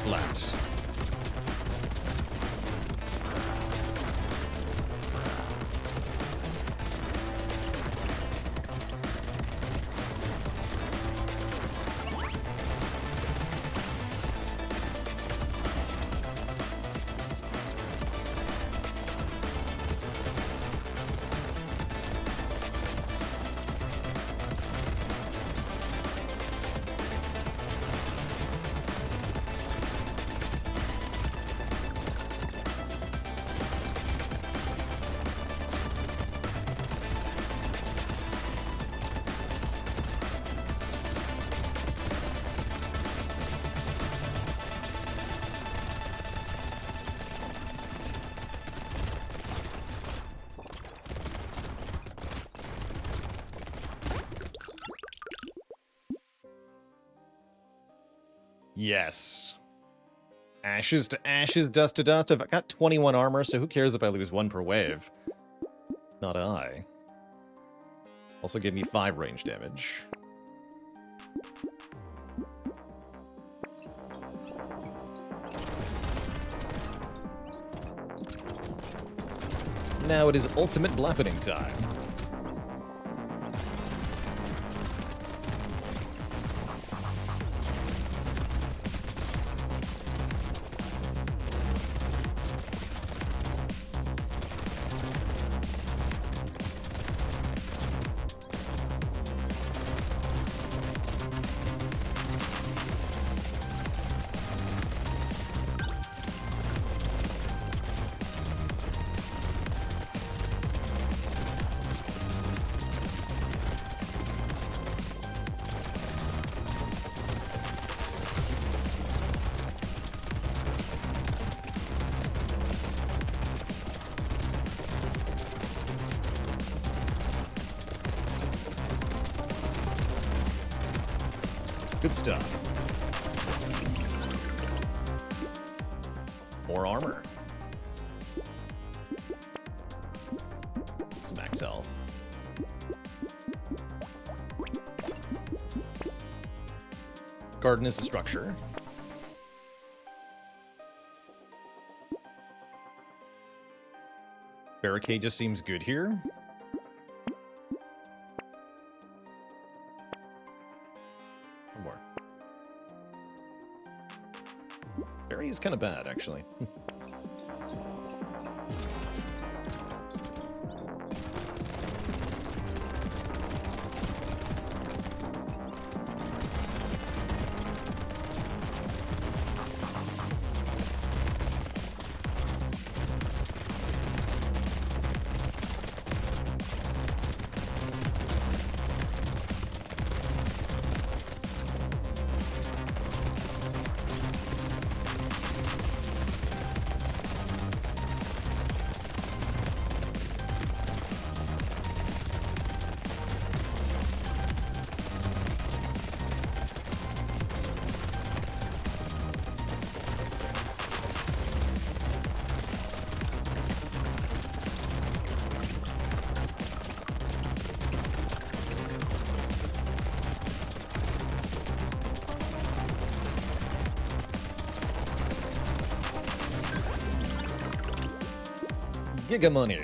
Left. Yes. Ashes to ashes, dust to dust. I've got 21 armor, so who cares if I lose 1 per wave? Not I. Also give me 5 range damage. Now it is ultimate blappening time. Good stuff. More armor. Some max health. Garden is a structure. Barricade just seems good here. Is kind of bad, actually. Giga money.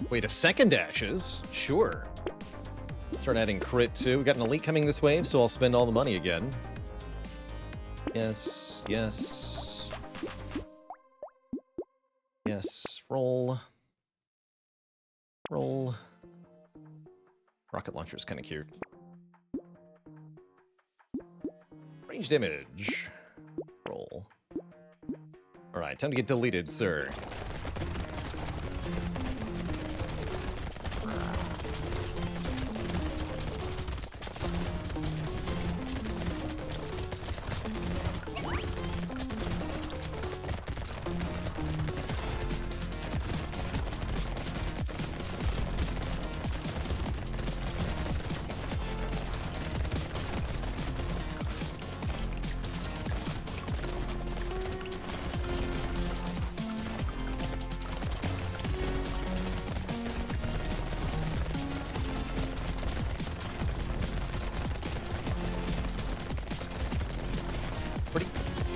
Wait, a second Ashes? Sure. Start adding crit too. We got an elite coming this wave, so I'll spend all the money again. Yes, yes. Yes, roll. Roll. Rocket launcher's kind of cute. Ranged image. Roll. Alright, time to get deleted, sir.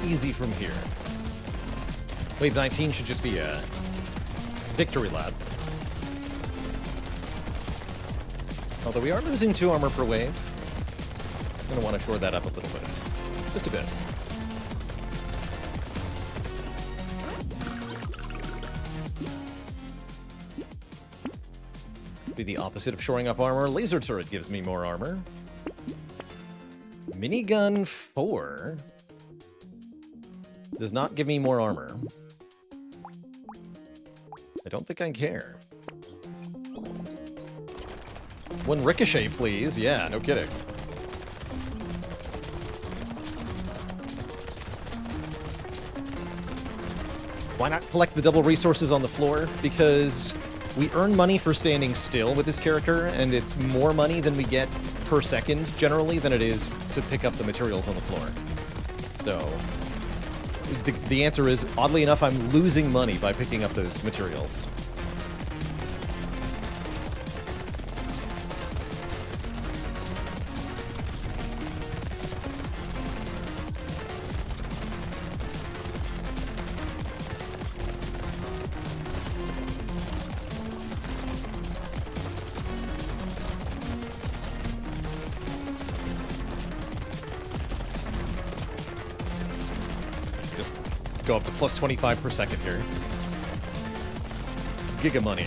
easy from here. Wave 19 should just be a victory lap. Although we are losing 2 armor per wave. I'm going to want to shore that up a little bit. Just a bit. Be the opposite of shoring up armor. Laser turret gives me more armor. Minigun 4 does not give me more armor. I don't think I care. 1 ricochet, please. Yeah, no kidding. Why not collect the double resources on the floor? Because we earn money for standing still with this character, and it's more money than we get per second, generally, than it is to pick up the materials on the floor. So, the answer is, oddly enough, I'm losing money by picking up those materials. Go up to plus 25 per second here. Giga money.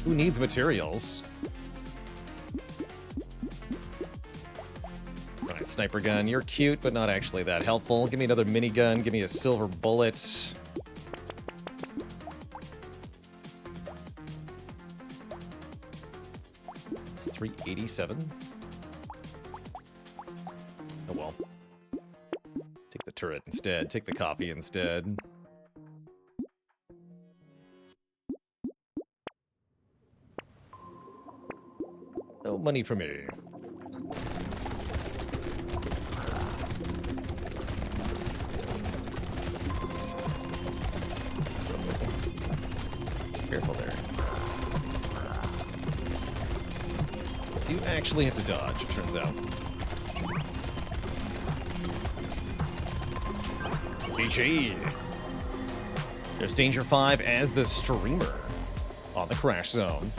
Who needs materials? Alright, sniper gun. You're cute, but not actually that helpful. Give me another minigun. Give me a silver bullet. It's 387. Oh well. Take the turret instead. Take the coffee instead. No money for me. Careful there. You actually have to dodge, it turns out. GG. There's Danger 5 as the streamer on the Crash Zone.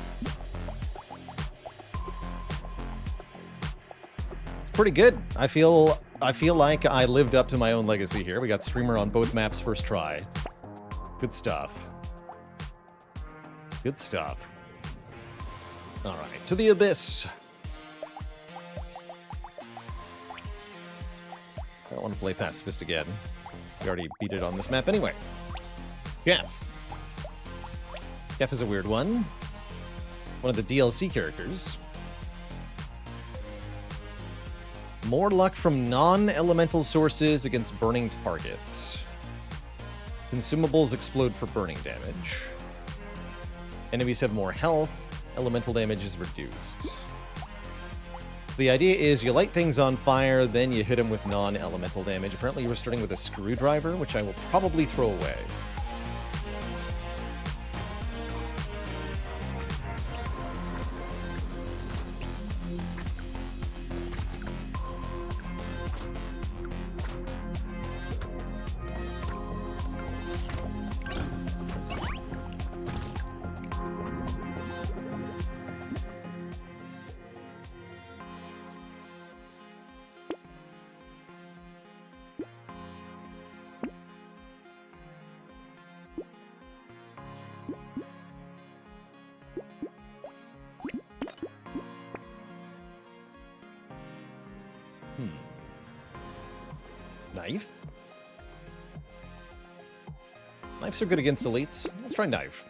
It's pretty good. I feel like I lived up to my own legacy here. We got streamer on both maps first try. Good stuff. Good stuff. All right, to the Abyss. I don't want to play Pacifist again. We already beat it on this map anyway. Jeff. Jeff is a weird one. One of the DLC characters. More luck from non-elemental sources against burning targets. Consumables explode for burning damage. Enemies have more health. Elemental damage is reduced. The idea is you light things on fire, then you hit them with non-elemental damage. Apparently you were starting with a screwdriver, which I will probably throw away. Knife? Knives are good against elites. Let's try knife.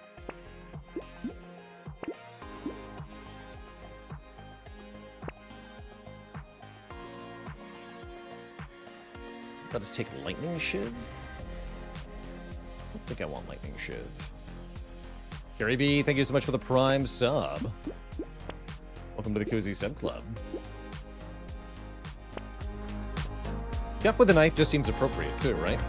I'll just take lightning shiv. I don't think I want lightning shiv. Gary B, thank you so much for the Prime sub. Welcome to the Cozy Sub Club. Jeff with a knife just seems appropriate too, right?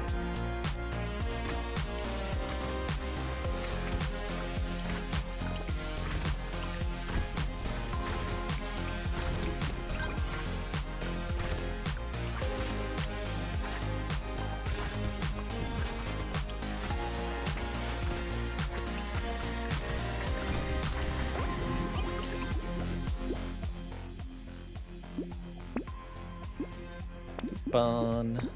spawn.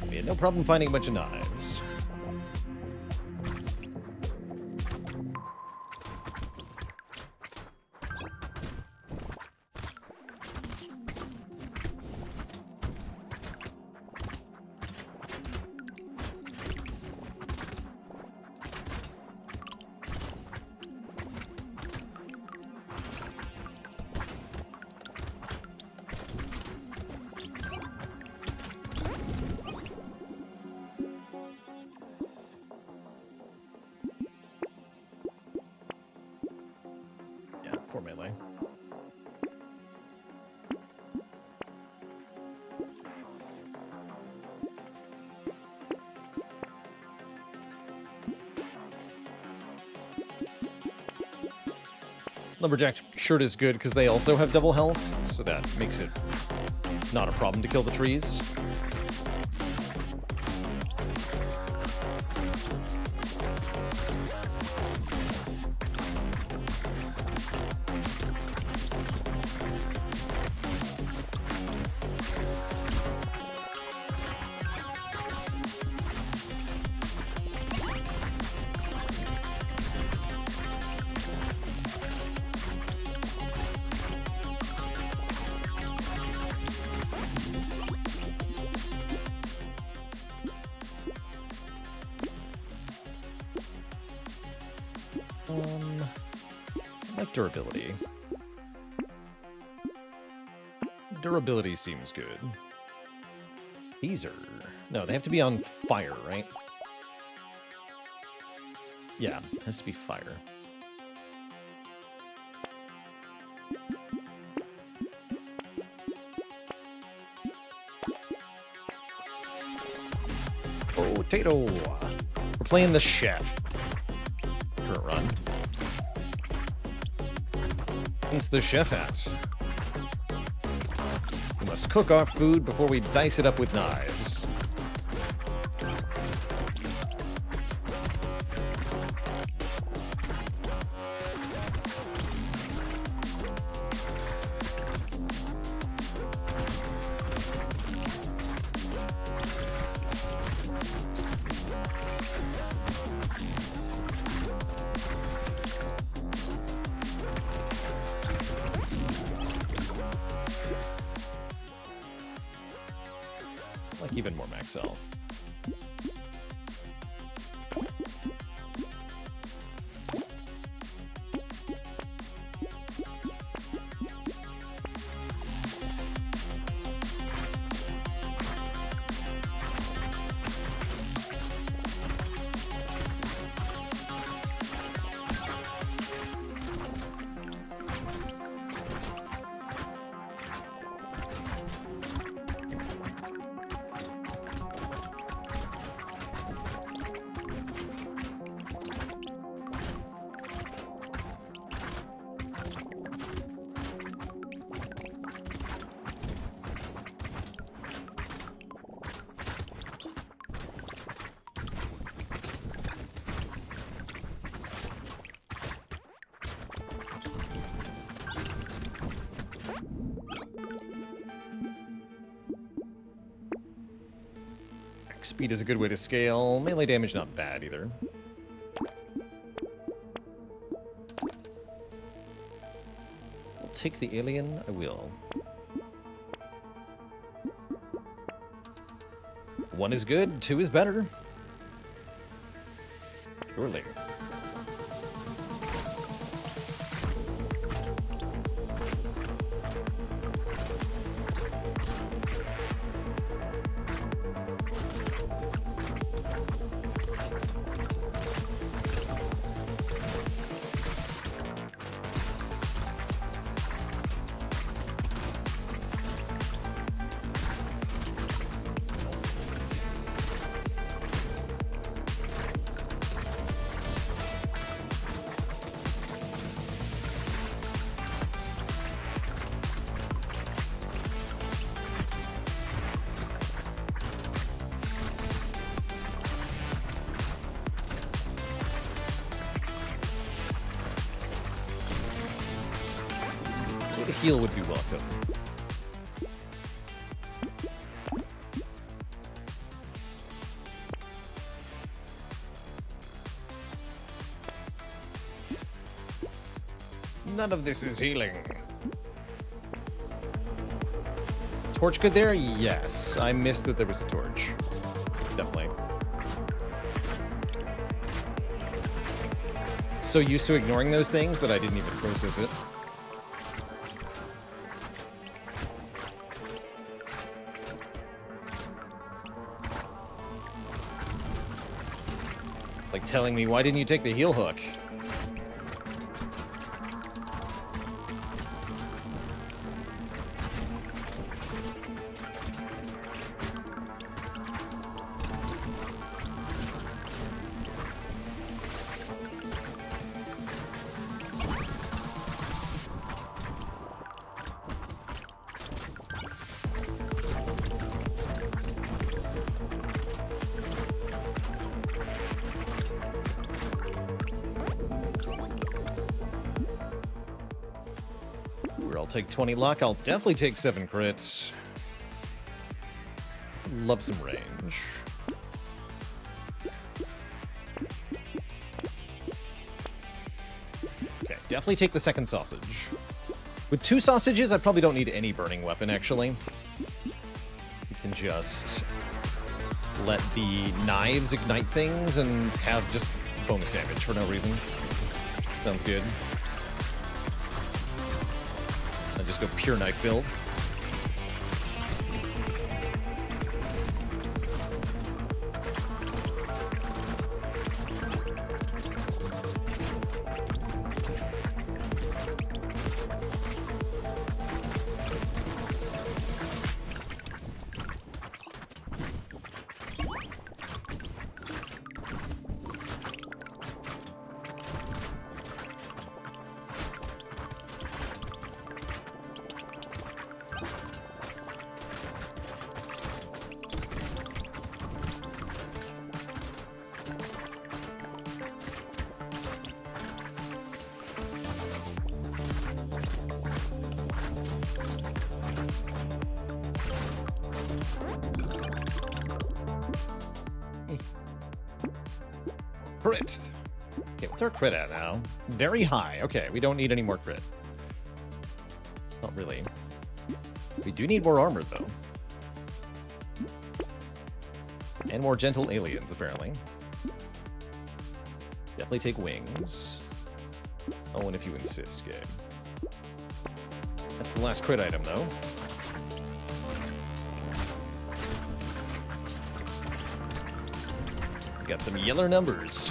We had no problem finding a bunch of knives. Poor melee. Lumberjack shirt is good because they also have double health, so that makes it not a problem to kill the trees. I like durability. Durability seems good. Teaser. No, they have to be on fire, right? Yeah, it has to be fire. Brotato. We're playing the chef. Current run. It's the chef hat. We must cook our food before we dice it up with knives. Like even more max health. Speed is a good way to scale. Melee damage not bad either. I'll take the alien, I will. One is good, two is better. Surely. A heal would be welcome. None of this is healing. Is torch good there? Yes. I missed that there was a torch. Definitely. So used to ignoring those things that I didn't even process it. It's like telling me, why didn't you take the heal hook? I'll take 20 luck. I'll definitely take 7 crits. Love some range. Okay, definitely take the second sausage. With 2 sausages, I probably don't need any burning weapon, actually. You can just let the knives ignite things and have just bonus damage for no reason. Sounds good. Just go pure knife build. Crit. Okay, what's our crit at now? Very high. Okay, we don't need any more crit. Not really. We do need more armor, though. And more gentle aliens, apparently. Definitely take wings. Oh, and if you insist, game. That's the last crit item, though. Got some yellow numbers.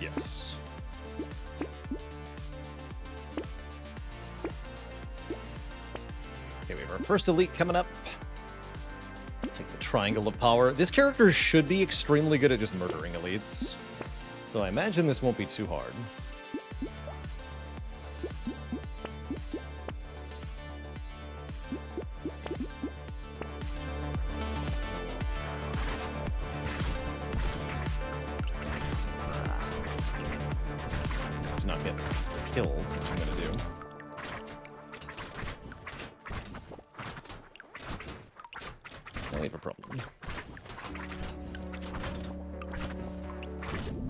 Yes. Okay, we have our first elite coming up. Take the Triangle of Power. This character should be extremely good at just murdering elites. So I imagine this won't be too hard. Not get killed, which I'm gonna do. I have a problem.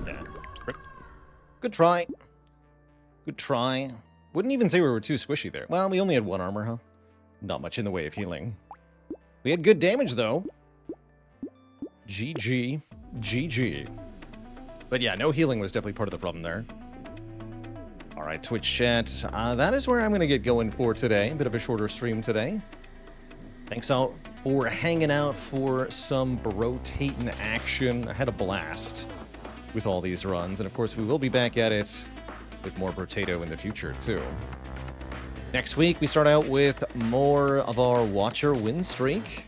Yeah. Good try. Good try. Wouldn't even say we were too squishy there. Well, we only had 1 armor, huh? Not much in the way of healing. We had good damage, though. GG. GG. But yeah, no healing was definitely part of the problem there. All right, Twitch chat. That is where I'm going to get going for today. A bit of a shorter stream today. Thanks out for hanging out for some Brotato action. I had a blast with all these runs. And of course, we will be back at it with more Brotato in the future, too. Next week, we start out with more of our Watcher win streak.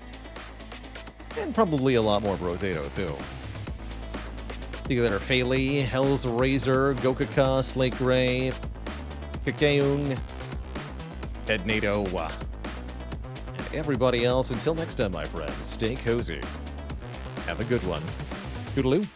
And probably a lot more Brotato, too. See you later, Phaley, Hell's Razor, Gokaka, Slake Gray, Kakaung, Ted Nato, and everybody else. Until next time, my friends, stay cozy. Have a good one. Toodaloo.